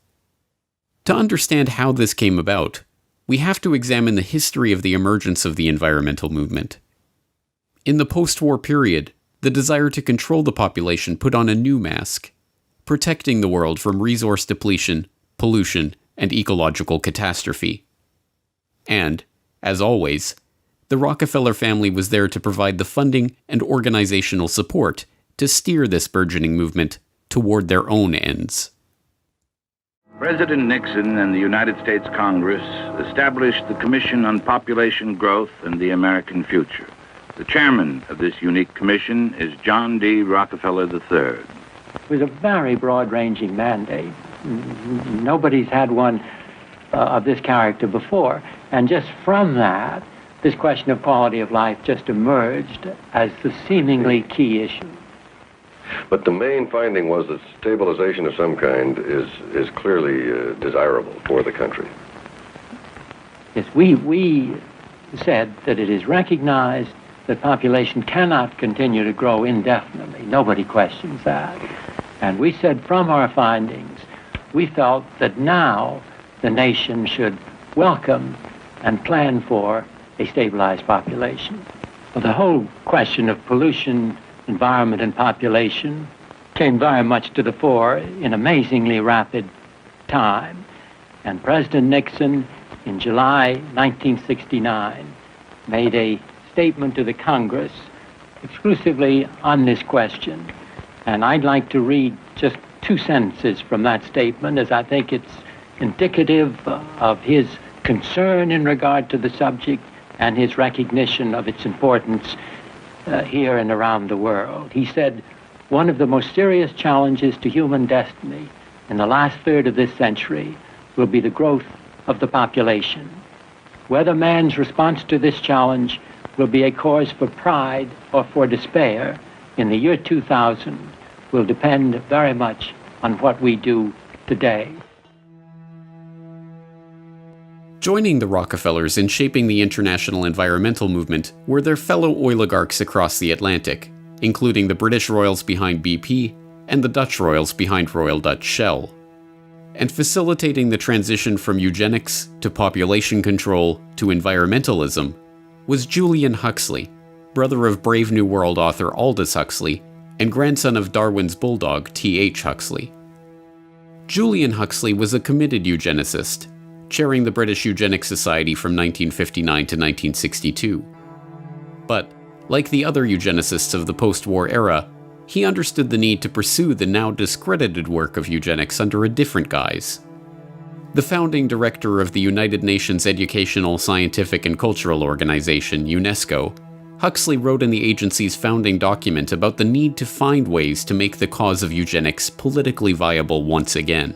To understand how this came about, we have to examine the history of the emergence of the environmental movement. In the post-war period, the desire to control the population put on a new mask, protecting the world from resource depletion, pollution, and ecological catastrophe. And, as always, the Rockefeller family was there to provide the funding and organizational support to steer this burgeoning movement toward their own ends.
President Nixon and the United States Congress established the Commission on Population Growth and the American Future. The chairman of this unique commission is John D. Rockefeller III.
It was a very broad-ranging mandate. Nobody's had one of this character before. And just from that, this question of quality of life just emerged as the seemingly key issue.
But the main finding was that stabilization of some kind is clearly desirable for the country.
Yes, we said that it is recognized that population cannot continue to grow indefinitely. Nobody questions that. And we said from our findings, we felt that now the nation should welcome and plan for a stabilized population. Well, the whole question of pollution, environment, and population came very much to the fore in amazingly rapid time. And President Nixon, in July 1969, made a statement to the Congress exclusively on this question. And I'd like to read just 2 sentences from that statement, as I think it's indicative of his concern in regard to the subject and his recognition of its importance here and around the world. He said, "One of the most serious challenges to human destiny in the last third of this century will be the growth of the population. Whether man's response to this challenge will be a cause for pride or for despair in the year 2000 will depend very much on what we do today."
Joining the Rockefellers in shaping the international environmental movement were their fellow oligarchs across the Atlantic, including the British royals behind BP and the Dutch royals behind Royal Dutch Shell. And facilitating the transition from eugenics to population control to environmentalism was Julian Huxley, brother of Brave New World author Aldous Huxley and grandson of Darwin's bulldog T.H. Huxley. Julian Huxley was a committed eugenicist, chairing the British Eugenics Society from 1959 to 1962. But, like the other eugenicists of the post-war era, he understood the need to pursue the now discredited work of eugenics under a different guise. The founding director of the United Nations Educational, Scientific and Cultural Organization, UNESCO, Huxley wrote in the agency's founding document about the need to find ways to make the cause of eugenics politically viable once again.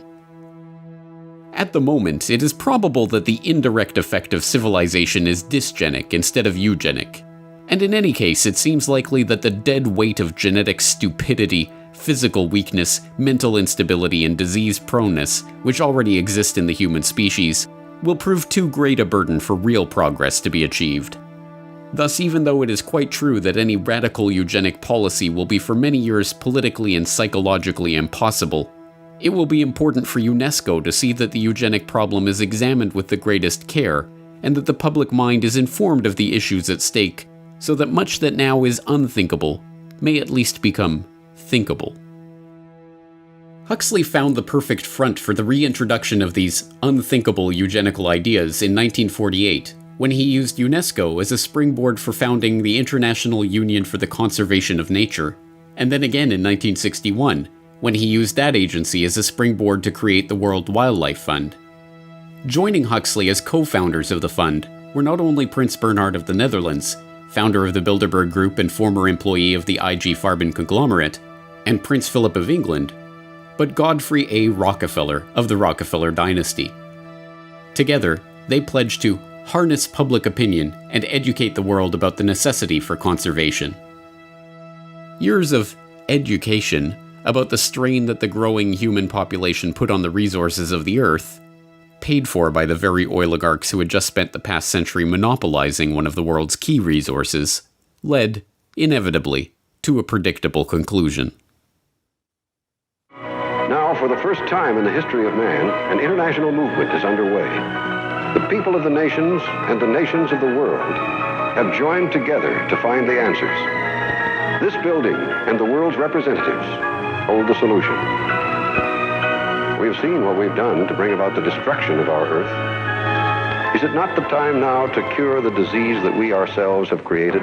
At the moment, it is probable that the indirect effect of civilization is dysgenic instead of eugenic. And in any case, it seems likely that the dead weight of genetic stupidity, physical weakness, mental instability, and disease proneness, which already exist in the human species, will prove too great a burden for real progress to be achieved. Thus, even though it is quite true that any radical eugenic policy will be for many years politically and psychologically impossible, it will be important for UNESCO to see that the eugenic problem is examined with the greatest care, and that the public mind is informed of the issues at stake, so that much that now is unthinkable may at least become thinkable. Huxley found the perfect front for the reintroduction of these unthinkable eugenical ideas in 1948, when he used UNESCO as a springboard for founding the International Union for the Conservation of Nature, and then again in 1961, when he used that agency as a springboard to create the World Wildlife Fund. Joining Huxley as co-founders of the fund were not only Prince Bernhard of the Netherlands, founder of the Bilderberg Group and former employee of the IG Farben conglomerate, and Prince Philip of England, but Godfrey A. Rockefeller of the Rockefeller dynasty. Together, they pledged to harness public opinion and educate the world about the necessity for conservation. Years of education about the strain that the growing human population put on the resources of the earth, paid for by the very oligarchs who had just spent the past century monopolizing one of the world's key resources, led, inevitably, to a predictable conclusion.
Now, for the first time in the history of man, an international movement is underway. The people of the nations and the nations of the world have joined together to find the answers. This building and the world's representatives hold the solution. We have seen what we've done to bring about the destruction of our Earth. Is it not the time now to cure the disease that we ourselves have created?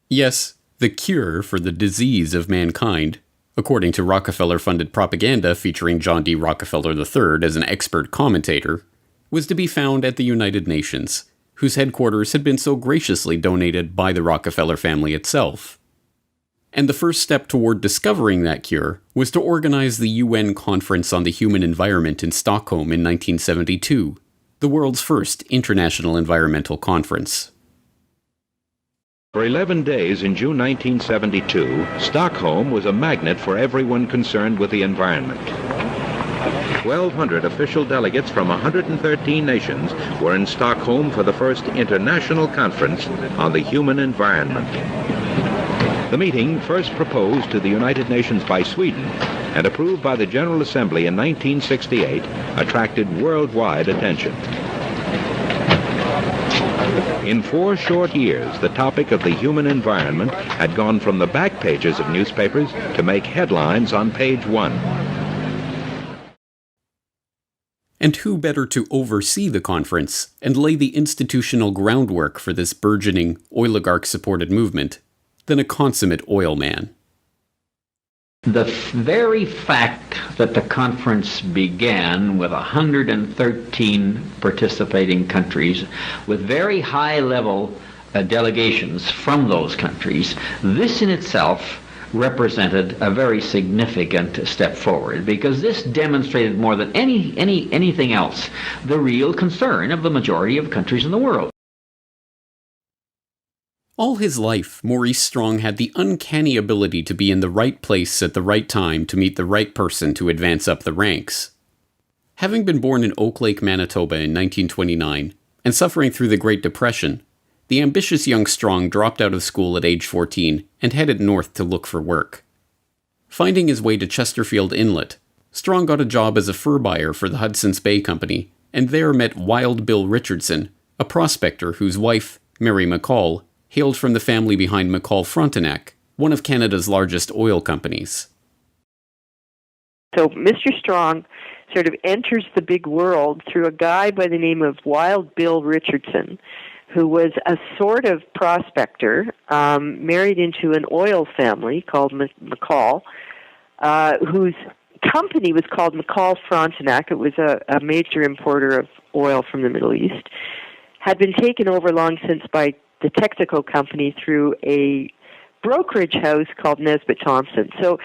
Yes, the cure for the disease of mankind, according to Rockefeller-funded propaganda featuring John D. Rockefeller III as an expert commentator, was to be found at the United Nations, whose headquarters had been so graciously donated by the Rockefeller family itself. And the first step toward discovering that cure was to organize the UN Conference on the Human Environment in Stockholm in 1972, the world's first international environmental conference.
For 11 days in June 1972, Stockholm was a magnet for everyone concerned with the environment. 1,200 official delegates from 113 nations were in Stockholm for the first international conference on the human environment. The meeting, first proposed to the United Nations by Sweden and approved by the General Assembly in 1968, attracted worldwide attention. In 4 short years, the topic of the human environment had gone from the back pages of newspapers to make headlines on page 1.
And who better to oversee the conference and lay the institutional groundwork for this burgeoning, oligarch-supported movement than a consummate oil man?
The very fact that the conference began with 113 participating countries with very high-level delegations from those countries, this in itself represented a very significant step forward, because this demonstrated more than anything else the real concern of the majority of countries in the world.
All his life, Maurice Strong had the uncanny ability to be in the right place at the right time to meet the right person to advance up the ranks. Having been born in Oak Lake, Manitoba in 1929, and suffering through the Great Depression, the ambitious young Strong dropped out of school at age 14 and headed north to look for work. Finding his way to Chesterfield Inlet, Strong got a job as a fur buyer for the Hudson's Bay Company, and there met Wild Bill Richardson, a prospector whose wife, Mary McCall, hailed from the family behind McCall Frontenac, one of Canada's largest oil companies.
So Mr. Strong sort of enters the big world through a guy by the name of Wild Bill Richardson, who was a sort of prospector, married into an oil family called McCall, whose company was called McCall Frontenac. It was a major importer of oil from the Middle East, had been taken over long since by the Texaco company through a brokerage house called Nesbitt Thompson. So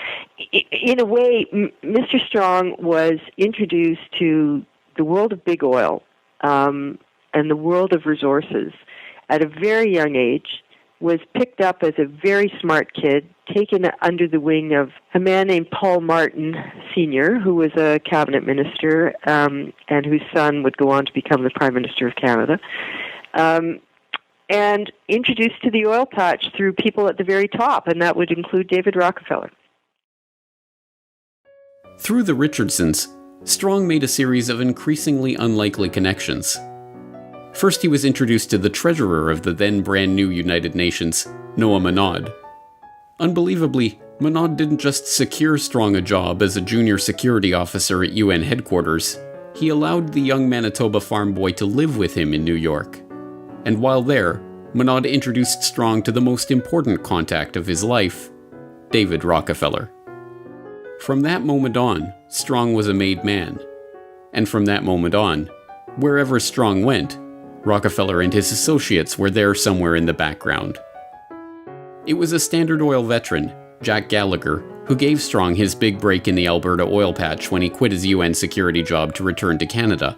in a way, Mr. Strong was introduced to the world of big oil and the world of resources at a very young age, was picked up as a very smart kid, taken under the wing of a man named Paul Martin Sr., who was a cabinet minister and whose son would go on to become the Prime Minister of Canada. And introduced to the oil patch through people at the very top, and that would include David Rockefeller.
Through the Richardsons, Strong made a series of increasingly unlikely connections. First, he was introduced to the treasurer of the then brand new United Nations, Noah Monod. Unbelievably, Monod didn't just secure Strong a job as a junior security officer at UN headquarters, he allowed the young Manitoba farm boy to live with him in New York. And while there, Monod introduced Strong to the most important contact of his life, David Rockefeller. From that moment on, Strong was a made man. And from that moment on, wherever Strong went, Rockefeller and his associates were there somewhere in the background. It was a Standard Oil veteran, Jack Gallagher, who gave Strong his big break in the Alberta oil patch when he quit his UN security job to return to Canada.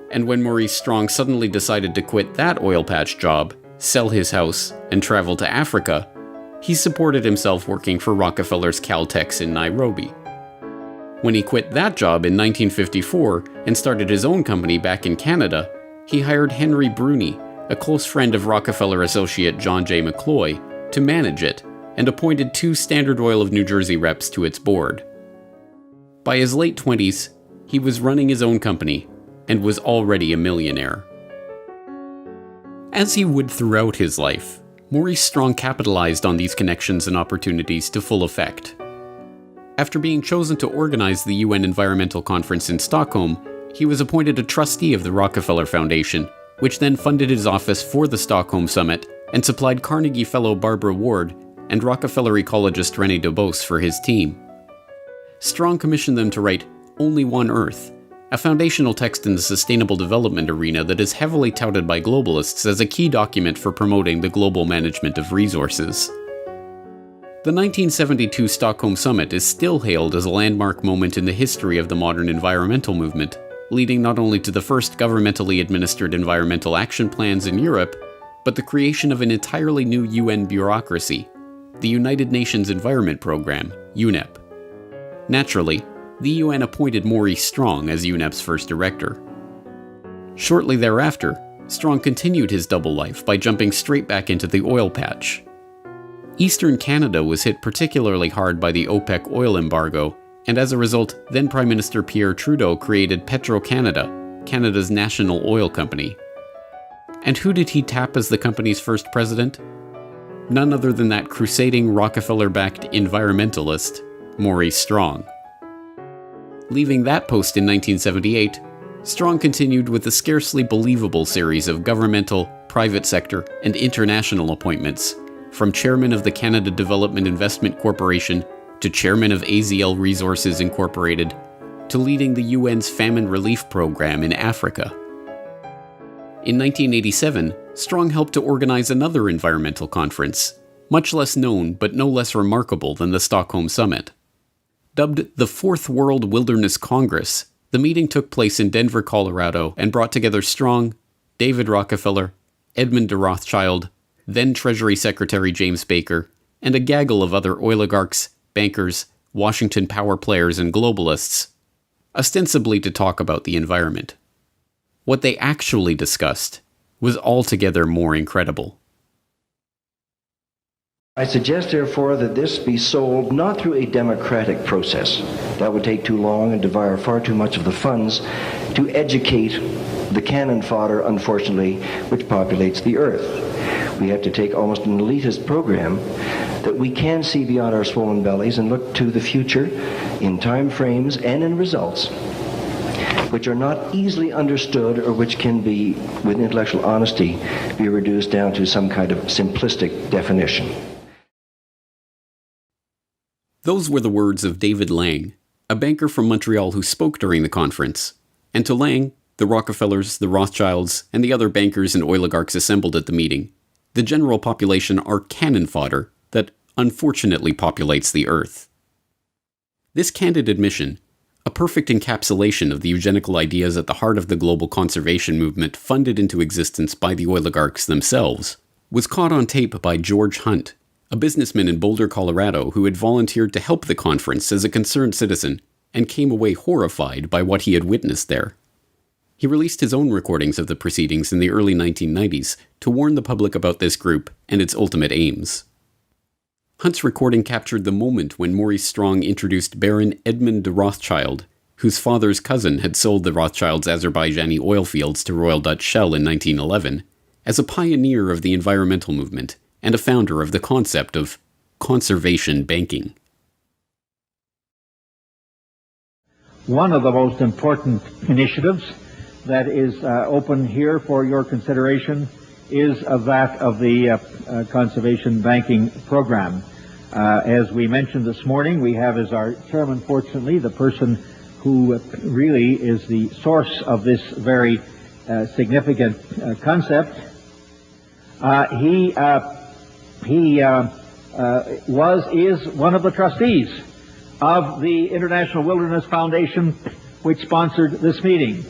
And when Maurice Strong suddenly decided to quit that oil patch job, sell his house, and travel to Africa, he supported himself working for Rockefeller's Caltex in Nairobi. When he quit that job in 1954 and started his own company back in Canada, he hired Henry Bruni, a close friend of Rockefeller associate John J. McCloy, to manage it, and appointed 2 Standard Oil of New Jersey reps to its board. By his late 20s, He was running his own company and was already a millionaire. As he would throughout his life, Maurice Strong capitalized on these connections and opportunities to full effect. After being chosen to organize the UN Environmental Conference in Stockholm, he was appointed a trustee of the Rockefeller Foundation, which then funded his office for the Stockholm Summit and supplied Carnegie Fellow Barbara Ward and Rockefeller ecologist René Dubos for his team. Strong commissioned them to write Only One Earth, a foundational text in the sustainable development arena that is heavily touted by globalists as a key document for promoting the global management of resources. The 1972 Stockholm Summit is still hailed as a landmark moment in the history of the modern environmental movement, leading not only to the first governmentally administered environmental action plans in Europe, but the creation of an entirely new UN bureaucracy, the United Nations Environment Programme, UNEP. Naturally, the UN appointed Maurice Strong as UNEP's first director. Shortly thereafter, Strong continued his double life by jumping straight back into the oil patch. Eastern Canada was hit particularly hard by the OPEC oil embargo, and as a result, then Prime Minister Pierre Trudeau created Petro-Canada, Canada's national oil company. And who did he tap as the company's first president? None other than that crusading Rockefeller-backed environmentalist, Maurice Strong. Leaving that post in 1978, Strong continued with a scarcely believable series of governmental, private sector, and international appointments, from chairman of the Canada Development Investment Corporation to chairman of AZL Resources Incorporated, to leading the UN's famine relief program in Africa. In 1987, Strong helped to organize another environmental conference, much less known but no less remarkable than the Stockholm Summit. Dubbed the Fourth World Wilderness Congress, the meeting took place in Denver, Colorado, and brought together Strong, David Rockefeller, Edmund de Rothschild, then Treasury Secretary James Baker, and a gaggle of other oligarchs, bankers, Washington power players, and globalists, ostensibly to talk about the environment. What they actually discussed was altogether more incredible.
I suggest, therefore, that this be solved not through a democratic process. That would take too long and devour far too much of the funds to educate the cannon fodder, unfortunately, which populates the earth. We have to take almost an elitist program that we can see beyond our swollen bellies and look to the future in time frames and in results which are not easily understood or which can be, with intellectual honesty, be reduced down to some kind of simplistic definition.
Those were the words of David Lang, a banker from Montreal who spoke during the conference. And to Lang, the Rockefellers, the Rothschilds, and the other bankers and oligarchs assembled at the meeting, the general population are cannon fodder that unfortunately populates the earth. This candid admission, a perfect encapsulation of the eugenical ideas at the heart of the global conservation movement funded into existence by the oligarchs themselves, was caught on tape by George Hunt, a businessman in Boulder, Colorado, who had volunteered to help the conference as a concerned citizen and came away horrified by what he had witnessed there. He released his own recordings of the proceedings in the early 1990s to warn the public about this group and its ultimate aims. Hunt's recording captured the moment when Maurice Strong introduced Baron Edmund de Rothschild, whose father's cousin had sold the Rothschilds' Azerbaijani oil fields to Royal Dutch Shell in 1911, as a pioneer of the environmental movement and a founder of the concept of conservation banking.
One of the most important initiatives that is open here for your consideration is that of the conservation banking program. As we mentioned this morning, we have as our chairman, fortunately, the person who really is the source of this very significant concept. He is one of the trustees of the International Wilderness Foundation, which sponsored this meeting.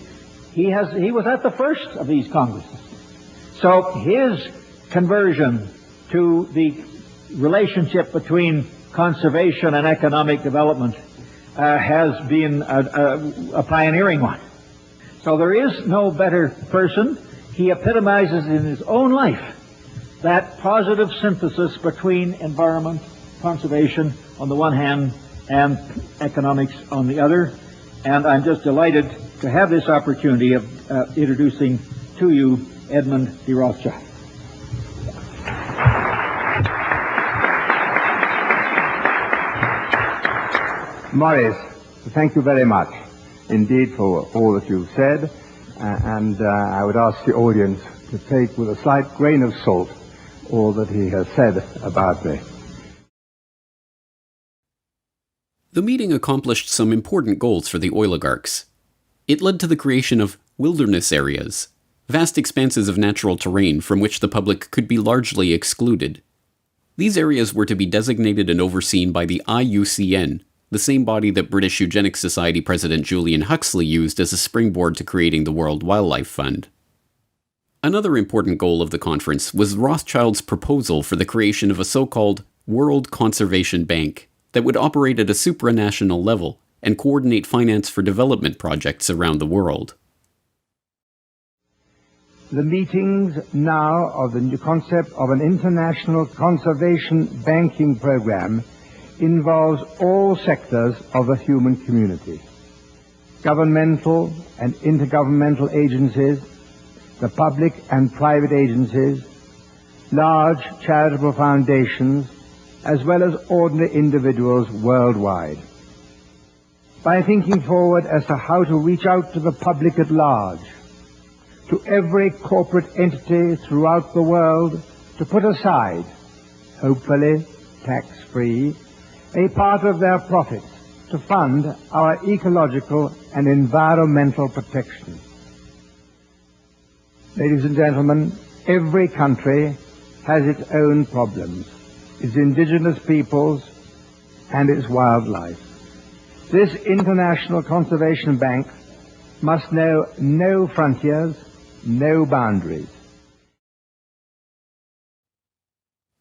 He was at the first of these congresses. So his conversion to the relationship between conservation and economic development has been a pioneering one. So there is no better person. He epitomizes in his own life that positive synthesis between environment, conservation on the one hand, and economics on the other. And I'm just delighted to have this opportunity of introducing to you Edmund de Rothschild.
Maurice, thank you very much indeed for all that you've said, and I would ask the audience to take with a slight grain of salt all that he has said about me.
The meeting accomplished some important goals for the oligarchs. It led to the creation of wilderness areas, vast expanses of natural terrain from which the public could be largely excluded. These areas were to be designated and overseen by the IUCN, the same body that British Eugenics Society President Julian Huxley used as a springboard to creating the World Wildlife Fund. Another important goal of the conference was Rothschild's proposal for the creation of a so-called World Conservation Bank that would operate at a supranational level and coordinate finance for development projects around the world.
The meetings now of the new concept of an international conservation banking program involves all sectors of the human community, governmental and intergovernmental agencies, the public and private agencies, large charitable foundations, as well as ordinary individuals worldwide. By thinking forward as to how to reach out to the public at large, to every corporate entity throughout the world to put aside, hopefully tax-free, a part of their profits to fund our ecological and environmental protection. Ladies and gentlemen, every country has its own problems, its indigenous peoples, and its wildlife. This International Conservation Bank must know no frontiers, no boundaries.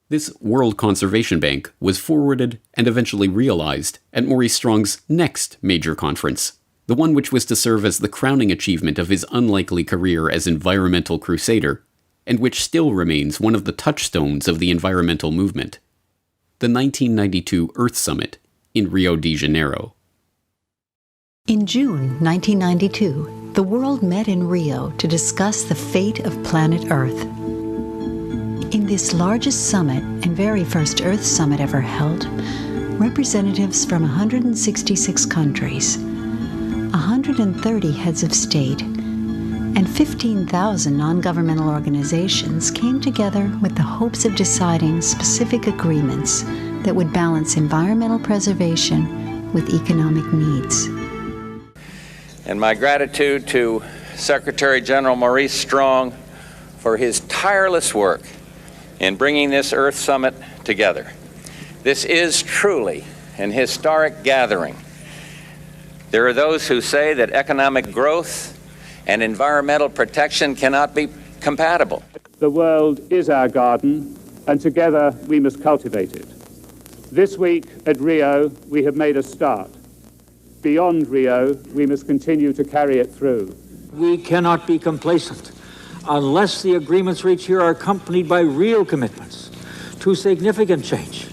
This World Conservation Bank was forwarded and eventually realized at Maurice Strong's next major conference, the one which was to serve as the crowning achievement of his unlikely career as environmental crusader, and which still remains one of the touchstones of the environmental movement, the 1992 Earth Summit in Rio de Janeiro.
In June 1992, the world met in Rio to discuss the fate of planet Earth. In this largest summit and very first Earth Summit ever held, representatives from 166 countries, 130 heads of state, and 15,000 non-governmental organizations came together with the hopes of deciding specific agreements that would balance environmental preservation with economic needs.
And my gratitude to Secretary General Maurice Strong for his tireless work in bringing this Earth Summit together. This is truly an historic gathering. There are those who say that economic growth and environmental protection cannot be compatible.
The world is our garden, and together we must cultivate it. This week at Rio, we have made a start. Beyond Rio, we must continue to carry it through.
We cannot be complacent unless the agreements reached here are accompanied by real commitments to significant change.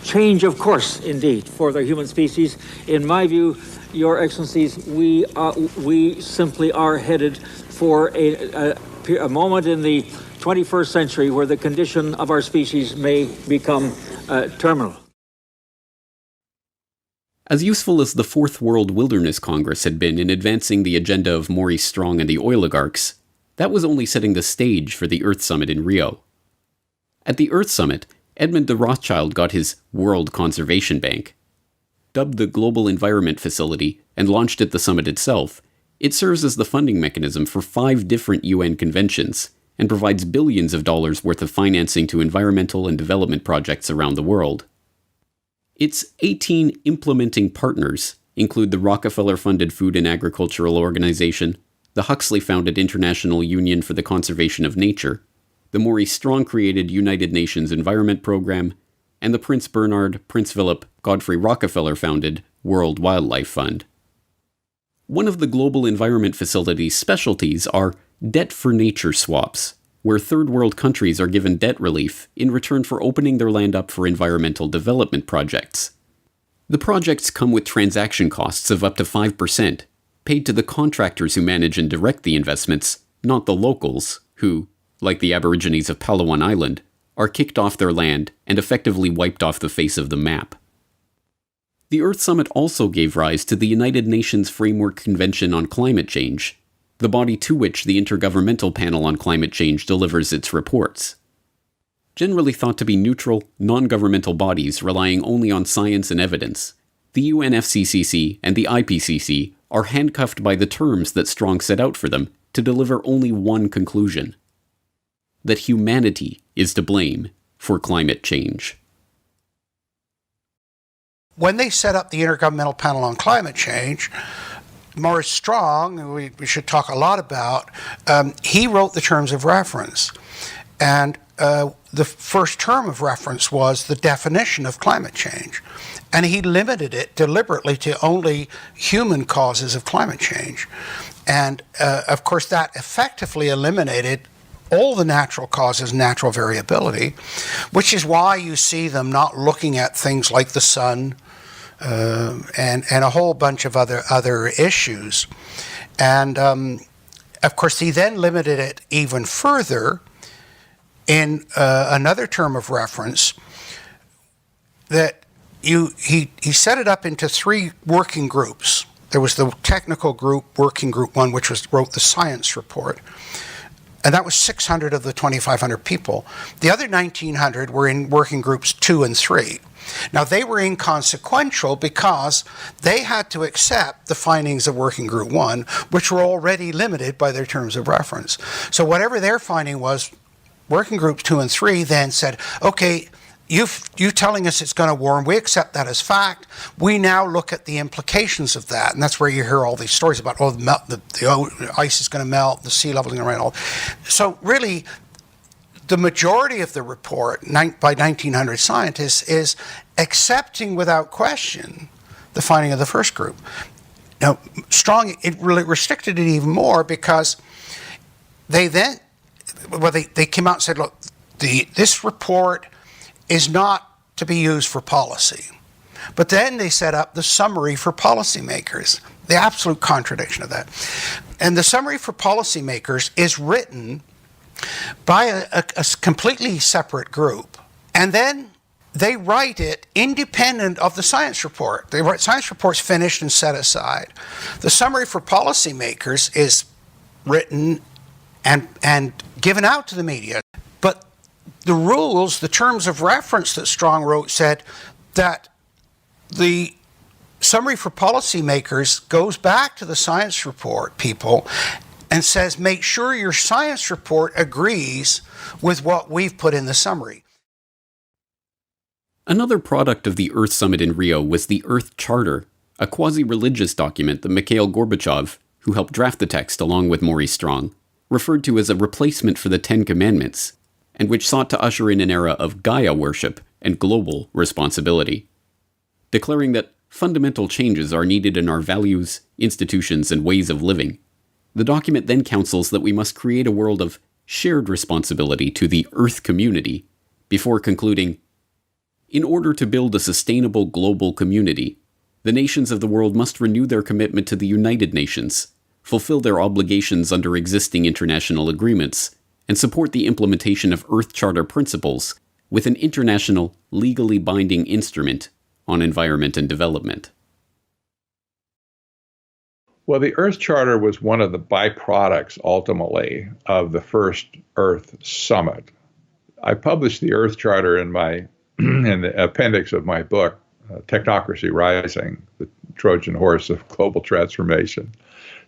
Change, of course, indeed, for the human species. In my view, Your Excellencies, we simply are headed for a moment in the 21st century where the condition of our species may become terminal.
As useful as the Fourth World Wilderness Congress had been in advancing the agenda of Maurice Strong and the oligarchs, that was only setting the stage for the Earth Summit in Rio. At the Earth Summit, Edmund de Rothschild got his World Conservation Bank. Dubbed the Global Environment Facility and launched at the summit itself, it serves as the funding mechanism for 5 different UN conventions and provides billions of dollars worth of financing to environmental and development projects around the world. Its 18 implementing partners include the Rockefeller-funded Food and Agricultural Organization, the Huxley-founded International Union for the Conservation of Nature, the Maurice Strong-created United Nations Environment Program, and the Prince Bernhard, Prince Philip, Godfrey Rockefeller-founded World Wildlife Fund. One of the Global Environment Facility's specialties are debt-for-nature swaps, where third world countries are given debt relief in return for opening their land up for environmental development projects. The projects come with transaction costs of up to 5%, paid to the contractors who manage and direct the investments, not the locals, who, like the Aborigines of Palawan Island, are kicked off their land and effectively wiped off the face of the map. The Earth Summit also gave rise to the United Nations Framework Convention on Climate Change, the body to which the Intergovernmental Panel on Climate Change delivers its reports. Generally thought to be neutral, non-governmental bodies relying only on science and evidence, the UNFCCC and the IPCC are handcuffed by the terms that Strong set out for them to deliver only one conclusion: that humanity is to blame for climate change.
When they set up the Intergovernmental Panel on Climate Change, Maurice Strong, who we should talk a lot about, he wrote the terms of reference. And the first term of reference was the definition of climate change. And he limited it deliberately to only human causes of climate change. And of course, that effectively eliminated all the natural causes, natural variability, which is why you see them not looking at things like the sun and a whole bunch of other issues. And of course, he then limited it even further in another term of reference that he set it up into three working groups. There was the technical group, working group 1, which wrote the science report. And that was 600 of the 2,500 people. The other 1,900 were in working groups 2 and 3. Now, they were inconsequential because they had to accept the findings of working group 1, which were already limited by their terms of reference. So whatever their finding was, working groups 2 and 3 then said, okay, you telling us it's going to warm, we accept that as fact. We now look at the implications of that. And that's where you hear all these stories about, the ice is going to melt, the sea level is going to rise. So really, the majority of the report by 1,900 scientists is accepting without question the finding of the first group. Now, Strong, it really restricted it even more because they came out and said, look, this report is not to be used for policy. But then they set up the summary for policymakers, the absolute contradiction of that. And the summary for policymakers is written by a completely separate group. And then they write it independent of the science report. They write science reports finished and set aside. The summary for policymakers is written and given out to the media. But the rules, the terms of reference that Strong wrote said that the summary for policymakers goes back to the science report people and says, make sure your science report agrees with what we've put in the summary.
Another product of the Earth Summit in Rio was the Earth Charter, a quasi-religious document that Mikhail Gorbachev, who helped draft the text along with Maurice Strong, referred to as a replacement for the Ten Commandments, and which sought to usher in an era of Gaia worship and global responsibility, declaring that fundamental changes are needed in our values, institutions, and ways of living. The document then counsels that we must create a world of shared responsibility to the Earth community, before concluding, in order to build a sustainable global community, the nations of the world must renew their commitment to the United Nations, fulfill their obligations under existing international agreements, and support the implementation of Earth Charter principles with an international, legally binding instrument on environment and development.
Well, the Earth Charter was one of the byproducts, ultimately, of the first Earth Summit. I published the Earth Charter in the appendix of my book, Technocracy Rising, the Trojan Horse of Global Transformation,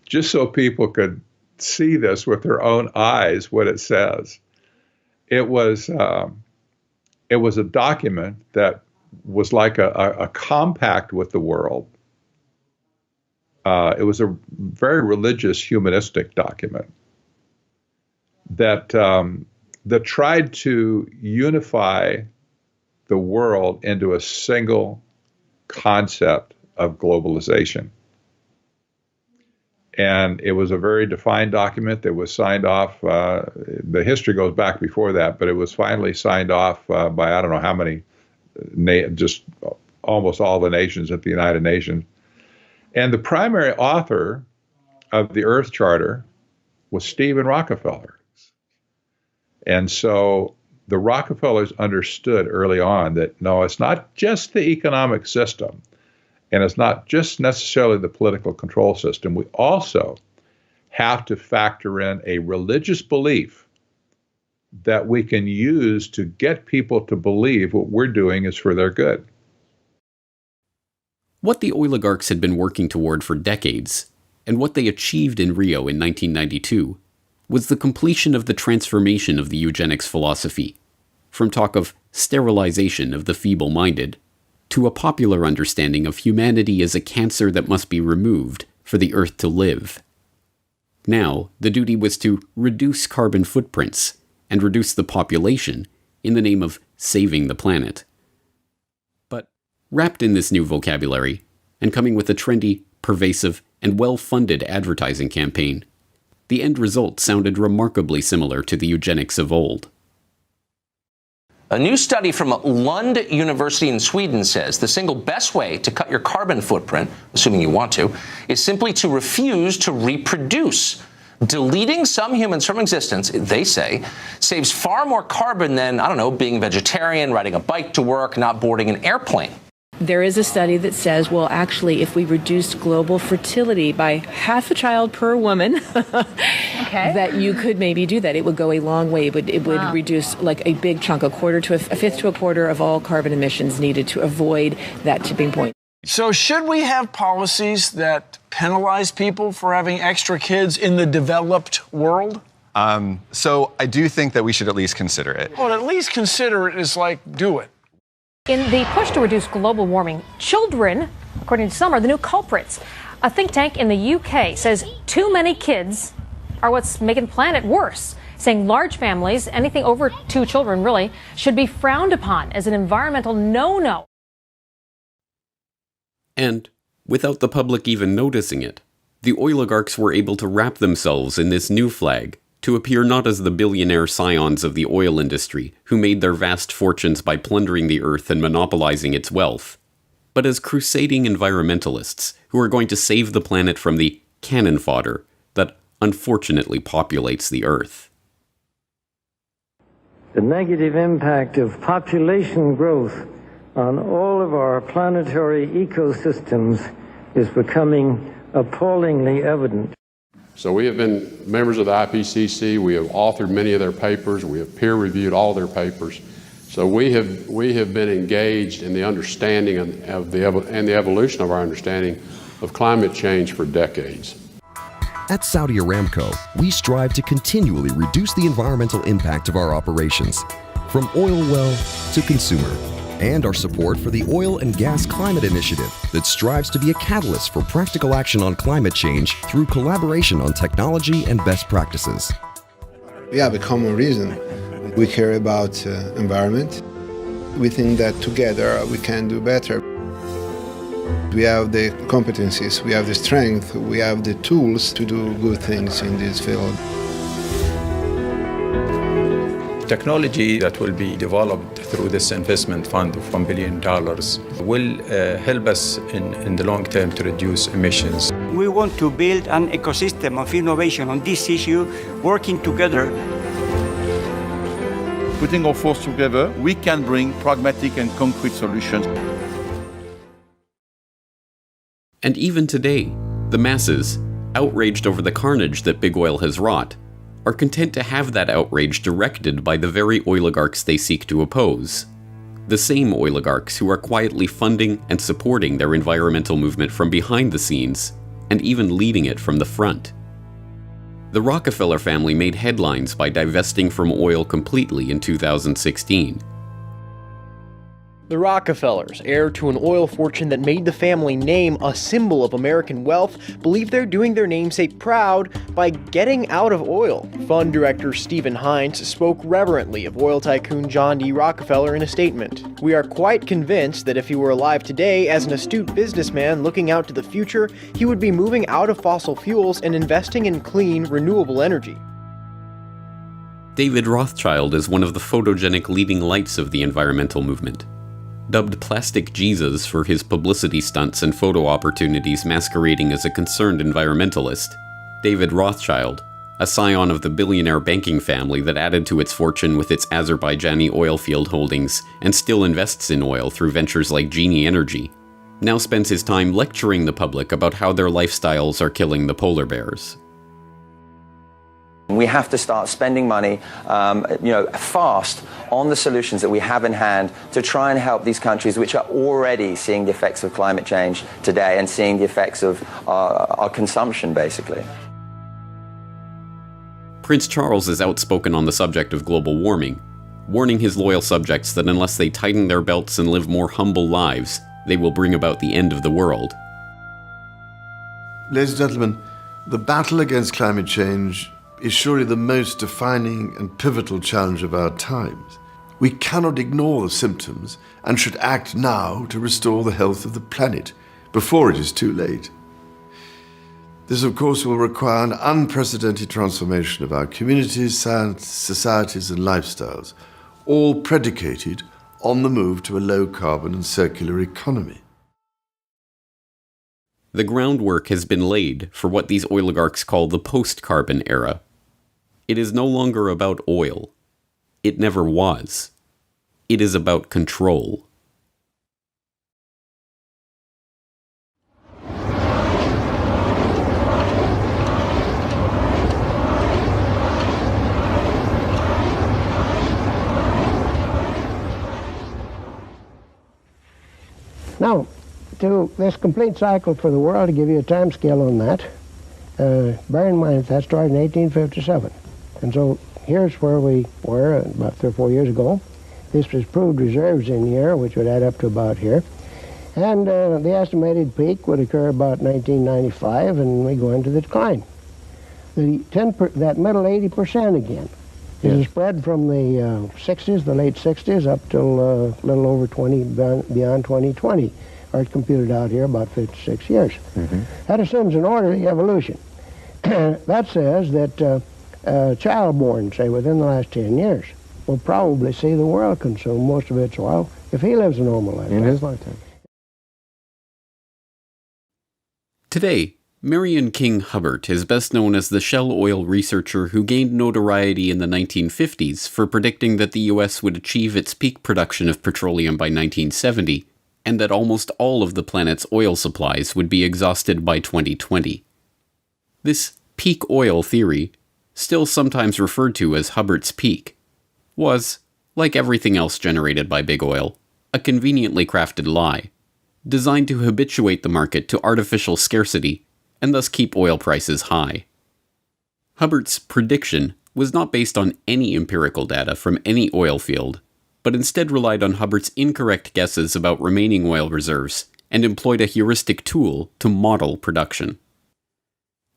just so people could see this with their own eyes, what it says. It was a document that was like a compact with the world. It was a very religious, humanistic document that tried to unify the world into a single concept of globalization. And it was a very defined document that was signed off. The history goes back before that, but it was finally signed off by I don't know how many, just almost all the nations at the United Nations. And the primary author of the Earth Charter was Stephen Rockefeller. And so the Rockefellers understood early on that, no, it's not just the economic system, and it's not just necessarily the political control system. We also have to factor in a religious belief that we can use to get people to believe what we're doing is for their good.
What the oligarchs had been working toward for decades, and what they achieved in Rio in 1992, was the completion of the transformation of the eugenics philosophy, from talk of sterilization of the feeble-minded, to a popular understanding of humanity as a cancer that must be removed for the Earth to live. Now, the duty was to reduce carbon footprints and reduce the population in the name of saving the planet. But wrapped in this new vocabulary, and coming with a trendy, pervasive, and well-funded advertising campaign, the end result sounded remarkably similar to the eugenics of old.
A new study from Lund University in Sweden says the single best way to cut your carbon footprint, assuming you want to, is simply to refuse to reproduce. Deleting some humans from existence, they say, saves far more carbon than, being vegetarian, riding a bike to work, not boarding an airplane.
There is a study that says, well, actually, if we reduced global fertility by half a child per woman, that you could maybe do that. It would go a long way. It would reduce like a big chunk, a fifth to a quarter of all carbon emissions needed to avoid that tipping point.
So should we have policies that penalize people for having extra kids in the developed world?
So I do think that we should at least consider it.
Well, at least consider it is like do it.
In the push to reduce global warming, children, according to some, are the new culprits. A think tank in the UK says too many kids are what's making the planet worse, saying large families, anything over 2 children really, should be frowned upon as an environmental no-no.
And, without the public even noticing it, the oligarchs were able to wrap themselves in this new flag to appear not as the billionaire scions of the oil industry who made their vast fortunes by plundering the earth and monopolizing its wealth, but as crusading environmentalists who are going to save the planet from the cannon fodder that unfortunately populates the earth.
The negative impact of population growth on all of our planetary ecosystems is becoming appallingly evident.
So we have been members of the IPCC. We have authored many of their papers. We have peer-reviewed all their papers. So we have been engaged in the understanding and the evolution of our understanding of climate change for decades.
At Saudi Aramco, we strive to continually reduce the environmental impact of our operations, from oil well to consumer, and our support for the Oil and Gas Climate Initiative that strives to be a catalyst for practical action on climate change through collaboration on technology and best practices.
We have a common reason. We care about environment. We think that together we can do better. We have the competencies, we have the strength, we have the tools to do good things in this field.
Technology that will be developed through this investment fund of $1 billion will help us in the long term to reduce emissions.
We want to build an ecosystem of innovation on this issue, working together.
Putting our forces together, we can bring pragmatic and concrete solutions.
And even today, the masses, outraged over the carnage that big oil has wrought, are content to have that outrage directed by the very oligarchs they seek to oppose. The same oligarchs who are quietly funding and supporting their environmental movement from behind the scenes, and even leading it from the front. The Rockefeller family made headlines by divesting from oil completely in 2016.
The Rockefellers, heir to an oil fortune that made the family name a symbol of American wealth, believe they're doing their namesake proud by getting out of oil. Fund director Stephen Hines spoke reverently of oil tycoon John D. Rockefeller in a statement. "We are quite convinced that if he were alive today as an astute businessman looking out to the future, he would be moving out of fossil fuels and investing in clean, renewable energy."
David Rothschild is one of the photogenic leading lights of the environmental movement. Dubbed Plastic Jesus for his publicity stunts and photo opportunities masquerading as a concerned environmentalist, David Rothschild, a scion of the billionaire banking family that added to its fortune with its Azerbaijani oil field holdings and still invests in oil through ventures like Genie Energy, now spends his time lecturing the public about how their lifestyles are killing the polar
We have to start spending money, fast on the solutions that we have in hand to try and help these countries which are already seeing the effects of climate change today and seeing the effects of our consumption, basically.
Prince Charles is outspoken on the subject of global warming, warning his loyal subjects that unless they tighten their belts and live more humble lives, they will bring about the end of the world.
Ladies and gentlemen, the battle against climate change is surely the most defining and pivotal challenge of our times. We cannot ignore the symptoms and should act now to restore the health of the planet before it is too late. This, of course, will require an unprecedented transformation of our communities, science, societies, and lifestyles, all predicated on the move to a low-carbon and circular economy.
The groundwork has been laid for what these oligarchs call the post-carbon era. It is no longer about oil. It never was. It is about control.
Now, to this complete cycle for the world, to give you a time scale on that, bear in mind that started in 1857. And so here's where we were about 3 or 4 years ago. This was proved reserves in here, which would add up to about here. And the estimated peak would occur about 1995, and we go into the decline. That middle 80% again is a spread from the 60s, the late 60s, up till a little over beyond 2020, or it's computed out here about 56 years. That assumes an orderly evolution. That says that a child born, say, within the last 10 years will probably see the world consume most of its oil if he lives a normal life.
In his lifetime.
Today, Marion King Hubbert is best known as the Shell oil researcher who gained notoriety in the 1950s for predicting that the US would achieve its peak production of petroleum by 1970, and that almost all of the planet's oil supplies would be exhausted by 2020. This peak oil theory, still sometimes referred to as Hubbert's peak, was, like everything else generated by big oil, a conveniently crafted lie, designed to habituate the market to artificial scarcity and thus keep oil prices high. Hubbert's prediction was not based on any empirical data from any oil field, but instead relied on Hubbert's incorrect guesses about remaining oil reserves and employed a heuristic tool to model production.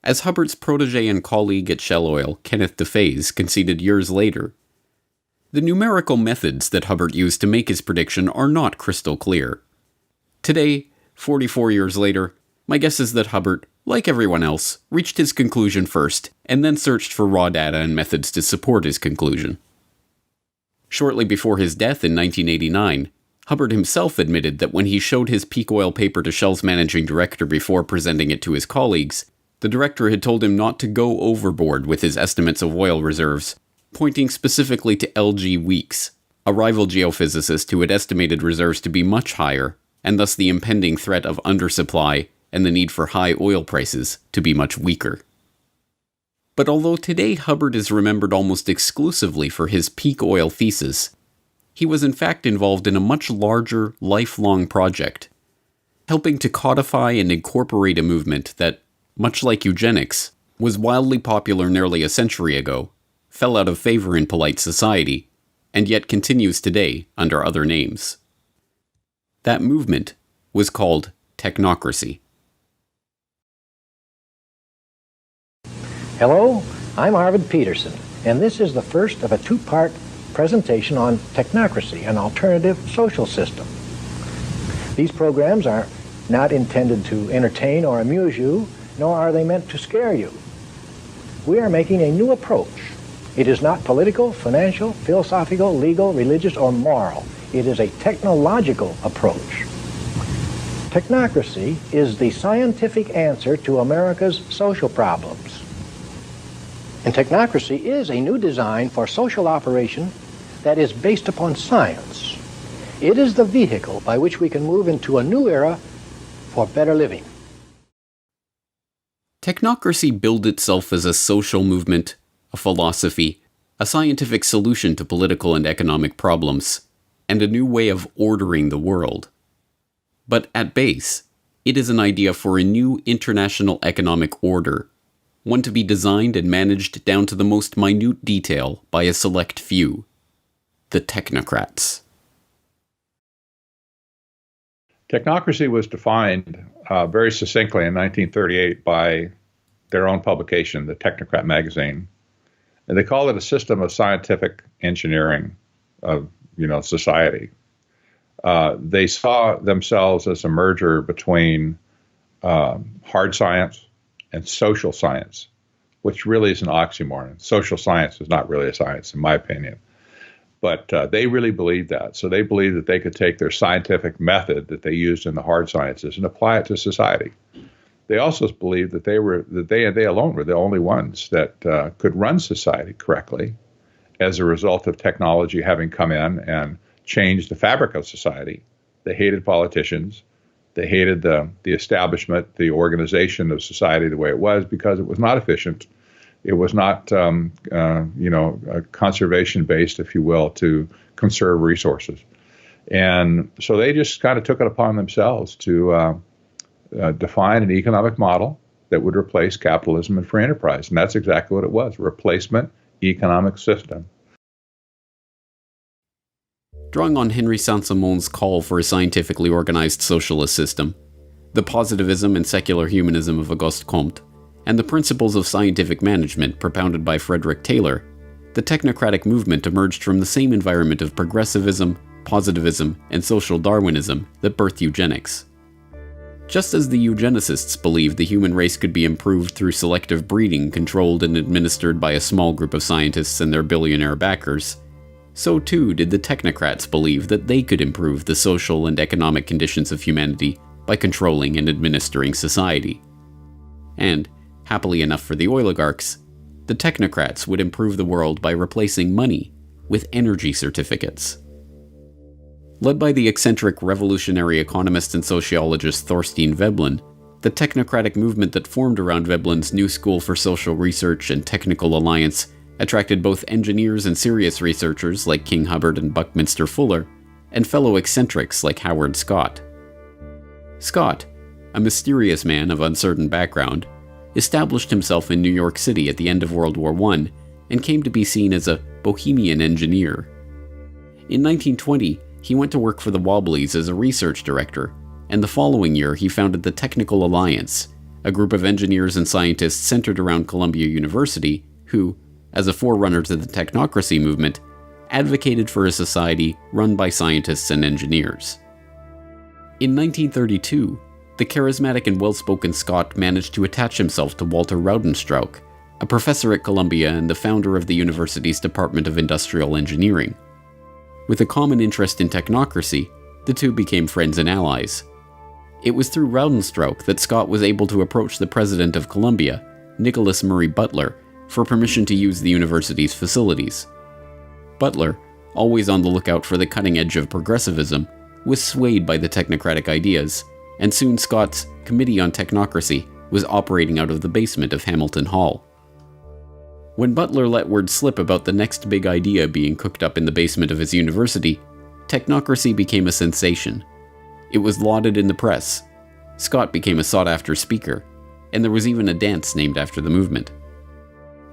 As Hubbert's protege and colleague at Shell Oil, Kenneth DeFaze, conceded years later, the numerical methods that Hubbert used to make his prediction are not crystal clear. Today, 44 years later, my guess is that Hubbert, like everyone else, reached his conclusion first, and then searched for raw data and methods to support his conclusion. Shortly before his death in 1989, Hubbert himself admitted that when he showed his peak oil paper to Shell's managing director before presenting it to his colleagues, the director had told him not to go overboard with his estimates of oil reserves, pointing specifically to L.G. Weeks, a rival geophysicist who had estimated reserves to be much higher, and thus the impending threat of undersupply and the need for high oil prices to be much weaker. But although today Hubbert is remembered almost exclusively for his peak oil thesis, he was in fact involved in a much larger, lifelong project, helping to codify and incorporate a movement that, much like eugenics, was wildly popular nearly a century ago, fell out of favor in polite society, and yet continues today under other names. That movement was called technocracy.
Hello, I'm Arvid Peterson, and this is the first of a two-part presentation on technocracy, an alternative social system. These programs are not intended to entertain or amuse you, nor are they meant to scare you. We are making a new approach. It is not political, financial, philosophical, legal, religious, or moral. It is a technological approach. Technocracy is the scientific answer to America's social problems. And technocracy is a new design for social operation that is based upon science. It is the vehicle by which we can move into a new era for better living.
Technocracy billed itself as a social movement, a philosophy, a scientific solution to political and economic problems, and a new way of ordering the world. But at base, it is an idea for a new international economic order, one to be designed and managed down to the most minute detail by a select few, the technocrats.
Technocracy was defined very succinctly in 1938 by their own publication, the Technocrat magazine. And they call it a system of scientific engineering of, society. They saw themselves as a merger between hard science and social science, which really is an oxymoron. Social science is not really a science, in my opinion. But they really believed that. So they believed that they could take their scientific method that they used in the hard sciences and apply it to society. They also believed that they alone were the only ones that could run society correctly as a result of technology having come in and changed the fabric of society. They hated politicians. They hated the establishment, the organization of society the way it was, because it was not efficient. It was not, conservation-based, if you will, to conserve resources. And so they just kind of took it upon themselves to define an economic model that would replace capitalism and free enterprise. And that's exactly what it was, a replacement economic system.
Drawing on Henry Saint-Simon's call for a scientifically organized socialist system, the positivism and secular humanism of Auguste Comte, and the principles of scientific management propounded by Frederick Taylor, the technocratic movement emerged from the same environment of progressivism, positivism, and social Darwinism that birthed eugenics. Just as the eugenicists believed the human race could be improved through selective breeding controlled and administered by a small group of scientists and their billionaire backers, so too did the technocrats believe that they could improve the social and economic conditions of humanity by controlling and administering society. And, happily enough for the oligarchs, the technocrats would improve the world by replacing money with energy certificates. Led by the eccentric revolutionary economist and sociologist Thorstein Veblen, the technocratic movement that formed around Veblen's New School for Social Research and Technical Alliance attracted both engineers and serious researchers like King Hubbard and Buckminster Fuller, and fellow eccentrics like Howard Scott. Scott, a mysterious man of uncertain background, established himself in New York City at the end of World War I and came to be seen as a bohemian engineer. In 1920, he went to work for the Wobblies as a research director, and the following year he founded the Technical Alliance, a group of engineers and scientists centered around Columbia University who, as a forerunner to the technocracy movement, advocated for a society run by scientists and engineers. In 1932, the charismatic and well-spoken Scott managed to attach himself to Walter Raudenstrauch, a professor at Columbia and the founder of the university's Department of Industrial Engineering. With a common interest in technocracy, the two became friends and allies. It was through Raudenstrauch that Scott was able to approach the president of Columbia, Nicholas Murray Butler, for permission to use the university's facilities. Butler, always on the lookout for the cutting edge of progressivism, was swayed by the technocratic ideas, and soon Scott's Committee on Technocracy was operating out of the basement of Hamilton Hall. When Butler let word slip about the next big idea being cooked up in the basement of his university, technocracy became a sensation. It was lauded in the press. Scott became a sought-after speaker, and there was even a dance named after the movement.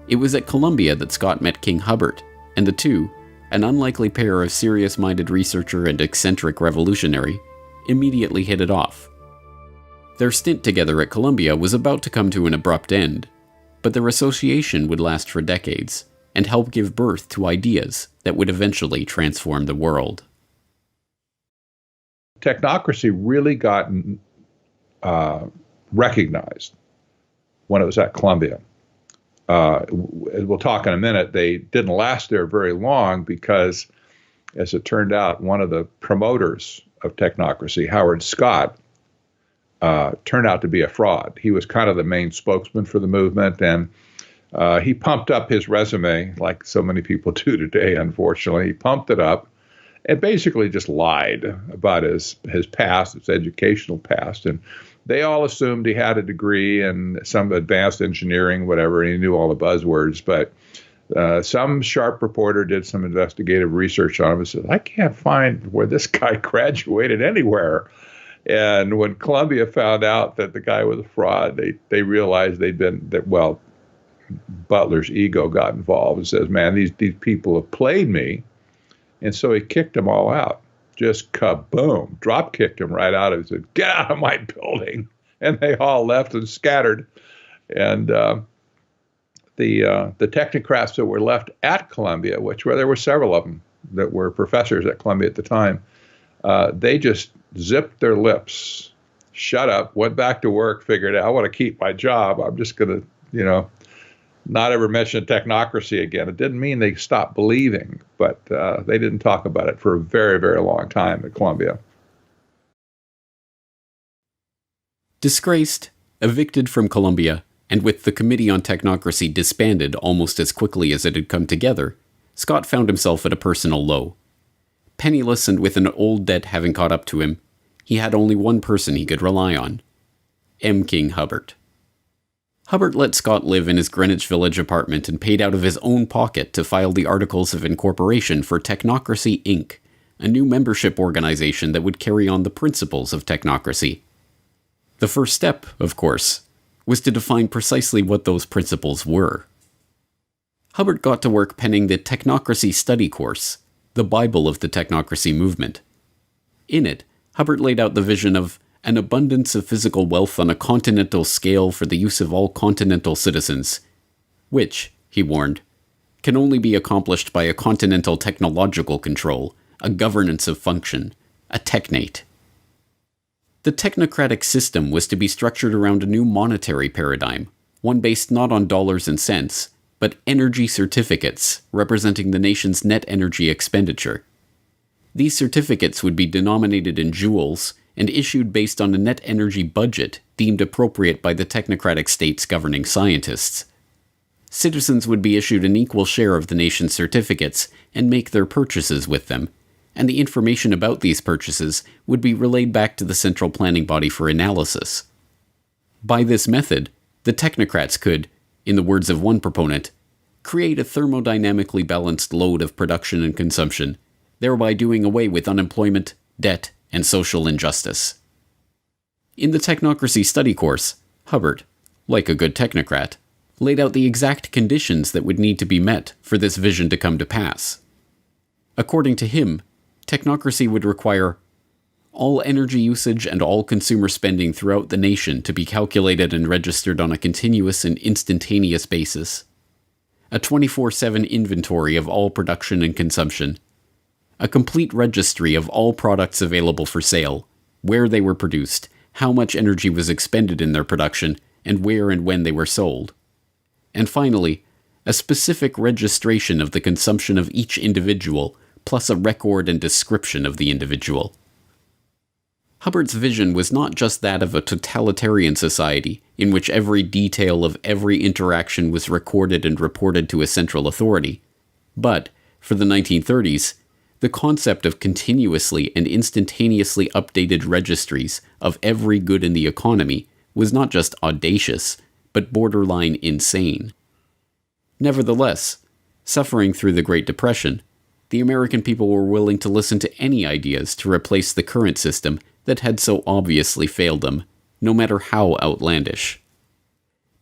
It was at Columbia that Scott met King Hubbard, and the two, an unlikely pair of serious-minded researcher and eccentric revolutionary, immediately hit it off. Their stint together at Columbia was about to come to an abrupt end, but their association would last for decades and help give birth to ideas that would eventually transform the world.
Technocracy really got recognized when it was at Columbia. We'll talk in a minute. They didn't last there very long because as it turned out, one of the promoters of technocracy, Howard Scott, turned out to be a fraud. He was kind of the main spokesman for the movement, and he pumped up his resume like so many people do today, unfortunately. He pumped it up and basically just lied about his past, his educational past. And they all assumed he had a degree in some advanced engineering, whatever, and he knew all the buzzwords. But some sharp reporter did some investigative research on him and said, I can't find where this guy graduated anywhere. And when Columbia found out that the guy was a fraud, they realized Butler's ego got involved and says, man, these people have played me. And so he kicked them all out. Just kaboom, drop kicked him right out of it. He said, get out of my building. And they all left and scattered. And the technocrats that were left at Columbia, there were several of them that were professors at Columbia at the time, they just zipped their lips, shut up, went back to work, figured out, I want to keep my job. I'm just going to, not ever mention technocracy again. It didn't mean they stopped believing, but they didn't talk about it for a very, very long time at Columbia.
Disgraced, evicted from Columbia, and with the Committee on Technocracy disbanded almost as quickly as it had come together, Scott found himself at a personal low. Penniless and with an old debt having caught up to him, he had only one person he could rely on: M. King Hubbert. Hubbert let Scott live in his Greenwich Village apartment and paid out of his own pocket to file the Articles of Incorporation for Technocracy Inc., a new membership organization that would carry on the principles of technocracy. The first step, of course, was to define precisely what those principles were. Hubbert got to work penning the Technocracy Study Course, the Bible of the technocracy movement. In it, Hubbert laid out the vision of an abundance of physical wealth on a continental scale for the use of all continental citizens, which, he warned, can only be accomplished by a continental technological control, a governance of function, a technate. The technocratic system was to be structured around a new monetary paradigm, one based not on dollars and cents, but energy certificates representing the nation's net energy expenditure. These certificates would be denominated in joules and issued based on a net energy budget deemed appropriate by the technocratic state's governing scientists. Citizens would be issued an equal share of the nation's certificates and make their purchases with them, and the information about these purchases would be relayed back to the central planning body for analysis. By this method, the technocrats could, in the words of one proponent, create a thermodynamically balanced load of production and consumption, thereby doing away with unemployment, debt, and social injustice. In the Technocracy Study Course, Hubbert, like a good technocrat, laid out the exact conditions that would need to be met for this vision to come to pass. According to him, technocracy would require all energy usage and all consumer spending throughout the nation to be calculated and registered on a continuous and instantaneous basis, a 24/7 inventory of all production and consumption, a complete registry of all products available for sale, where they were produced, how much energy was expended in their production, and where and when they were sold. And finally, a specific registration of the consumption of each individual, plus a record and description of the individual. Hubbert's vision was not just that of a totalitarian society, in which every detail of every interaction was recorded and reported to a central authority, but, for the 1930s, the concept of continuously and instantaneously updated registries of every good in the economy was not just audacious, but borderline insane. Nevertheless, suffering through the Great Depression, the American people were willing to listen to any ideas to replace the current system that had so obviously failed them, no matter how outlandish.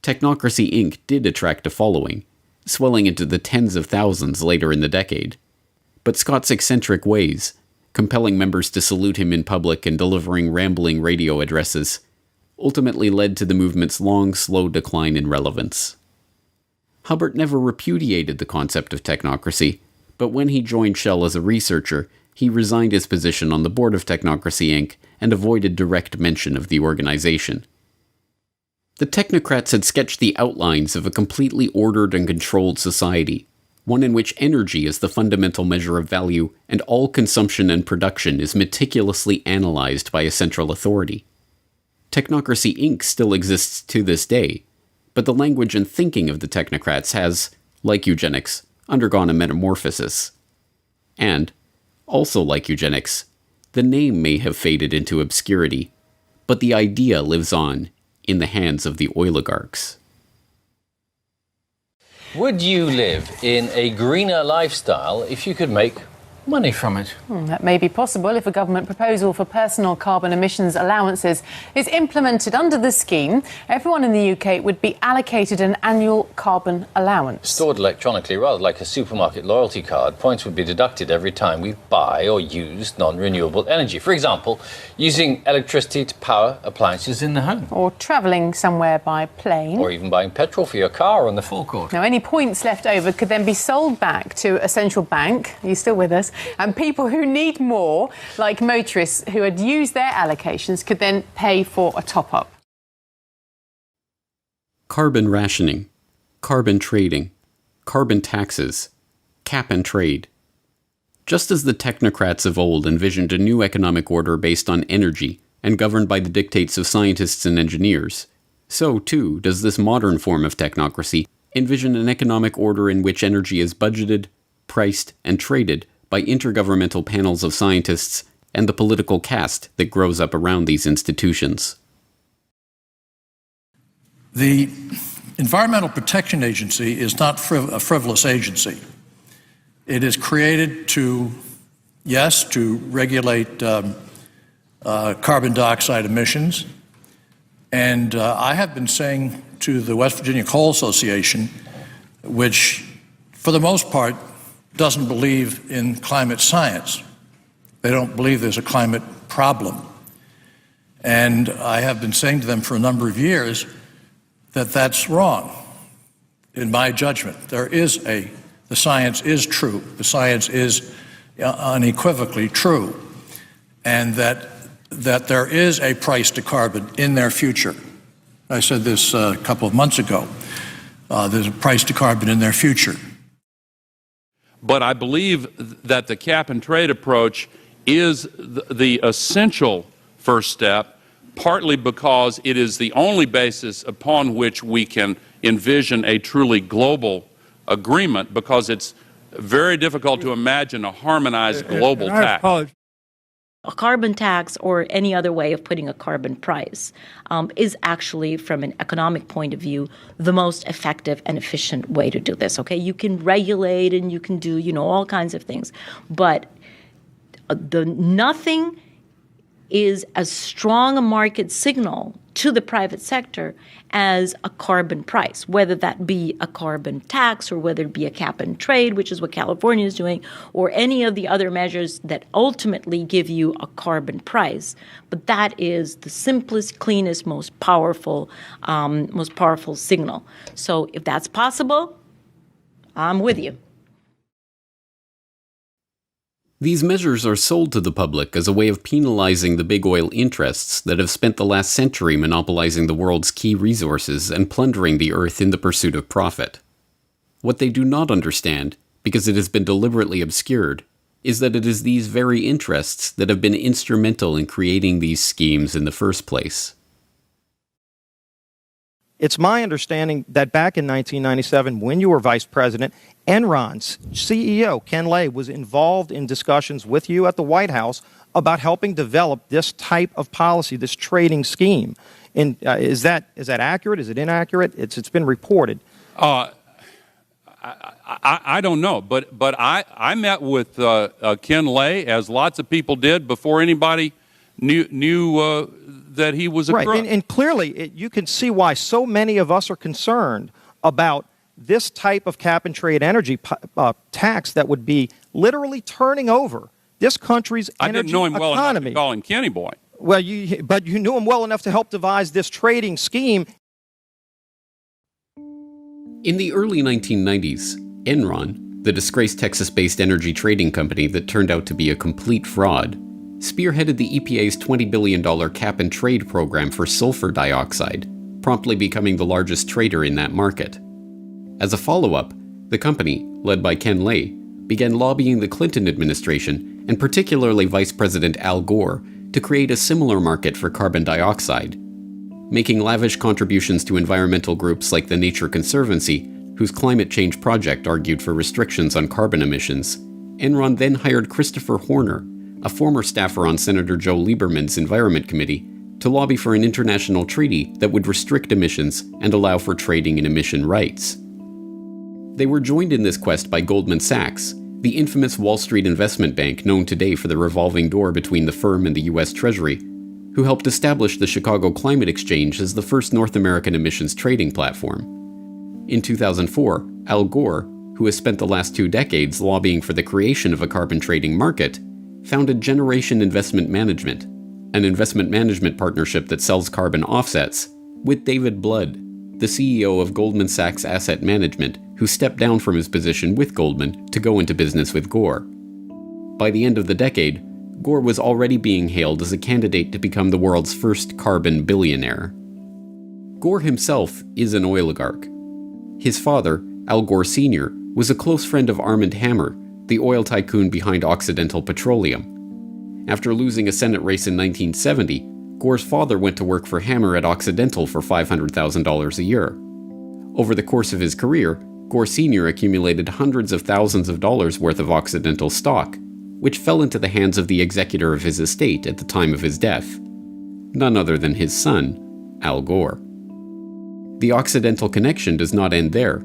Technocracy Inc. did attract a following, swelling into the tens of thousands later in the decade. But Scott's eccentric ways, compelling members to salute him in public and delivering rambling radio addresses, ultimately led to the movement's long, slow decline in relevance. Hubbert never repudiated the concept of technocracy, but when he joined Shell as a researcher, he resigned his position on the board of Technocracy Inc. and avoided direct mention of the organization. The technocrats had sketched the outlines of a completely ordered and controlled society, one in which energy is the fundamental measure of value and all consumption and production is meticulously analyzed by a central authority. Technocracy Inc. still exists to this day, but the language and thinking of the technocrats has, like eugenics, undergone a metamorphosis. And, also like eugenics, the name may have faded into obscurity, but the idea lives on in the hands of the oligarchs.
Would you live in a greener lifestyle if you could make money from it?
That may be possible if a government proposal for personal carbon emissions allowances is implemented under the scheme. Everyone in the UK would be allocated an annual carbon allowance.
Stored electronically, rather like a supermarket loyalty card, points would be deducted every time we buy or use non-renewable energy. For example, using electricity to power appliances in the home.
Or travelling somewhere by plane.
Or even buying petrol for your car on the forecourt.
Now, any points left over could then be sold back to a central bank. Are you still with us? And people who need more, like motorists who had used their allocations, could then pay for a top-up.
Carbon rationing, carbon trading, carbon taxes, cap and trade. Just as the technocrats of old envisioned a new economic order based on energy and governed by the dictates of scientists and engineers, so too does this modern form of technocracy envision an economic order in which energy is budgeted, priced, and traded by intergovernmental panels of scientists and the political caste that grows up around these institutions.
The Environmental Protection Agency is not a frivolous agency. It is created to regulate carbon dioxide emissions. And I have been saying to the West Virginia Coal Association, which for the most part doesn't believe in climate science. They don't believe there's a climate problem. And I have been saying to them for a number of years that that's wrong. In my judgment, the science is true. The science is unequivocally true. And that there is a price to carbon in their future. I said this a couple of months ago. There's a price to carbon in their future.
But I believe that the cap and trade approach is the essential first step, partly because it is the only basis upon which we can envision a truly global agreement, because it's very difficult to imagine a harmonized global tax.
A carbon tax, or any other way of putting a carbon price, is actually, from an economic point of view, the most effective and efficient way to do this. Okay, you can regulate and you can do, all kinds of things, but nothing is as strong a market signal to the private sector as a carbon price, whether that be a carbon tax or whether it be a cap and trade, which is what California is doing, or any of the other measures that ultimately give you a carbon price. But that is the simplest, cleanest, most powerful signal. So if that's possible, I'm with you.
These measures are sold to the public as a way of penalizing the big oil interests that have spent the last century monopolizing the world's key resources and plundering the earth in the pursuit of profit. What they do not understand, because it has been deliberately obscured, is that it is these very interests that have been instrumental in creating these schemes in the first place.
It's my understanding that back in 1997, when you were vice president, Enron's CEO, Ken Lay, was involved in discussions with you at the White House about helping develop this type of policy, this trading scheme. And is that accurate? Is it inaccurate? It's been reported.
I don't know, but I met with Ken Lay, as lots of people did, before anybody knew that he was a crook.
Right, and clearly you can see why so many of us are concerned about this type of cap-and-trade energy tax that would be literally turning over this country's energy economy.
I didn't know him well enough to call him Kenny Boy.
Well, but you knew him well enough to help devise this trading scheme.
In the early 1990s, Enron, the disgraced Texas-based energy trading company that turned out to be a complete fraud, spearheaded the EPA's $20 billion cap-and-trade program for sulfur dioxide, promptly becoming the largest trader in that market. As a follow-up, the company, led by Ken Lay, began lobbying the Clinton administration, and particularly Vice President Al Gore, to create a similar market for carbon dioxide. Making lavish contributions to environmental groups like the Nature Conservancy, whose climate change project argued for restrictions on carbon emissions, Enron then hired Christopher Horner, a former staffer on Senator Joe Lieberman's Environment Committee, to lobby for an international treaty that would restrict emissions and allow for trading in emission rights. They were joined in this quest by Goldman Sachs, the infamous Wall Street investment bank known today for the revolving door between the firm and the U.S. Treasury, who helped establish the Chicago Climate Exchange as the first North American emissions trading platform. In 2004, Al Gore, who has spent the last 2 decades lobbying for the creation of a carbon trading market, founded Generation Investment Management, an investment management partnership that sells carbon offsets, with David Blood, the CEO of Goldman Sachs Asset Management, who stepped down from his position with Goldman to go into business with Gore. By the end of the decade, Gore was already being hailed as a candidate to become the world's first carbon billionaire. Gore himself is an oligarch. His father, Al Gore Sr., was a close friend of Armand Hammer, the oil tycoon behind Occidental Petroleum. After losing a Senate race in 1970, Gore's father went to work for Hammer at Occidental for $500,000 a year. Over the course of his career, Gore Sr. accumulated hundreds of thousands of dollars worth of Occidental stock, which fell into the hands of the executor of his estate at the time of his death, none other than his son, Al Gore. The Occidental connection does not end there.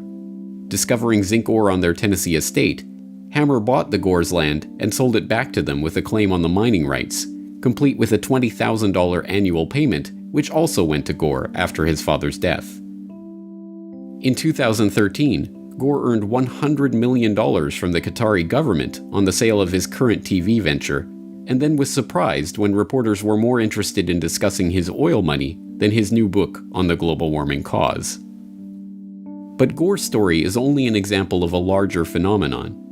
Discovering zinc ore on their Tennessee estate, Hammer bought the Gore's land and sold it back to them with a claim on the mining rights, complete with a $20,000 annual payment, which also went to Gore after his father's death. In 2013, Gore earned $100 million from the Qatari government on the sale of his current TV venture, and then was surprised when reporters were more interested in discussing his oil money than his new book on the global warming cause. But Gore's story is only an example of a larger phenomenon.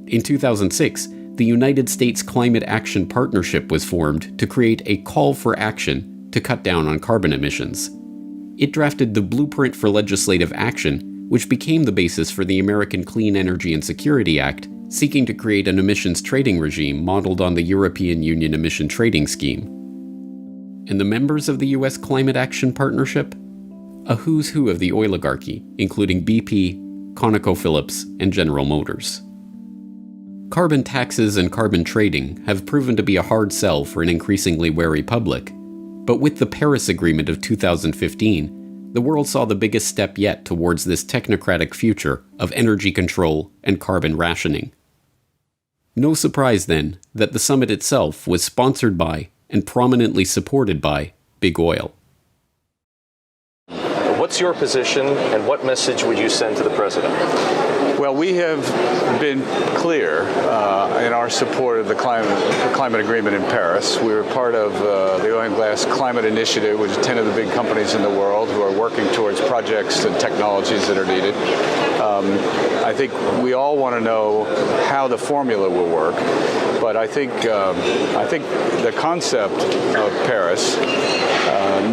In 2006, the United States Climate Action Partnership was formed to create a call for action to cut down on carbon emissions. It drafted the Blueprint for Legislative Action, which became the basis for the American Clean Energy and Security Act, seeking to create an emissions trading regime modeled on the European Union emission trading scheme. And the members of the U.S. Climate Action Partnership? A who's who of the oligarchy, including BP, ConocoPhillips, and General Motors. Carbon taxes and carbon trading have proven to be a hard sell for an increasingly wary public, but with the Paris Agreement of 2015, the world saw the biggest step yet towards this technocratic future of energy control and carbon rationing. No surprise, then, that the summit itself was sponsored by and prominently supported by Big Oil.
What's your position, and what message would you send to the president?
Well, we have been clear in our support of the climate agreement in Paris. We were part of the Oil and Gas Climate Initiative, which is 10 of the big companies in the world who are working towards projects and technologies that are needed. I think we all want to know how the formula will work, but I think the concept of Paris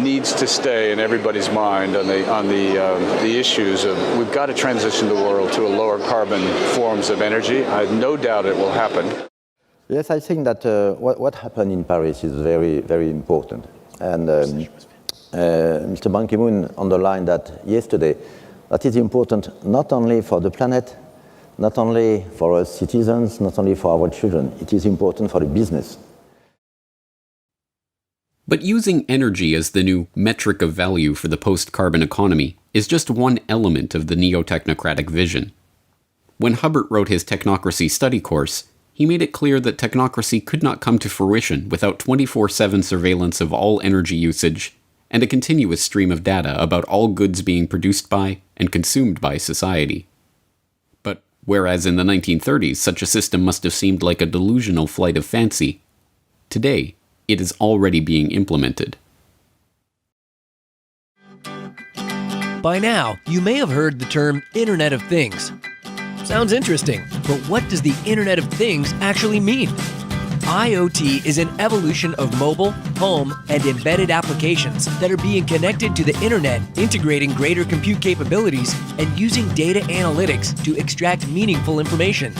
needs to stay in everybody's mind on the issues of we've got to transition the world to a lower carbon forms of energy. I have no doubt it will happen.
Yes, I think that what happened in Paris is very, very important. And Mr. Ban Ki-moon underlined that yesterday, that is important not only for the planet, not only for our citizens, not only for our children, it is important for the business.
But using energy as the new metric of value for the post-carbon economy is just one element of the neo-technocratic vision. When Hubbard wrote his technocracy study course, he made it clear that technocracy could not come to fruition without 24/7 surveillance of all energy usage and a continuous stream of data about all goods being produced by and consumed by society. But whereas in the 1930s such a system must have seemed like a delusional flight of fancy, today it is already being implemented.
By now, you may have heard the term Internet of Things. Sounds interesting, but what does the Internet of Things actually mean? IoT is an evolution of mobile, home, and embedded applications that are being connected to the internet, integrating greater compute capabilities and using data analytics to extract meaningful information.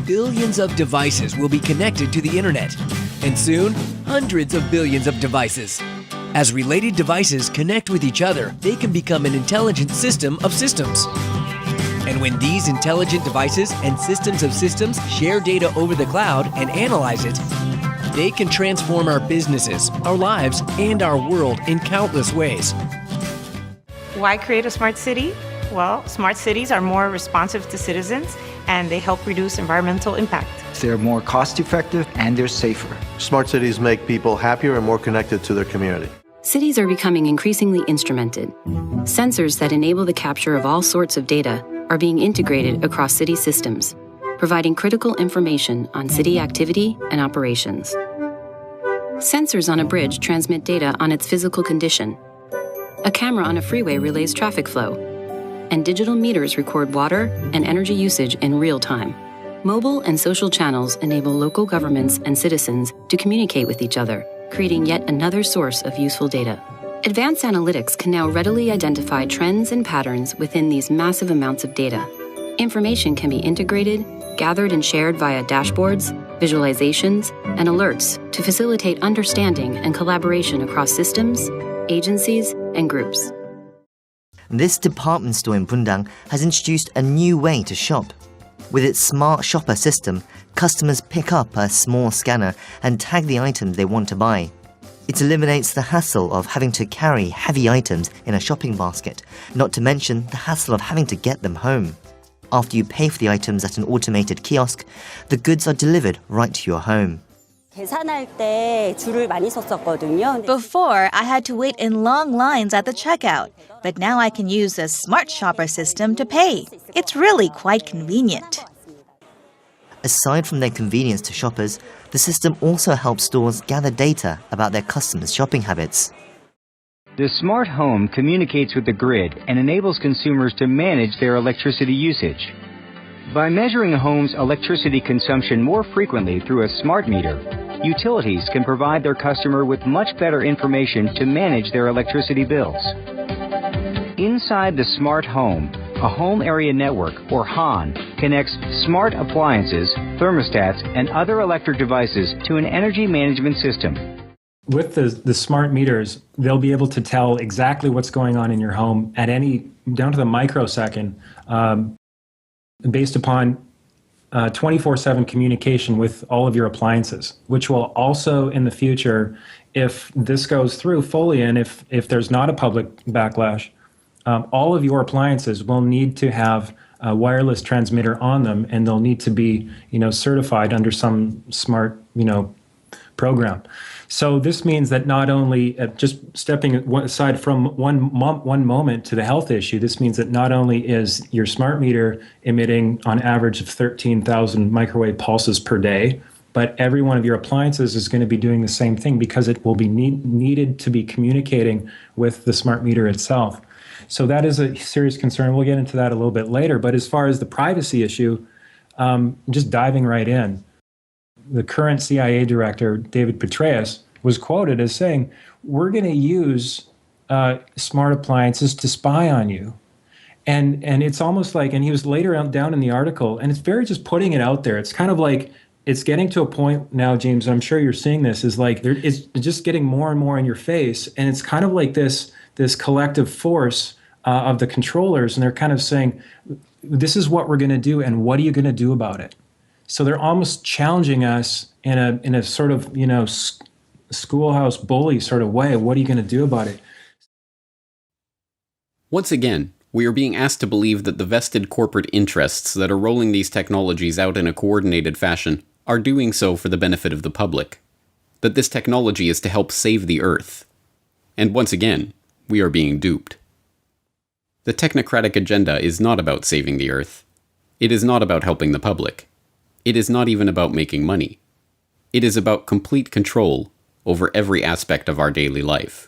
Billions of devices will be connected to the internet, and soon, hundreds of billions of devices. As related devices connect with each other, they can become an intelligent system of systems. And when these intelligent devices and systems of systems share data over the cloud and analyze it, they can transform our businesses, our lives, and our world in countless ways.
Why create a smart city? Well, smart cities are more responsive to citizens and they help reduce environmental impact.
They're more cost-effective and they're safer.
Smart cities make people happier and more connected to their community.
Cities are becoming increasingly instrumented. Sensors that enable the capture of all sorts of data are being integrated across city systems, providing critical information on city activity and operations. Sensors on a bridge transmit data on its physical condition. A camera on a freeway relays traffic flow, and digital meters record water and energy usage in real time. Mobile and social channels enable local governments and citizens to communicate with each other, creating yet another source of useful data. Advanced analytics can now readily identify trends and patterns within these massive amounts of data. Information can be integrated, gathered and shared via dashboards, visualizations, and alerts to facilitate understanding and collaboration across systems, agencies, and groups.
This department store in Bundang has introduced a new way to shop. With its smart shopper system, customers pick up a small scanner and tag the items they want to buy. It eliminates the hassle of having to carry heavy items in a shopping basket, not to mention the hassle of having to get them home. After you pay for the items at an automated kiosk, the goods are delivered right to your home.
Before, I had to wait in long lines at the checkout, but now I can use a smart shopper system to pay. It's really quite convenient.
Aside from their convenience to shoppers, the system also helps stores gather data about their customers' shopping habits.
The smart home communicates with the grid and enables consumers to manage their electricity usage. By measuring a home's electricity consumption more frequently through a smart meter, utilities can provide their customer with much better information to manage their electricity bills. Inside the smart home, a home area network, or HAN, connects smart appliances, thermostats, and other electric devices to an energy management system.
With the smart meters, they'll be able to tell exactly what's going on in your home at down to the microsecond, based upon 24/7 communication with all of your appliances, which will also in the future, if this goes through fully and if there's not a public backlash, all of your appliances will need to have a wireless transmitter on them, and they'll need to be, certified under some smart, program. So this means that not only, just stepping aside from one moment to the health issue, this means that not only is your smart meter emitting on average of 13,000 microwave pulses per day, but every one of your appliances is going to be doing the same thing because it will be needed to be communicating with the smart meter itself. So that is a serious concern. We'll get into that a little bit later. But as far as the privacy issue, just diving right in, the current CIA director, David Petraeus, was quoted as saying, "We're going to use smart appliances to spy on you." And it's almost like, and he was later down in the article, and it's very just putting it out there. It's kind of like, it's getting to a point now, James, I'm sure you're seeing this, is like, it's just getting more and more in your face. And it's kind of like this collective force of the controllers, and they're kind of saying, this is what we're going to do, and what are you going to do about it? So they're almost challenging us in a sort of, schoolhouse bully sort of way. What are you going to do about it?
Once again, we are being asked to believe that the vested corporate interests that are rolling these technologies out in a coordinated fashion are doing so for the benefit of the public. That this technology is to help save the Earth. And once again, we are being duped. The technocratic agenda is not about saving the Earth. It is not about helping the public. It is not even about making money. It is about complete control over every aspect of our daily life.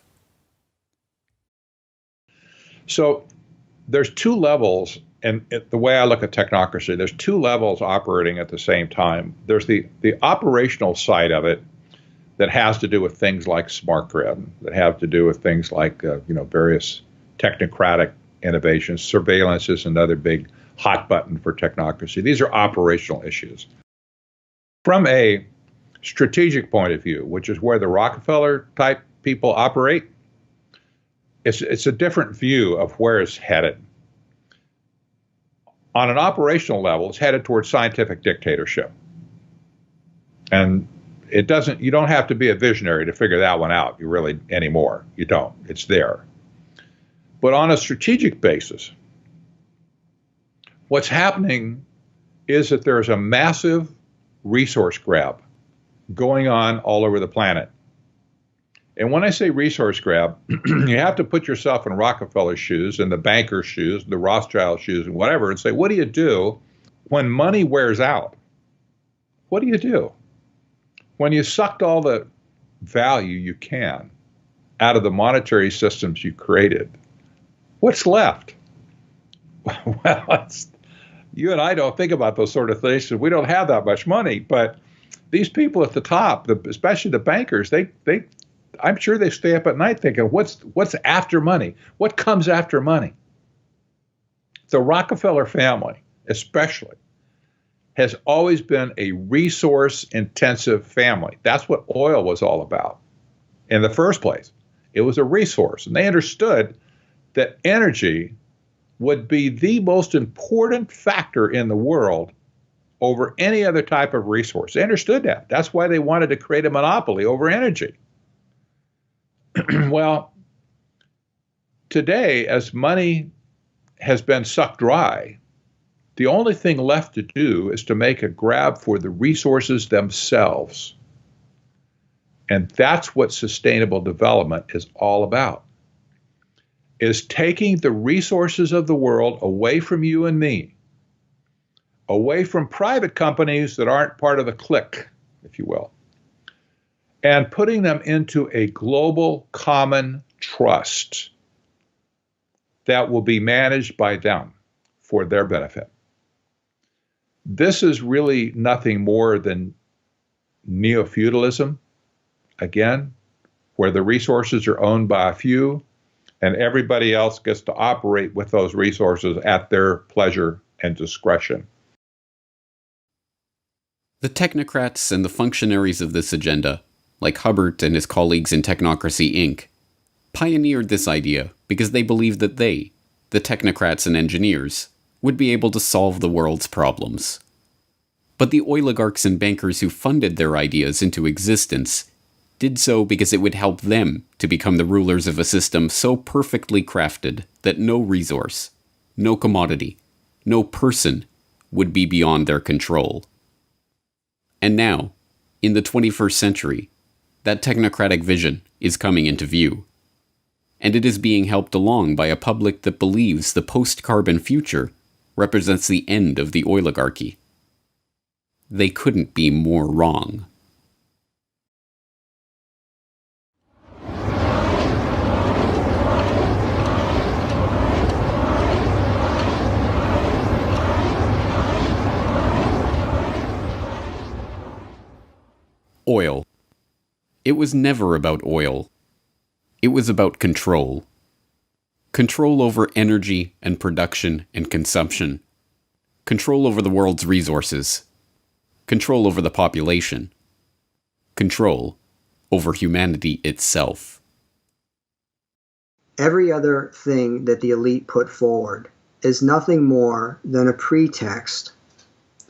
So there's two levels the way I look at technocracy, there's two levels operating at the same time. There's the operational side of it that has to do with things like smart grid, that have to do with things like various technocratic innovations. Surveillance is another big hot button for technocracy. These are operational issues. From a strategic point of view, which is where the Rockefeller type people operate, it's a different view of where it's headed. On an operational level, it's headed towards scientific dictatorship. And you don't have to be a visionary to figure that one out, anymore. You don't. It's there. But on a strategic basis, what's happening is that there's a massive resource grab going on all over the planet. And when I say resource grab, you have to put yourself in Rockefeller's shoes and the banker's shoes, the Rothschild shoes and whatever, and say, what do you do when money wears out? What do you do? When you sucked all the value you can out of the monetary systems you created, what's left? Well, you and I don't think about those sort of things because we don't have that much money. But these people at the top, especially the bankers, I'm sure they stay up at night thinking, what's after money? What comes after money? The Rockefeller family, especially, has always been a resource-intensive family. That's what oil was all about in the first place. It was a resource, and they understood that energy would be the most important factor in the world over any other type of resource. They understood that. That's why they wanted to create a monopoly over energy. Well, today, as money has been sucked dry, the only thing left to do is to make a grab for the resources themselves. And that's what sustainable development is all about, is taking the resources of the world away from you and me, away from private companies that aren't part of the clique, if you will, and putting them into a global common trust that will be managed by them for their benefit. This is really nothing more than neo-feudalism, again, where the resources are owned by a few and everybody else gets to operate with those resources at their pleasure and discretion.
The technocrats and the functionaries of this agenda, like Hubbard and his colleagues in Technocracy Inc., pioneered this idea because they believed that they, the technocrats and engineers, would be able to solve the world's problems. But the oligarchs and bankers who funded their ideas into existence did so because it would help them to become the rulers of a system so perfectly crafted that no resource, no commodity, no person would be beyond their control. And now, in the 21st century, that technocratic vision is coming into view. And it is being helped along by a public that believes the post-carbon future represents the end of the oligarchy. They couldn't be more wrong. Oil. It was never about oil. It was about control. Control over energy and production and consumption. Control over the world's resources. Control over the population. Control over humanity itself.
Every other thing that the elite put forward is nothing more than a pretext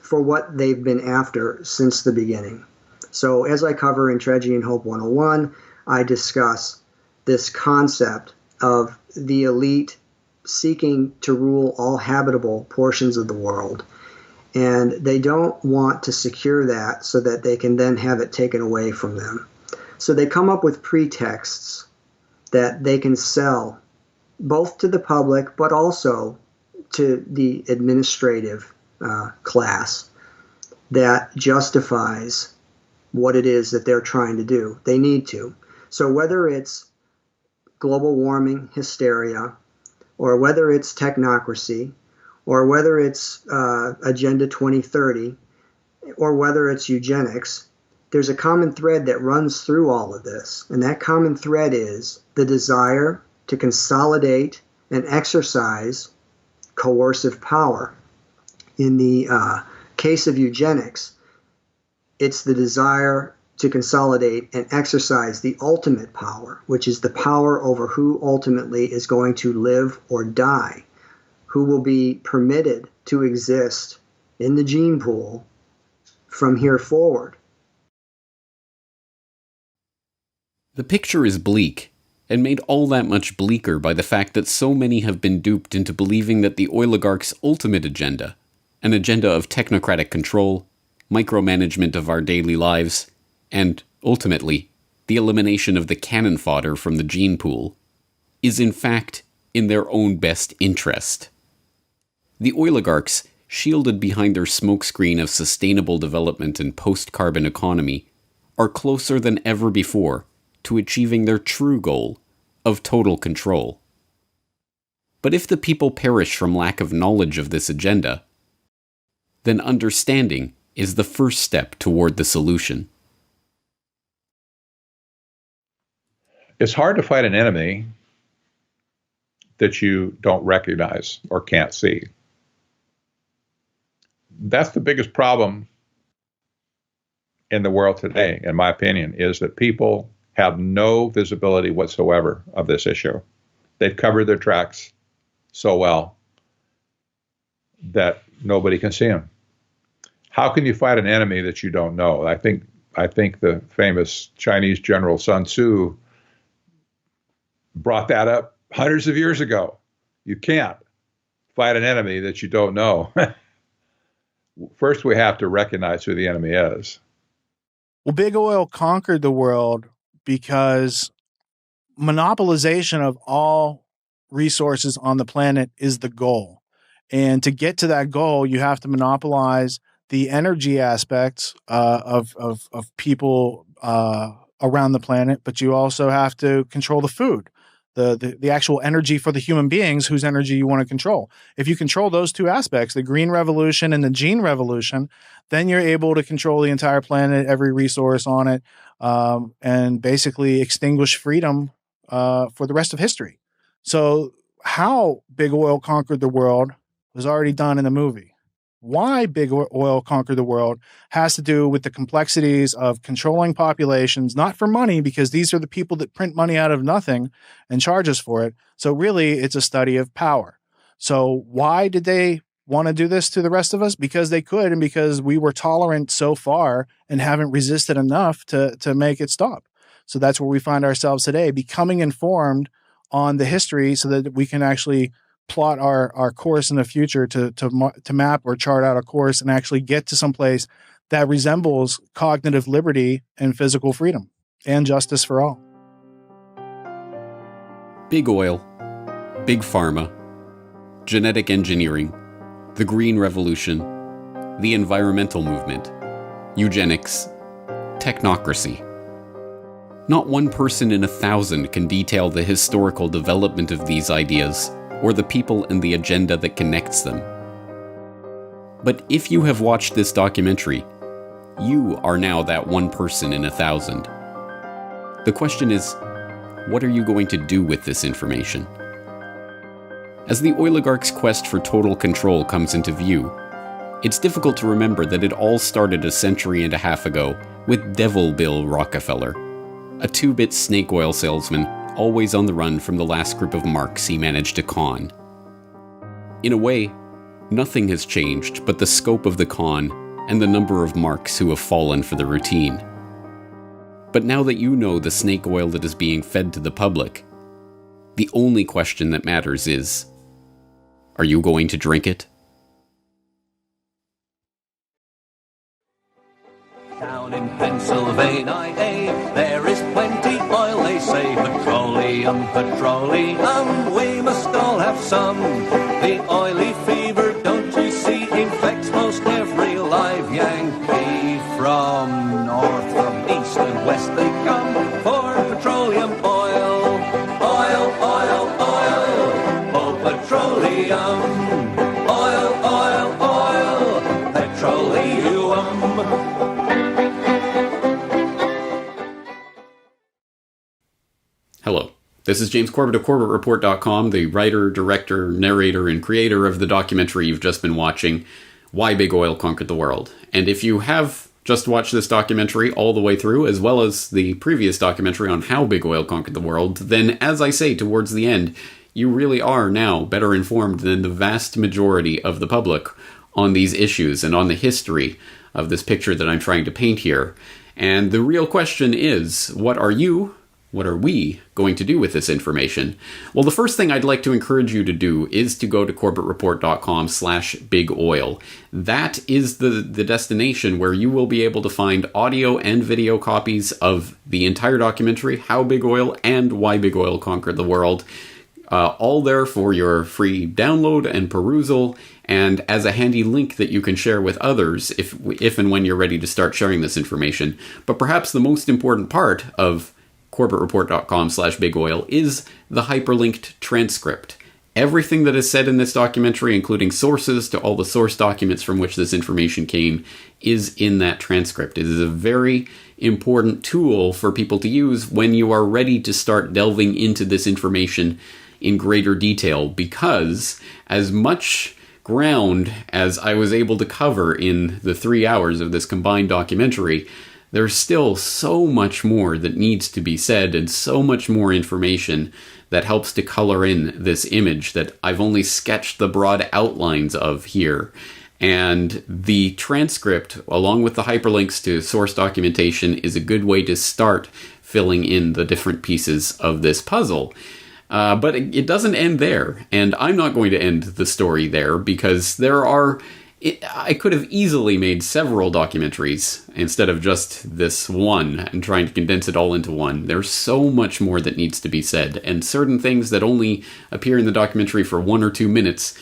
for what they've been after since the beginning. So as I cover in Tragedy and Hope 101, I discuss this concept of the elite seeking to rule all habitable portions of the world. And they don't want to secure that so that they can then have it taken away from them. So they come up with pretexts that they can sell both to the public but also to the administrative class that justifies what it is that they're trying to do. They need to. So whether it's global warming hysteria, or whether it's technocracy, or whether it's Agenda 2030, or whether it's eugenics, there's a common thread that runs through all of this. And that common thread is the desire to consolidate and exercise coercive power. In the case of eugenics, it's the desire to consolidate and exercise the ultimate power, which is the power over who ultimately is going to live or die, who will be permitted to exist in the gene pool from here forward.
The picture is bleak, and made all that much bleaker by the fact that so many have been duped into believing that the oligarchs' ultimate agenda, an agenda of technocratic control, micromanagement of our daily lives, and, ultimately, the elimination of the cannon fodder from the gene pool, is in fact in their own best interest. The oligarchs, shielded behind their smokescreen of sustainable development and post-carbon economy, are closer than ever before to achieving their true goal of total control. But if the people perish from lack of knowledge of this agenda, then understanding is the first step toward the solution.
It's hard to fight an enemy that you don't recognize or can't see. That's the biggest problem in the world today, in my opinion, is that people have no visibility whatsoever of this issue. They've covered their tracks so well that nobody can see them. How can you fight an enemy that you don't know? I think the famous Chinese general Sun Tzu brought that up hundreds of years ago. You can't fight an enemy that you don't know. First, we have to recognize who the enemy is.
Well, big oil conquered the world because monopolization of all resources on the planet is the goal. And to get to that goal, you have to monopolize the energy aspects of people around the planet, but you also have to control the food, the actual energy for the human beings whose energy you want to control. If you control those two aspects, the green revolution and the gene revolution, then you're able to control the entire planet, every resource on it, and basically extinguish freedom for the rest of history. So how big oil conquered the world was already done in the movie. Why big oil conquered the world has to do with the complexities of controlling populations, not for money, because these are the people that print money out of nothing and charge us for it. So really, it's a study of power. So why did they want to do this to the rest of us? Because they could, and because we were tolerant so far and haven't resisted enough to make it stop. So that's where we find ourselves today, becoming informed on the history so that we can actually plot our course in the future to map or chart out a course and actually get to some place that resembles cognitive liberty and physical freedom and justice for all.
Big oil, big pharma, genetic engineering, the green revolution, the environmental movement, eugenics, technocracy. Not one person in 1,000 can detail the historical development of these ideas or the people and the agenda that connects them. But if you have watched this documentary, you are now that one person in 1,000. The question is, what are you going to do with this information? As the oligarchs' quest for total control comes into view, it's difficult to remember that it all started a century and a half ago with Devil Bill Rockefeller, a 2-bit snake oil salesman always on the run from the last group of marks he managed to con. In a way, nothing has changed but the scope of the con and the number of marks who have fallen for the routine. But now that you know the snake oil that is being fed to the public, the only question that matters is, are you going to drink it?
Down in Pennsylvania, there is plenty oil, they say. Petroleum, petroleum, we must all have some. The oily fever, don't you see, infects most every live Yankee. From north, from east and west they come for petroleum oil. Oil, oil, oil, oh petroleum oil.
This is James Corbett of CorbettReport.com, the writer, director, narrator, and creator of the documentary you've just been watching, Why Big Oil Conquered the World. And if you have just watched this documentary all the way through, as well as the previous documentary on how big oil conquered the world, then, as I say towards the end, you really are now better informed than the vast majority of the public on these issues and on the history of this picture that I'm trying to paint here. And the real question is, what are we going to do with this information? Well, the first thing I'd like to encourage you to do is to go to CorbettReport.com/bigoil. That is the destination where you will be able to find audio and video copies of the entire documentary, How Big Oil and Why Big Oil Conquered the World. All there for your free download and perusal, and as a handy link that you can share with others if and when you're ready to start sharing this information. But perhaps the most important part of CorbettReport.com/bigoil is the hyperlinked transcript. Everything that is said in this documentary, including sources to all the source documents from which this information came, is in that transcript. It is a very important tool for people to use when you are ready to start delving into this information in greater detail, because as much ground as I was able to cover in the 3 hours of this combined documentary, there's still so much more that needs to be said and so much more information that helps to color in this image that I've only sketched the broad outlines of here. And the transcript, along with the hyperlinks to source documentation, is a good way to start filling in the different pieces of this puzzle. But it doesn't end there, and I'm not going to end the story there, because I could have easily made several documentaries instead of just this one and trying to condense it all into one. There's so much more that needs to be said, and certain things that only appear in the documentary for 1 or 2 minutes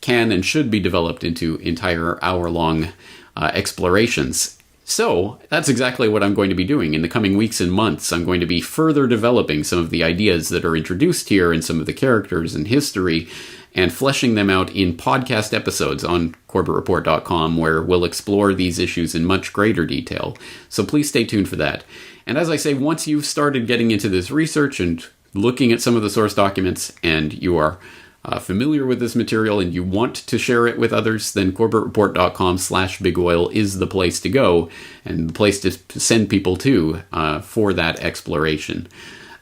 can and should be developed into entire hour-long explorations. So that's exactly what I'm going to be doing in the coming weeks and months. I'm going to be further developing some of the ideas that are introduced here and some of the characters and history, and fleshing them out in podcast episodes on CorbettReport.com, where we'll explore these issues in much greater detail. So please stay tuned for that. And as I say, once you've started getting into this research and looking at some of the source documents, and you are familiar with this material and you want to share it with others, then CorbettReport.com/bigoil is the place to go and the place to send people to for that exploration.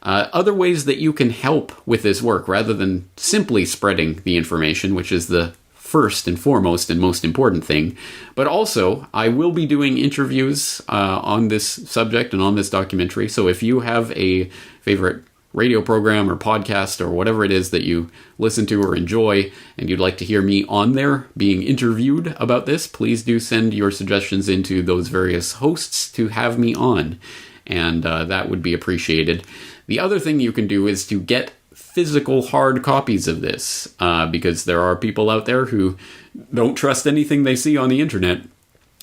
Other ways that you can help with this work, rather than simply spreading the information, which is the first and foremost and most important thing, but also I will be doing interviews on this subject and on this documentary. So if you have a favorite radio program or podcast or whatever it is that you listen to or enjoy, and you'd like to hear me on there being interviewed about this, please do send your suggestions into those various hosts to have me on, and that would be appreciated. The other thing you can do is to get physical hard copies of this, because there are people out there who don't trust anything they see on the internet.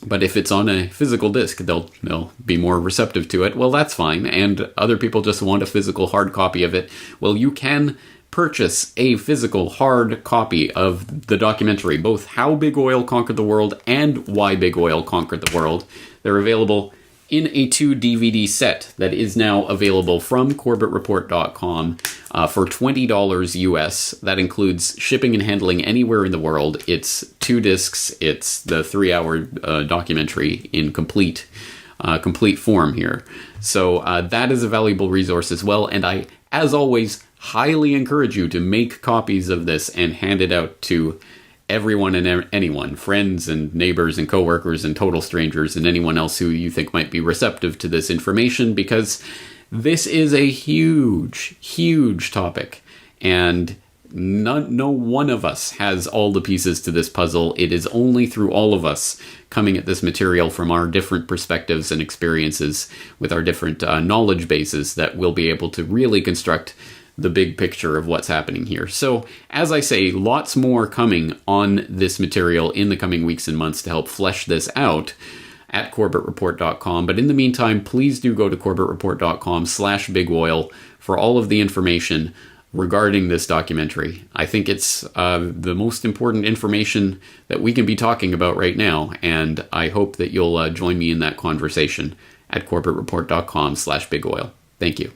But if it's on a physical disc, they'll be more receptive to it. Well, that's fine. And other people just want a physical hard copy of it. Well, you can purchase a physical hard copy of the documentary, both How Big Oil Conquered the World and Why Big Oil Conquered the World. They're available in a 2 DVD set that is now available from CorbettReport.com for $20 US. That includes shipping and handling anywhere in the world. It's 2 discs. It's the 3-hour documentary in complete form here. So that is a valuable resource as well. And I, as always, highly encourage you to make copies of this and hand it out to everyone and anyone, friends and neighbors and coworkers and total strangers and anyone else who you think might be receptive to this information, because this is a huge, huge topic, and no one of us has all the pieces to this puzzle. It is only through all of us coming at this material from our different perspectives and experiences with our different knowledge bases that we'll be able to really construct the big picture of what's happening here. So, as I say, lots more coming on this material in the coming weeks and months to help flesh this out at CorbettReport.com. But in the meantime, please do go to CorbettReport.com/bigoil for all of the information regarding this documentary. I think it's the most important information that we can be talking about right now, and I hope that you'll join me in that conversation at CorbettReport.com/bigoil. Thank you.